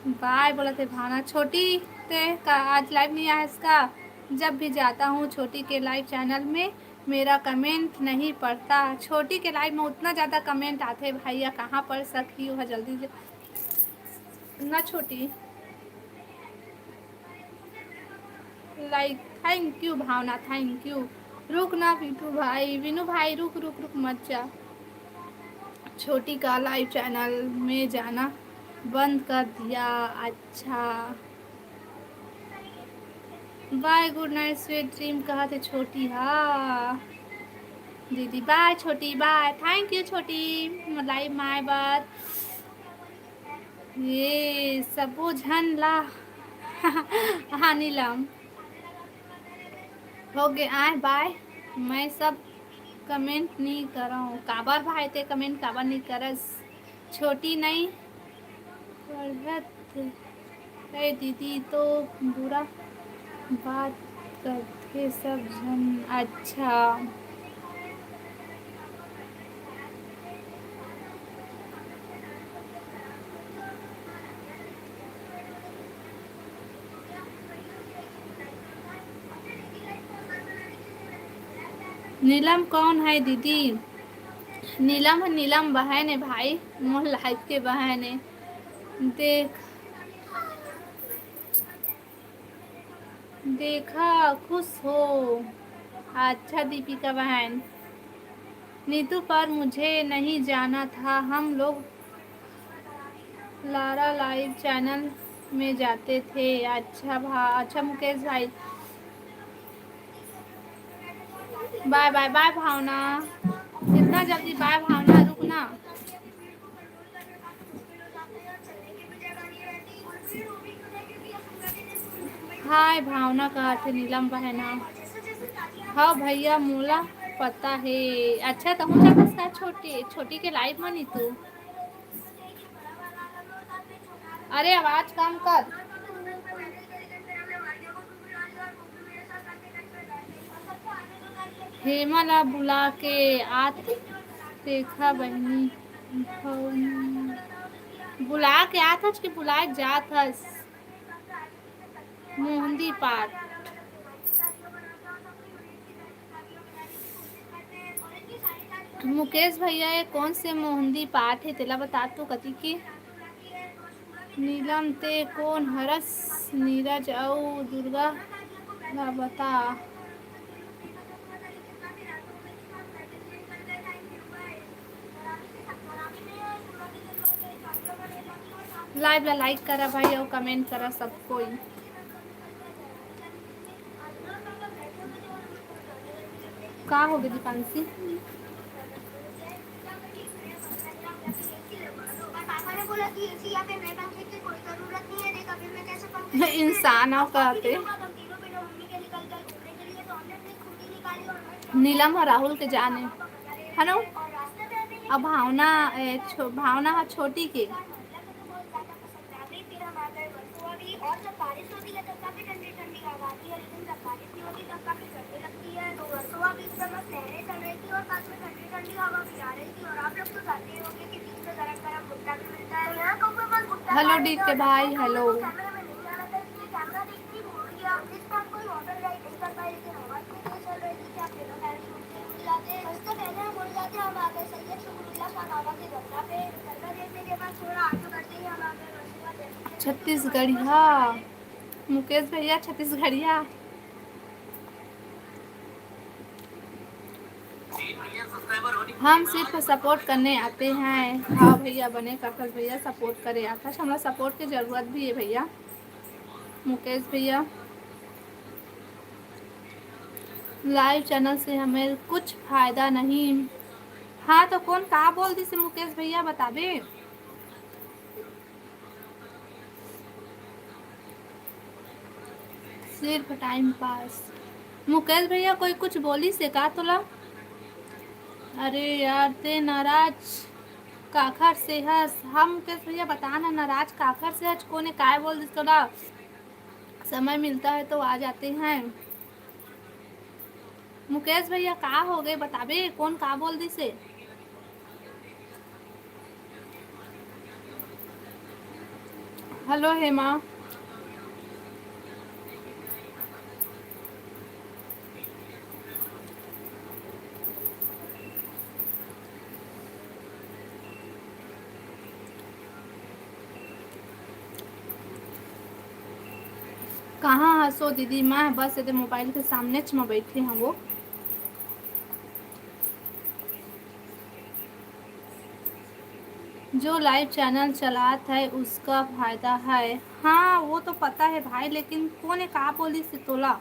बाय बोला थे भावना। छोटी ते का आज लाइव नहीं आया इसका। जब भी जाता हूँ छोटी के लाइव चैनल में मेरा कमेंट नहीं पढ़ता। छोटी के लाइव में उतना ज़्यादा कमेंट आते भैया, कहाँ पढ़ सकती हो जल्दी से ना छोटी। Like thank you Bhavana, thank you. रुक ना विनू भाई, विनू भाई रुक रुक रुक मत जा। छोटी का लाइव चैनल में जाना बंद कर दिया? अच्छा bye, good night sweet dream. कहा थे छोटी? हाँ दीदी बाय छोटी, बाय, थैंक यू छोटी। लाइव माय बात ये सबो झन ला हाँ नीलम हो गए आए बाय। मैं सब कमेंट नहीं कर रहा हूँ। काबर भाई ते कमेंट काबर नहीं करस। छोटी नहीं पढ़त है दीदी तो बुरा बात करते सब जन। अच्छा नीलम कौन है दीदी? नीलम है, नीलम बहन है भाई, मोह लाइफ के बहन है। देख देखा खुश हो। अच्छा दीपिका बहन। नीतू पर मुझे नहीं जाना था, हम लोग लारा लाइव चैनल में जाते थे। अच्छा मुकेश भाई। बाय बाय बाय भावना। इतना जल्दी बाय भावना, रुकना। हाय भावना कहा थे नीलम बहना। हाँ भैया मोला पता है। अच्छा तो हूँ जा छोटी छोटी के लाइव में नी तू। अरे आवाज कम कर। हेमा ला बुला के आत देखा बहनी। बुला के आत हस कि बुलाए जात हस। मोहंदी पाठ। मुकेश भैया ये कौन से मोहंदी पाठ है तेला बता तू कति की। नीलम ते कौन हरस नीरज और दुर्गा ला बता। लाइव ला लाइक करा भाई और कमेंट करा सब कोई। का हो गई दीपांशी? इंसान हो कहते। नीलम और राहुल के जाने हेलो। अब भावना भावना है छोटी के। और जब बारिश होती है तब काफी ठंडी ठंडी हवा आती है, लेकिन जब बारिश नहीं होती तब काफी सर्दी लगती है। तो सुबह बीच में बस लहरें चल रही थी और साथ में ठंडी ठंडी हवा भी आ रही थी। और आप लोग तो जानते होंगे कि बीच में गरम गरम भुट्टा भी मिलता है। यहाँ तो मैं बस भुट्टा। हेलो डी के भाई हेलो। कैमरे में नहीं आ रहा था इसलिए कैमरा देखनी भूल गया। इस बार कोई वाटर राइड नहीं कर पाए, लेकिन हवा इतनी तेज चल रही थी कि आप बिना पैर छूटे उड़ जाते। बस तो पहले हम उड़ जाते, हम आ गए सैयद शुक्रुल्लाह खान बाबा के दरगाह पे। दरगाह देखने के बाद थोड़ा आगे बढ़ते ही हम आ गए छत्तीसगढ़िया। मुकेश भैया छत्तीसगढ़िया। हम सिर्फ सपोर्ट करने आते हैं। हाँ भैया बने ककल भैया सपोर्ट करे आता है। हमारा सपोर्ट की ज़रूरत भी है भैया। मुकेश भैया लाइव चैनल से हमें कुछ फ़ायदा नहीं। हाँ तो कौन कहा बोल दी से मुकेश भैया बताबे। सिर्फ टाइम पास। मुकेश भैया कोई कुछ बोली से का तोला? अरे यार ते नाराज काखर से हस। हम मुकेश भैया बता ना नाराज काखर से हज कोने काय बोल दी तोला। समय मिलता है तो आ जाते हैं। मुकेश भैया का हो गए बताबे कौन का बोल दी से। हेलो हेमा। कहाँ हंसो दीदी मैं बस इधर मोबाइल के सामने में बैठे हैं वो। जो लाइव चैनल चलाता है उसका फायदा है। हाँ वो तो पता है भाई, लेकिन कौन का बोली से तोला।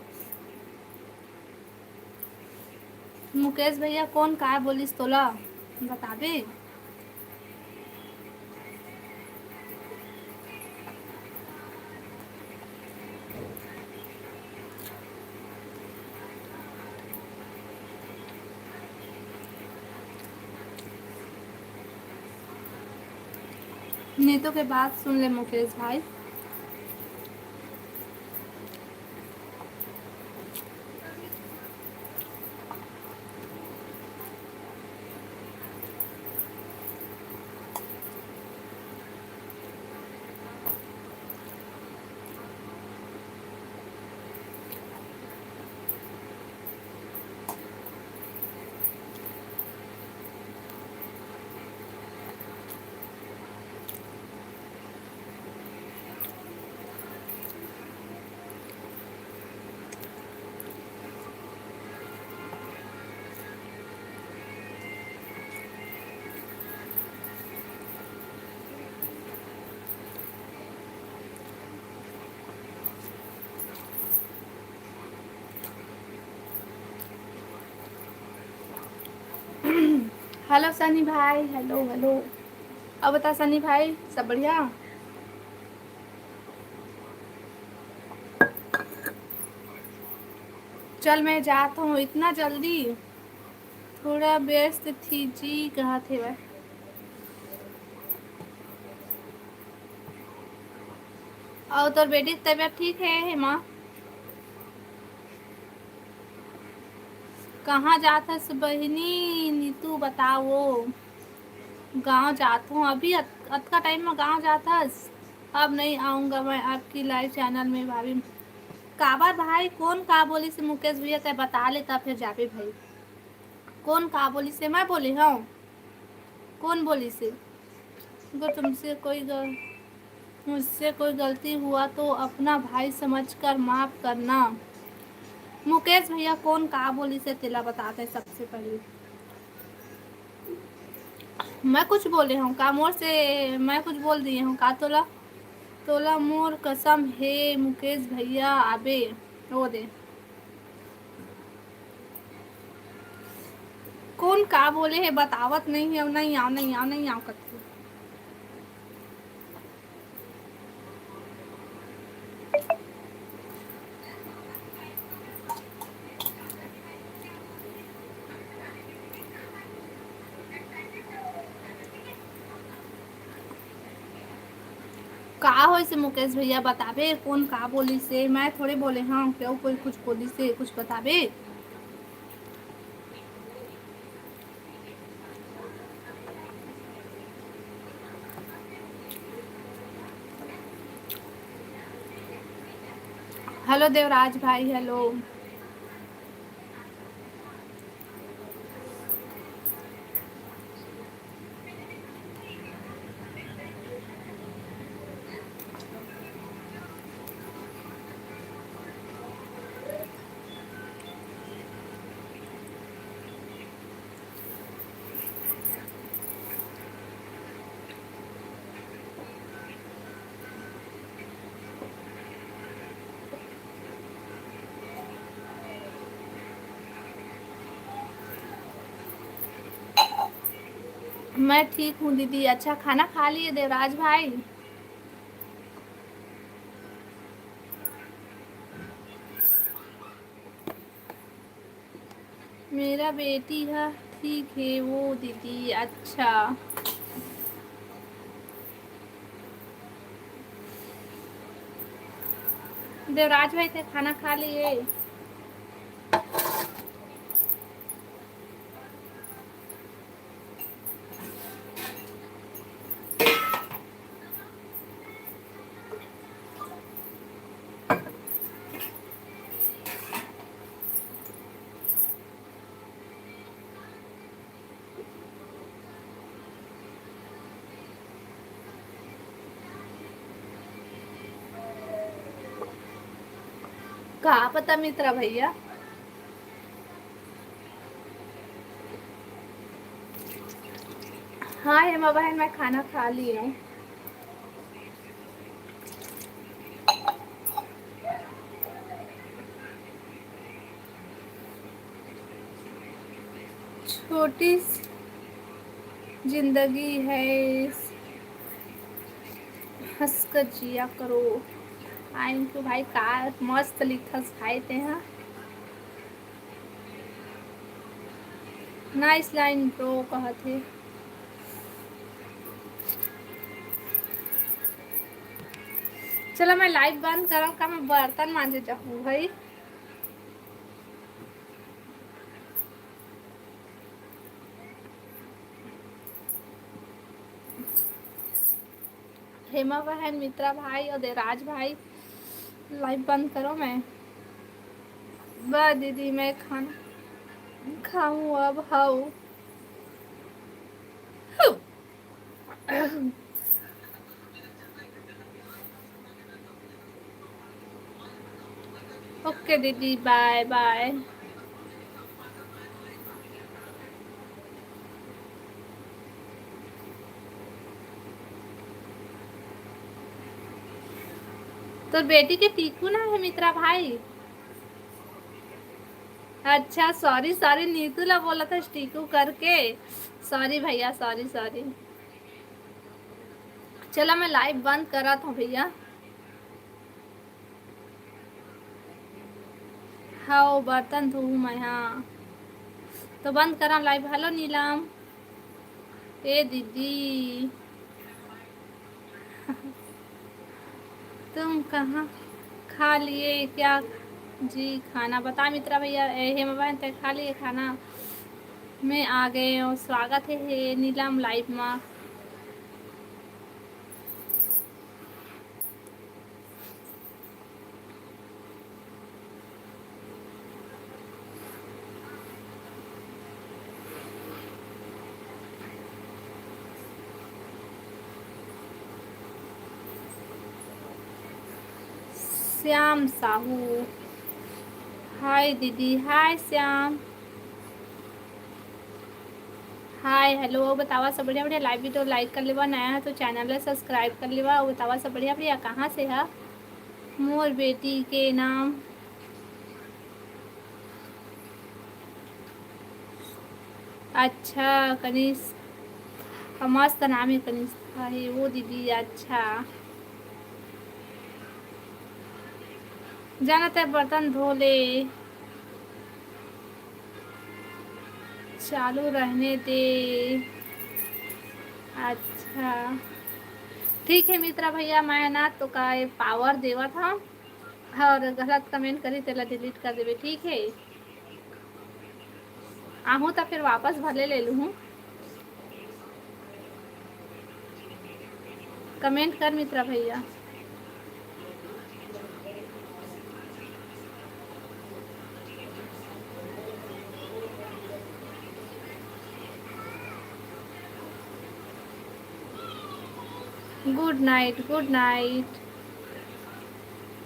मुकेश भैया कौन का बोली से तोला बताबे। नीतू के बात सुन ले मुकेश भाई। हेलो सनी भाई, हेलो हेलो। अब बता सनी भाई, सब बढ़िया? चल मैं जाता हूँ, इतना जल्दी? थोड़ा व्यस्त थी जी। कहाँ थे वह? और तोर बेटी की तबीयत ठीक है हेमा? कहाँ जाता बहिनी नीतू बताओ? गांव जाता हूँ अभी, अत का टाइम में गांव जाता। अब नहीं आऊँगा मैं आपकी लाइव चैनल में भाभी। काबर भाई, कौन का बोली से मुकेश भैया ते बता लेता फिर जाबे भाई। कौन का बोली से? मैं बोली हूँ? कौन बोली से? अगर तुमसे मुझसे कोई गलती हुआ तो अपना भाई समझकर माफ करना। मुकेश भैया कौन का बोली से तेला बताते सबसे पहले। मैं कुछ बोले हूँ का मोर से? मैं कुछ बोल दिए हूँ का? तोला तोला मोर कसम है मुकेश भैया आबे वो दे। कौन का बोले है बतावत नहीं है। नहीं आओ नहीं आओ नहीं आओ करते। का हो से मुकेश भैया बताबे कौन का बोली से? मैं थोड़े बोले हाँ क्यों कोई कुछ बोली से कुछ बताबे। हेलो देवराज भाई, हेलो। मैं ठीक हूँ दीदी। अच्छा खाना खा लिए देवराज भाई? मेरा बेटी है ठीक है वो दीदी। अच्छा देवराज भाई थे खाना खा लिए? कहा पता मित्रा भैया। हाँ हेमा बहन मैं खाना खा ली हूँ। छोटी जिंदगी है, हंस कर जिया करो। थैंक यू भाई, का मस्त लिखस भाई ते हैं। नाइस लाइन ब्रो कहत है। चलो मैं लाइव बंद करूँ का, मैं बर्तन मांजे जाऊँ भाई। हेमा बहन, मित्रा भाई और देराज भाई, लाइव बंद करो। मैं बस दीदी मैं खाना खाऊं अब। हाउ ओके दीदी, बाय बाय। तो बेटी के टीकू ना है मित्रा भाई। अच्छा सॉरी सॉरी, नीतू ला बोला था टीकू करके। सॉरी भैया, सॉरी सॉरी। चलो मैं लाइव बंद करा था भैया। हाँ बर्तन धोऊं मैं, हाँ तो बंद करा लाइव। हेलो नीलम। ए दीदी तुम कहाँ खा लिए क्या जी खाना? बता मित्रा भैया। हेमा बहन तक खा लिए खाना? मैं आ गए और स्वागत है नीलम लाइव में। श्याम साहू, हाय दीदी, हाय श्याम, हाय हेलो। बतावा सब बढ़िया बढ़िया। लाइव भी तो लाइक कर लेवा, नया है तो चैनल सब्सक्राइब कर लेवा। बतावा सब बढ़िया बढ़िया। कहाँ से है? मोर बेटी के नाम अच्छा कनिष्क, मस्त नाम है कनिष्क है वो दीदी। अच्छा जाना ते बर्तन धो ले, चालू रहने दे। अच्छा ठीक है मित्रा भैया, मैं ना तो का पावर देवा था और गलत कमेंट करी तेला डिलीट कर देवे, ठीक है? आहू तो फिर वापस भले ले लूँ। कमेंट कर मित्रा भैया। Good night, good night.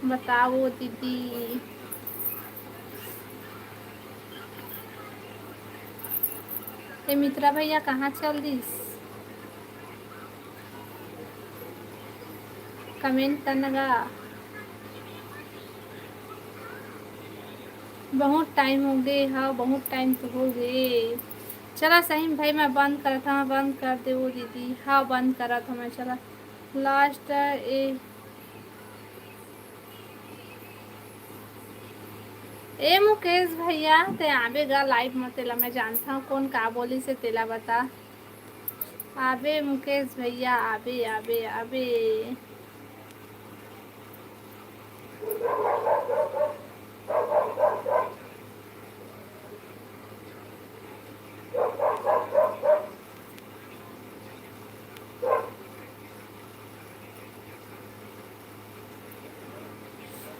बताओ दीदी। ए मित्रा भैया कहाँ चल दिस? कमेंट करना गा। बहुत टाइम हो गए। हाँ बहुत टाइम तो हो गए। चला सही भाई, मैं बंद करा था, मैं बंद कर दे वो दीदी। हाँ बंद करा था मैं। चला लास्ट ए मुकेश भैया ते आबेगा लाइव में तेला मैं जानता हूँ कौन का बोली से तेला बता। आबे मुकेश भैया, आबे आबे आबे।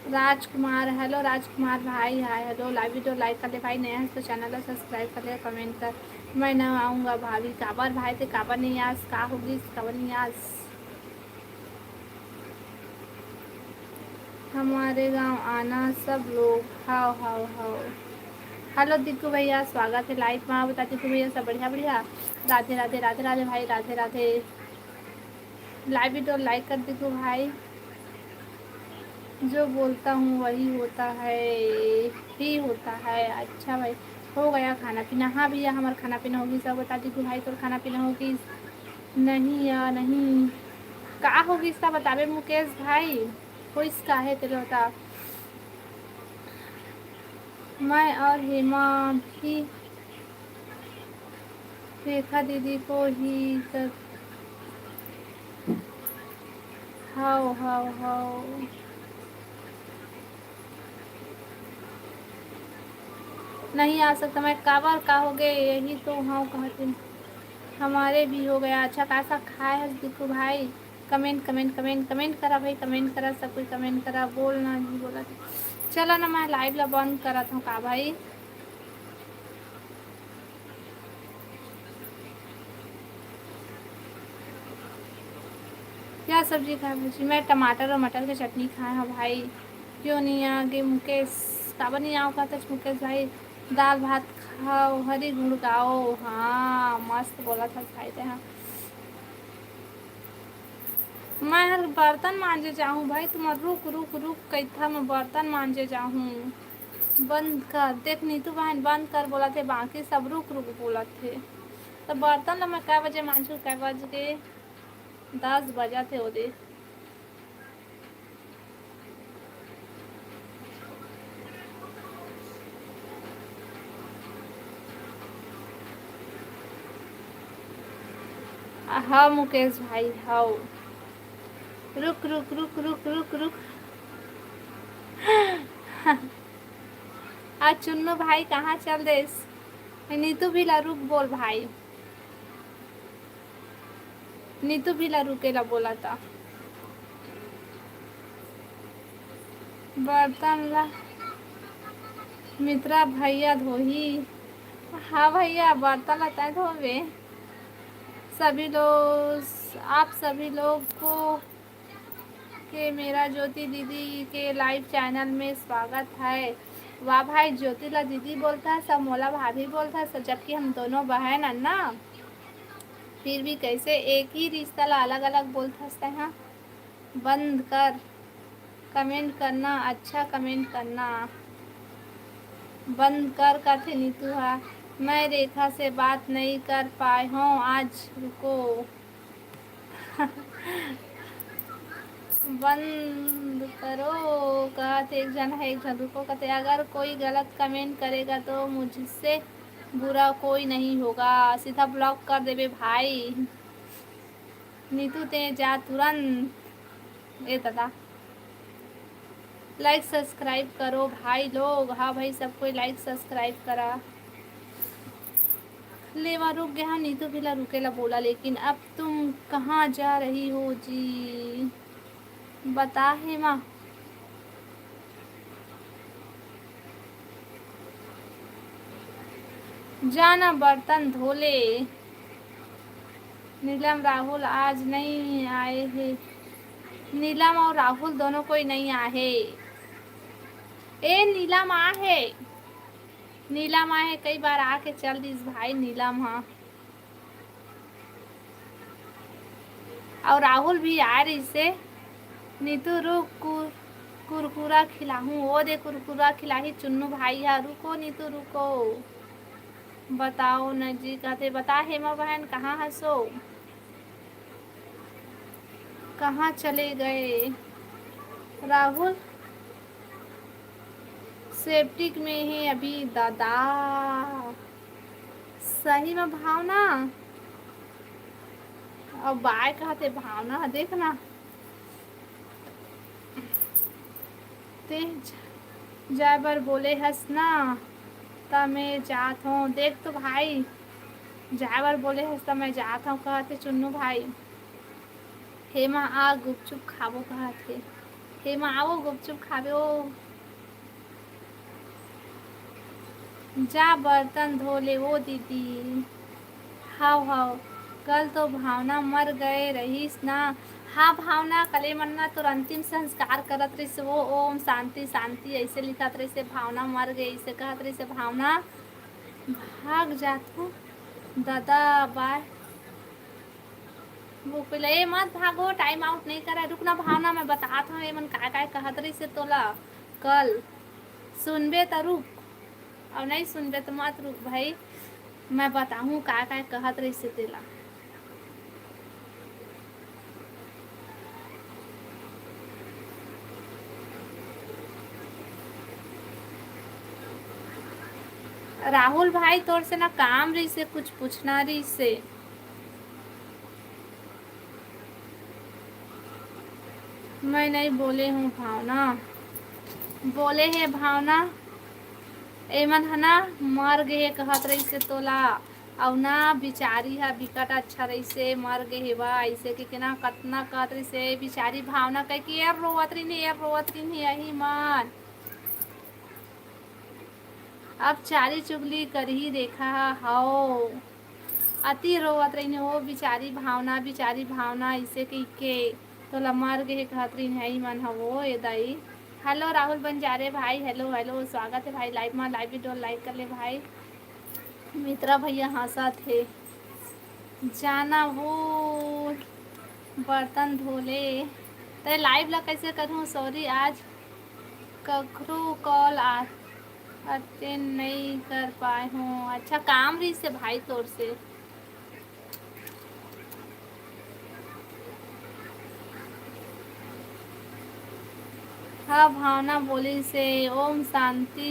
राजकुमार, हेलो राजकुमार भाई, hi hello. Live video like कर ले भाई, नया है तो चैनल सब्सक्राइब कर ले, कमेंट कर। मैं ना आऊँगा भाभी। काबर भाई थे काबर नहीं आज? का होगी काबर नहीं आज? हमारे गांव आना सब लोग। हाओ हाओ हाओ। हेलो दीकू भैया, स्वागत है लाइव में। बता दीकू भैया सब बढ़िया बढ़िया। राधे राधे, राधे राधे भाई, Radhe Radhe. Live video like कर दीकू भाई। जो बोलता हूँ वही होता है ही होता है। अच्छा भाई, हो गया खाना पीना? हाँ भैया हमारा खाना पीना होगी सब। बता दी भाई तो खाना पीना होगी नहीं या नहीं? का होगी इसका बतावे मुकेश भाई। कोई इसका है तेरे बता। मैं और हेमा भी रेखा दीदी को ही कर। हाउ हाउ हाउ नहीं आ सकता मैं काबर का हो गए यही तो हाँ कहते हमारे भी हो गया अच्छा खासा खाए है देखो भाई कमेंट कमेंट कमेंट कमेंट करा भाई कमेंट करा सब कोई कमेंट करा बोलना नहीं बोला चलो ना मैं लाइव ला बंद करा था का भाई क्या सब्जी खाए पूछी मैं टमाटर और मटर की चटनी खाए हाँ भाई क्यों नहीं आगे मुकेश काबर नहीं आओ कहते मुकेश भाई दाल भात खाओ हरी गुड़ गाओ हाँ मस्त बोला था भाई थे हाँ मैं बर्तन मांजे जाऊँ भाई तुम रुक रुक रुक कैथा मैं बर्तन मांजे जाऊँ बंद कर देख नीतू बहन बंद कर बोला थे बाकी सब रुक रुक बोला थे तो बर्तन ला मैं कै बजे मांझू कै बज के 10 बजा थे वो दे हाँ मुकेश भाई हाँ रुक रुक रुक रुक रुक रुक आज चुन्नू भाई कहाँ चल देस नीतू भी ला रुक बोल भाई नीतू भी ला रुकेला बोला था बर्तन ला मित्रा भैया धोही हाँ भैया बर्तन लाता है धोवे सभी लोग आप सभी लोग को के मेरा ज्योति दीदी के लाइव चैनल में स्वागत है वाह भाई ज्योतिला दीदी बोलता है सब मोला भाभी बोलता है जबकि हम दोनों बहन है ना फिर भी कैसे एक ही रिश्ता ला अलग अलग बोलता है बंद कर कमेंट करना अच्छा कमेंट करना बंद कर थे नीतू है मैं रेखा से बात नहीं कर पाई हूँ आज रुको बंद करो कहते एक जन है एक जन रुको कहते अगर कोई गलत कमेंट करेगा तो मुझसे बुरा कोई नहीं होगा सीधा ब्लॉक कर देवे भाई नीतू ते जा तुरंत ए दादा लाइक सब्सक्राइब करो भाई लोग हाँ भाई सब कोई लाइक सब्सक्राइब करा लेवा रुक गया नीतू फिला रुकेला बोला लेकिन अब तुम कहाँ जा रही हो जी बता है माँ जाना बर्तन धोले नीलम राहुल आज नहीं आए हैं नीलम और राहुल दोनों कोई नहीं आए ए नीलम आ है नीलम आए कई बार आके चल दीस भाई नीलम हाँ और राहुल भी आ रही से नीतू रुक कुरकुरा खिलाऊं वो दे कुरकुरा खिलाई चुन्नू भाई है रुको नीतू रुको बताओ न जी कहते बता हेमा बहन कहाँ हंसो कहाँ चले गए राहुल सेप्टिक में है अभी दादा सही में भावना अब बाय कहते भावना देखना तेज जाबर बोले हंसना तब मैं जात हूँ देख तो भाई जाबर बोले हंस तब मैं जात हूँ कहते चुन्नू भाई हेमा आ गुपचुप खाबो कहते हेमा आओ गुपचुप खाबो जा बर्तन धो ले वो दीदी हाउ हाउ कल तो भावना मर गए रहीस ना हाँ भावना कले मन्ना तो अंतिम संस्कार करत रही से वो ओम शांति शांति ऐसे लिखत रही से भावना मर गई ऐसे कहत रही से भावना भाग जात हूँ दादा बाय वो पहले ए मत भागो टाइम आउट नहीं करा रुकना भावना मैं बताता हूँ मन काय काय कहत रही से तोला कल सुनबे तो रुक और नहीं सुनबे तो मत रुक भाई मैं बताऊँ काय काय कहत रही से तेला राहुल भाई तोर से ना काम रही से कुछ पूछना रही से मैं नहीं बोले हूँ भावना, बोले है भावना एमन है ना मर गए कहत रही से तोला और ना बिचारी है बिकट अच्छा रही से मर गए बा ऐसे कि केना कतना कहत रही से बिचारी भावना कह कि यार रोवत रही यही मन अब चारी चुगली कर ही देखा हाओ अति रोवत रही वो बिचारी भावना ऐसे के तोला मर गए कहत रही है मन हवो ये दाई। हेलो राहुल बंजारे भाई, हेलो हेलो स्वागत है भाई लाइव में, लाइव वीडियो लाइक कर ले भाई। मित्रा भैया हंसा थे जाना वो बर्तन धोले तो लाइव ला कैसे करूँ, सॉरी आज कखरू कॉल अटेंड नहीं कर पाए हूँ। अच्छा काम रही से भाई तोर से। हाँ भावना बोली से ओम शांति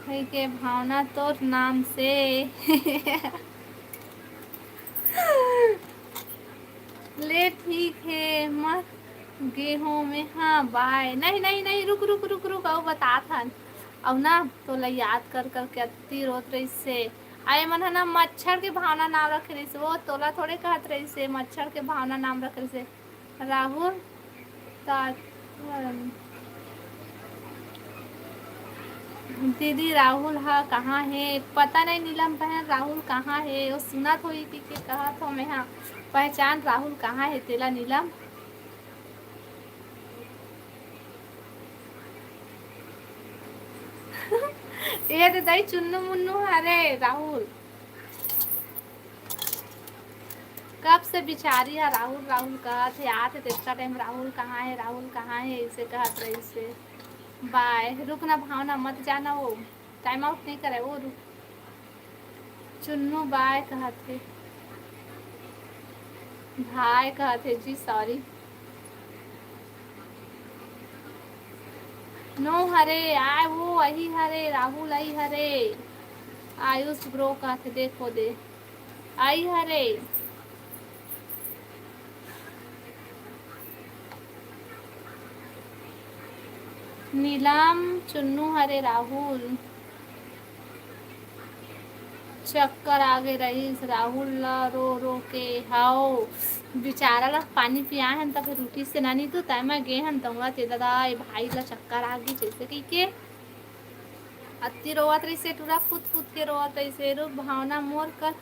है के भावना तोर नाम से ले ठीक है मत गेहूँ में। हाँ बाय नहीं रुक रुक रुक रुक अब बता था अब ना तो ला याद कर कर के अति रोत रही से आए मन है ना मच्छर के भावना नाम रख रही से वो तोला थोड़े कहत रही से मच्छर के भावना नाम रख रही से। राहुल दीदी राहुल हा कहाँ है पता नहीं नीलम बहन राहुल कहाँ है वो सुना थोड़ी थी कि कहा था मैं हाँ पहचान राहुल कहाँ है तेला नीलम। ये तो दाई चुन्नू मुन्नू अरे राहुल कब से बिचारी है राहुल राहुल कहा थे आते थे इतना टाइम राहुल कहाँ है इसे कहत रही से। बाय रुकना भावना मत जाना वो टाइम आउट नहीं करे वो रुक चुन्नू बाय कहते भाई कहते जी सॉरी नो हरे आए वो वही हरे राहुल आई हरे आयुष ब्रो कहते देखो दे आई हरे नीलम चुन्नू हरे राहुल चक्कर आगे रही राहुल ला रो रो के हाओ बेचारा ला पानी पिया है तब रोटी से नानी तो तय मैं गे हन तंगा ते दादा भाई ला चक्कर आ गई जैसे कि के अति रोवत रही से टूरा कूद के रोवत रही से रो भावना मोर कर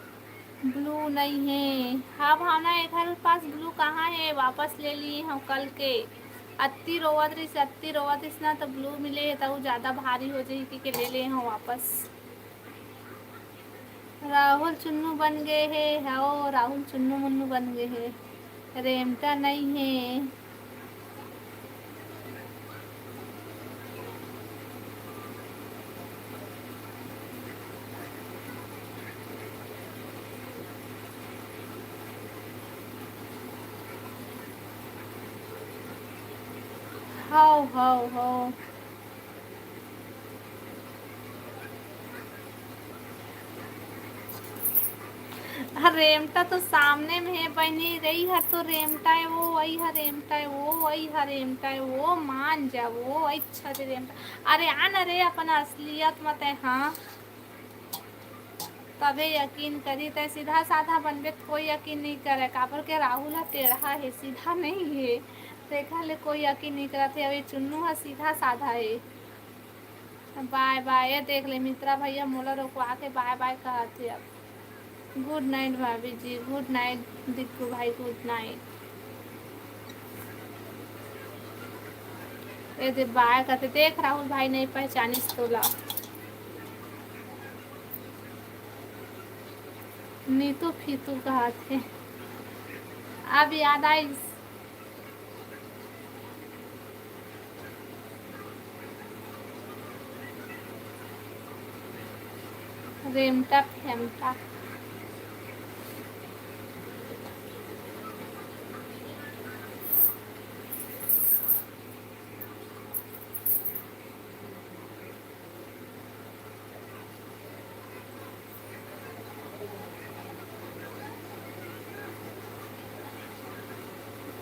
ब्लू नहीं है। हाँ भावना एक हर पास ब्लू कहाँ है वापस ले लिए हम कल के अति रोवत रही ना तो ब्लू मिले तो ज़्यादा भारी हो जाएगी कि ले ले हम वापस। राहुल चुन्नू बन गए हैं हाँ राहुल चुन्नू मुन्नू बन गए हैं रेमटा नहीं है। हाउ रेमटा तो सामने में है बनी रही है तो रेमटा है वो वही है रेमटा है वो वही है रेमटा है वो मान जा वो अच्छा से रेमटा अरे आन अरे अपन असलियत मत है। हाँ तबे यकीन करी तो सीधा साधा बनबे कोई यकीन नहीं करे काबर के राहुल है टेढ़ा है सीधा नहीं है देखा ले कोई यकीन नहीं करा थे अभी चुन्नू है सीधा साधा है। बाय बाय ये देख ले मित्रा भैया मोला रोकवा के बाय बाय कहते अब गुड नाइट भाभी जी गुड नाइट दिक्कू भाई गुड नाइट। ये दे बाय कहते देख राहुल भाई नहीं पहचानिस तोला नीतू फीतू कहा थे अब याद आई रेमटा फेमटा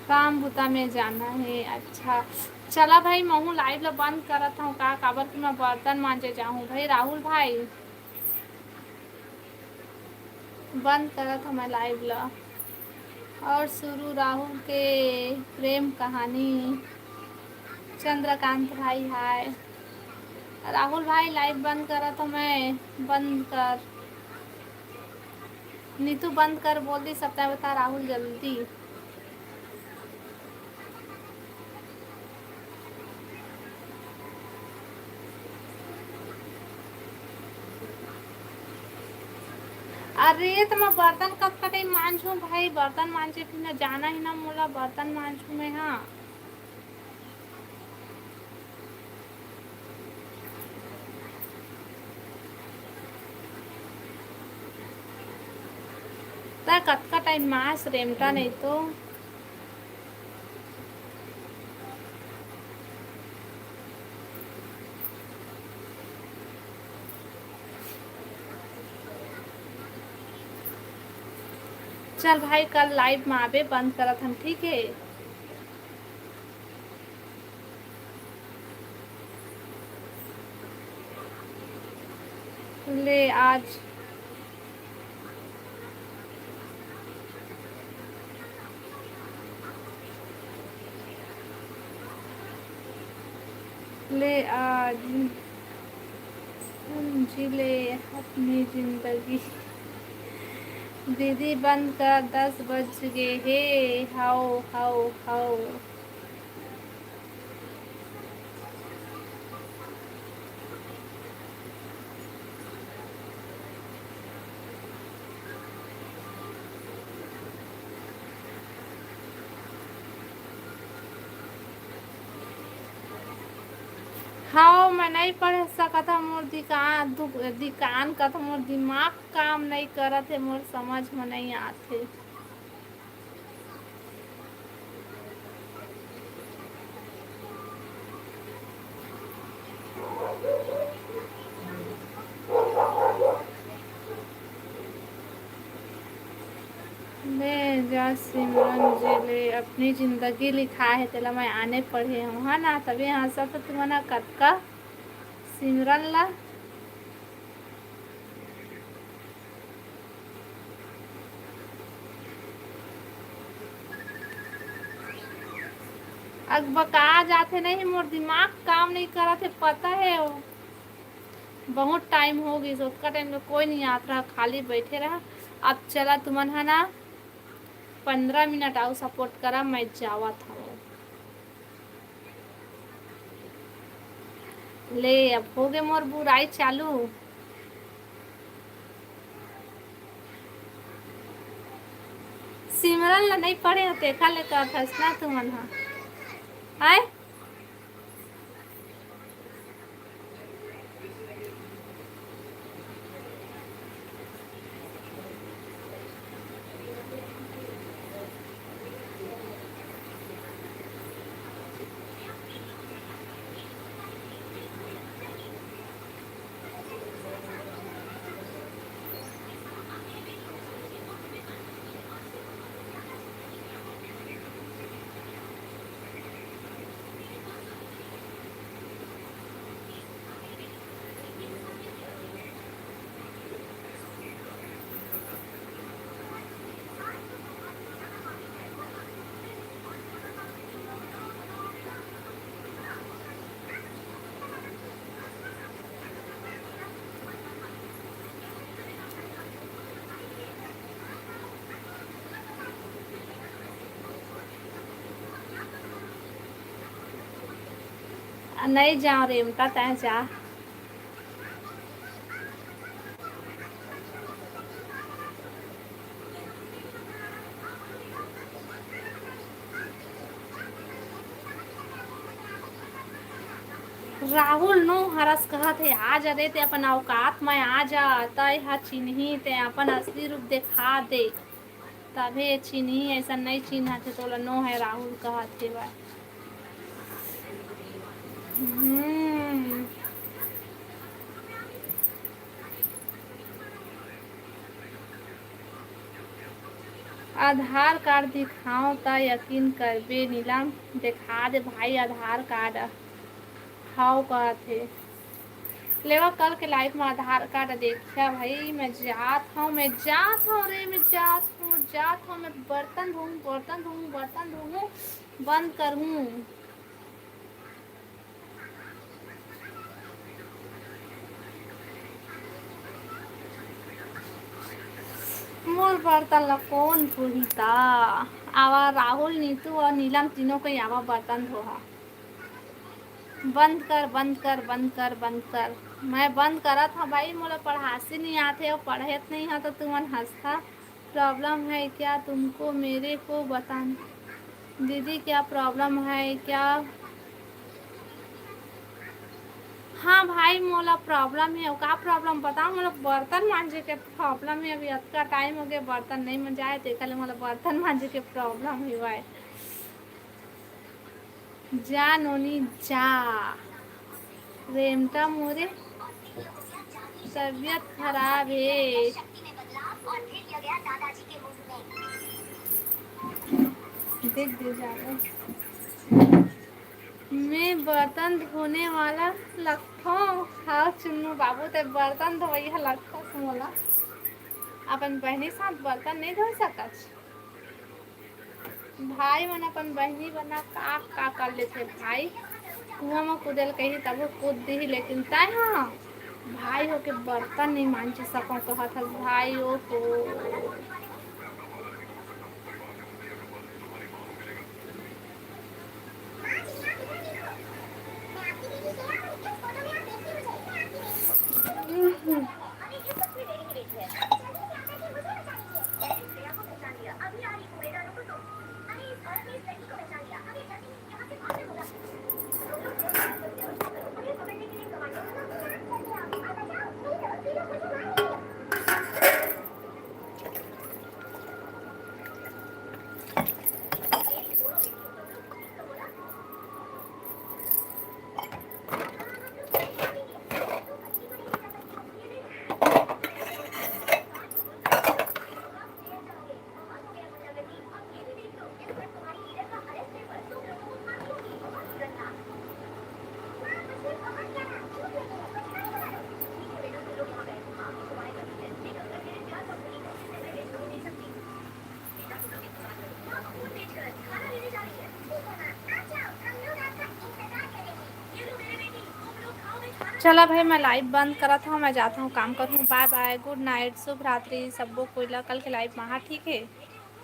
काम बुता में जाना है। अच्छा चला भाई, मैं लाइव ला बंद करत हूँ का काबर कि मैं बर्तन मांजे जाऊँ। भाई राहुल भाई बंद करत हूँ मैं लाइव ला। और शुरू राहुल के प्रेम कहानी। चंद्रकांत भाई हाय। राहुल भाई लाइव बंद करत हूँ मैं, बंद कर। नीतू बंद कर बोल दी, सबटा बता राहुल जल्दी। अरे तो मैं बर्तन कब तक मांझू भाई, बर्तन मांझे फिर न जाना ही ना मोला, बर्तन मांझू मैं। हाँ तो कत का टाइम मास रेमटा नहीं तो। चल भाई कल लाइव में आवे, बंद करत हम ठीक है। ले आज ले आज जी ले अपनी जिंदगी। दीदी बंद कर, 10 बज गए हे। हाओ हाओ हाओ। हाँ मैं नहीं पढ़ सकत हूँ, मोर दिकान का तो मोर दिमाग काम नहीं करत है, मोर समझ में नहीं आते। ले जा सिमरन जी ले अपनी जिंदगी लिखा है तेला मैं आने पढ़े हूँ है ना, तभी यहाँ सब तो तुम्हारा कतका सिमरन ला। अब बका जाते नहीं, मोर दिमाग काम नहीं करा थे पता है। बहुत टाइम हो गई, उसका टाइम में कोई नहीं आता रहा, खाली बैठे रहा। अब चला तुमन है ना 15 मिनट आओ सपोर्ट करा, मैं जावा था। ले अब हो गए मोर बुराई चालू। सिमरन ला नहीं पढ़े हो देखा ले कर फैसला तुमन आए। नहीं जा रेमता तय जा। राहुल नो हरस कहत है आ जा रे, ते अपन औकात में आ जा, तय हा चिन्ही ते अपन असली रूप दिखा दे, तभे चिन्ही, ऐसा नहीं चिन्हा थे तो नो है राहुल कहत है बा। आधार कार्ड दिखाओ ता यकीन करबे नीलम। दिखा दे भाई आधार कार्ड। हाउ का थे लेवा कल के लाइफ में आधार कार्ड देखा भाई। मैं जात हूँ रे, मैं जात हूँ मैं बर्तन धोऊँ बंद करूँ। मोर बर्तन ला कौन धोही ता। आवा राहुल नीतू और नीलम तीनों को आवा बर्तन धोहा। बंद कर। मैं बंद करा था भाई। मोला पढ़ासी नहीं आते और पढ़ेत नहीं है तो तुमन हंसता। प्रॉब्लम है क्या तुमको मेरे को बताना। दीदी क्या प्रॉब्लम है क्या। हाँ भाई मोला प्रॉब्लम है। का प्रॉब्लम बताओ। मोला बर्तन मांजे के प्रॉब्लम है। अभी अतका टाइम हो गया बर्तन नहीं मंजाए तो कल मोला बर्तन मांजे के प्रॉब्लम हुआ है। जा नोनी जा। रेमटा मोरे तबीयत खराब है। देख दे जाओ। मैं बर्तन धोने वाला लगथो। हाँ चुन्नू बाबू ते बर्तन धोइया लगथो मोला। अपन बहनी साथ बर्तन नहीं धो सकत। भाई मन अपन बहनी बना का कर लेते भाई। कुआं में कूदल कही तब कूद दी लेकिन तय हाँ भाई हो के बर्तन नहीं मांझ सको तो हथ भाई ओ को। चला भाई मैं लाइव बंद करा था। मैं जाता हूँ काम करूँ। बाय बाय गुड नाइट शुभ रात्रि सबको। कोई कल के लाइव महा ठीक है।